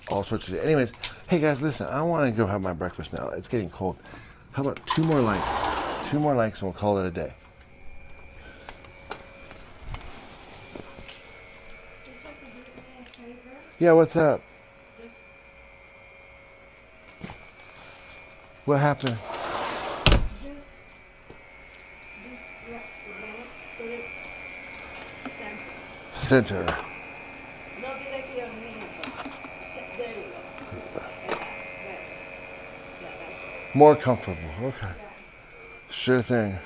all sorts of shit. Anyways, hey guys, listen, I want to go have my breakfast now. It's getting cold. How about 2 more likes? 2 more likes and we'll call it a day. Yeah, what's up? What happened? This put it Center. center. Not directly on me, but there you go. Yeah, that's good. More comfortable. Okay. Sure thing.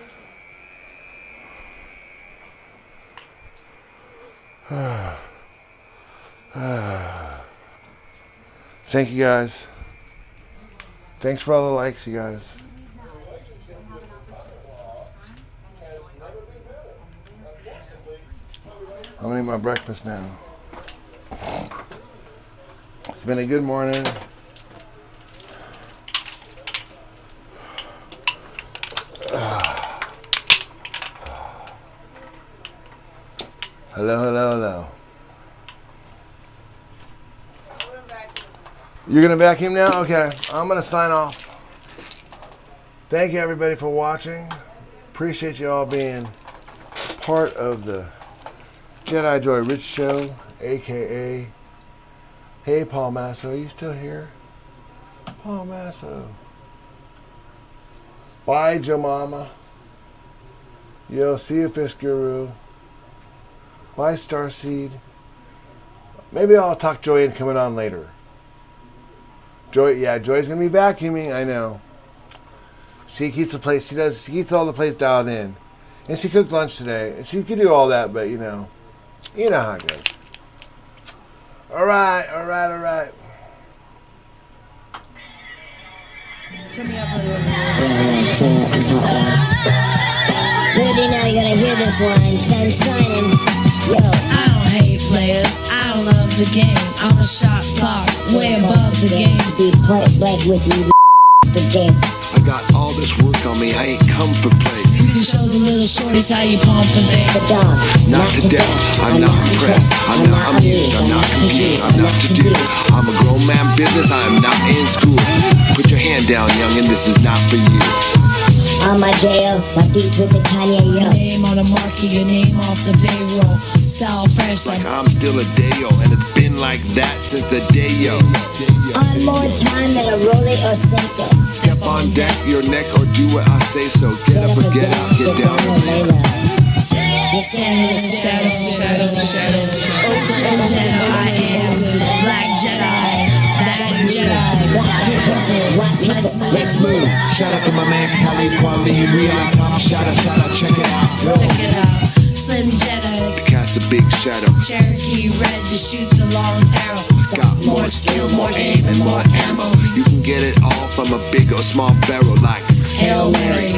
Thank you guys. Thanks for all the likes, you guys. I'm gonna eat my breakfast now. It's been a good morning. Hello, hello, hello. You're gonna vacuum now? Okay, I'm gonna sign off. Thank you everybody for watching. Appreciate you all being part of the Jedi Joy Rich Show, aka Hey Paul Masso, are you still here? Paul Masso. Bye Jemama. Yo, see you Fish Guru. Bye Starseed. Maybe I'll talk Joy in coming on later. Joy's gonna be vacuuming, I know. She keeps she keeps all the place dialed in. And she cooked lunch today. And she could do all that, but you know how it goes. Alright. Turn me up a little. Yeah, turn it up and talk loud. Little do you know, you're gonna hear this one. Sun shining. Yo. I don't hate players. I don't love the game. I'm a shot clock, way above the game. Be point blank with you, the game. I got all this work on me, I ain't come for play. You can show the little shorties how you pump and dance. The dog. Not to death, I'm not impressed. I'm not amused, I'm not confused, I'm not to do. I'm a grown man business, I'm not in school. Put your hand down, youngin', this is not for you. On my jail, my beats with the Kanye, yo. Your name on the market, your name off the payroll. Style fresh like I'm still a Dayo, and it's been like that since the Dayo. On more time than a Rollie or Seiko. Step on deck, your neck, or do what I say so. Get up or get out, get down or lay low. stand in the shadow. Open Jedi, I am Black Jedi, Black Jedi. Let's move. Shout out to my man Khalid Kweli. We on top. Shout out, check it out. Yo. Check it out. Slim Jedi. Cast a big shadow. Cherokee red to shoot the long arrow. Got More skill, more aim, and more ammo. You can get it all from a big or small barrel like Hail Mary.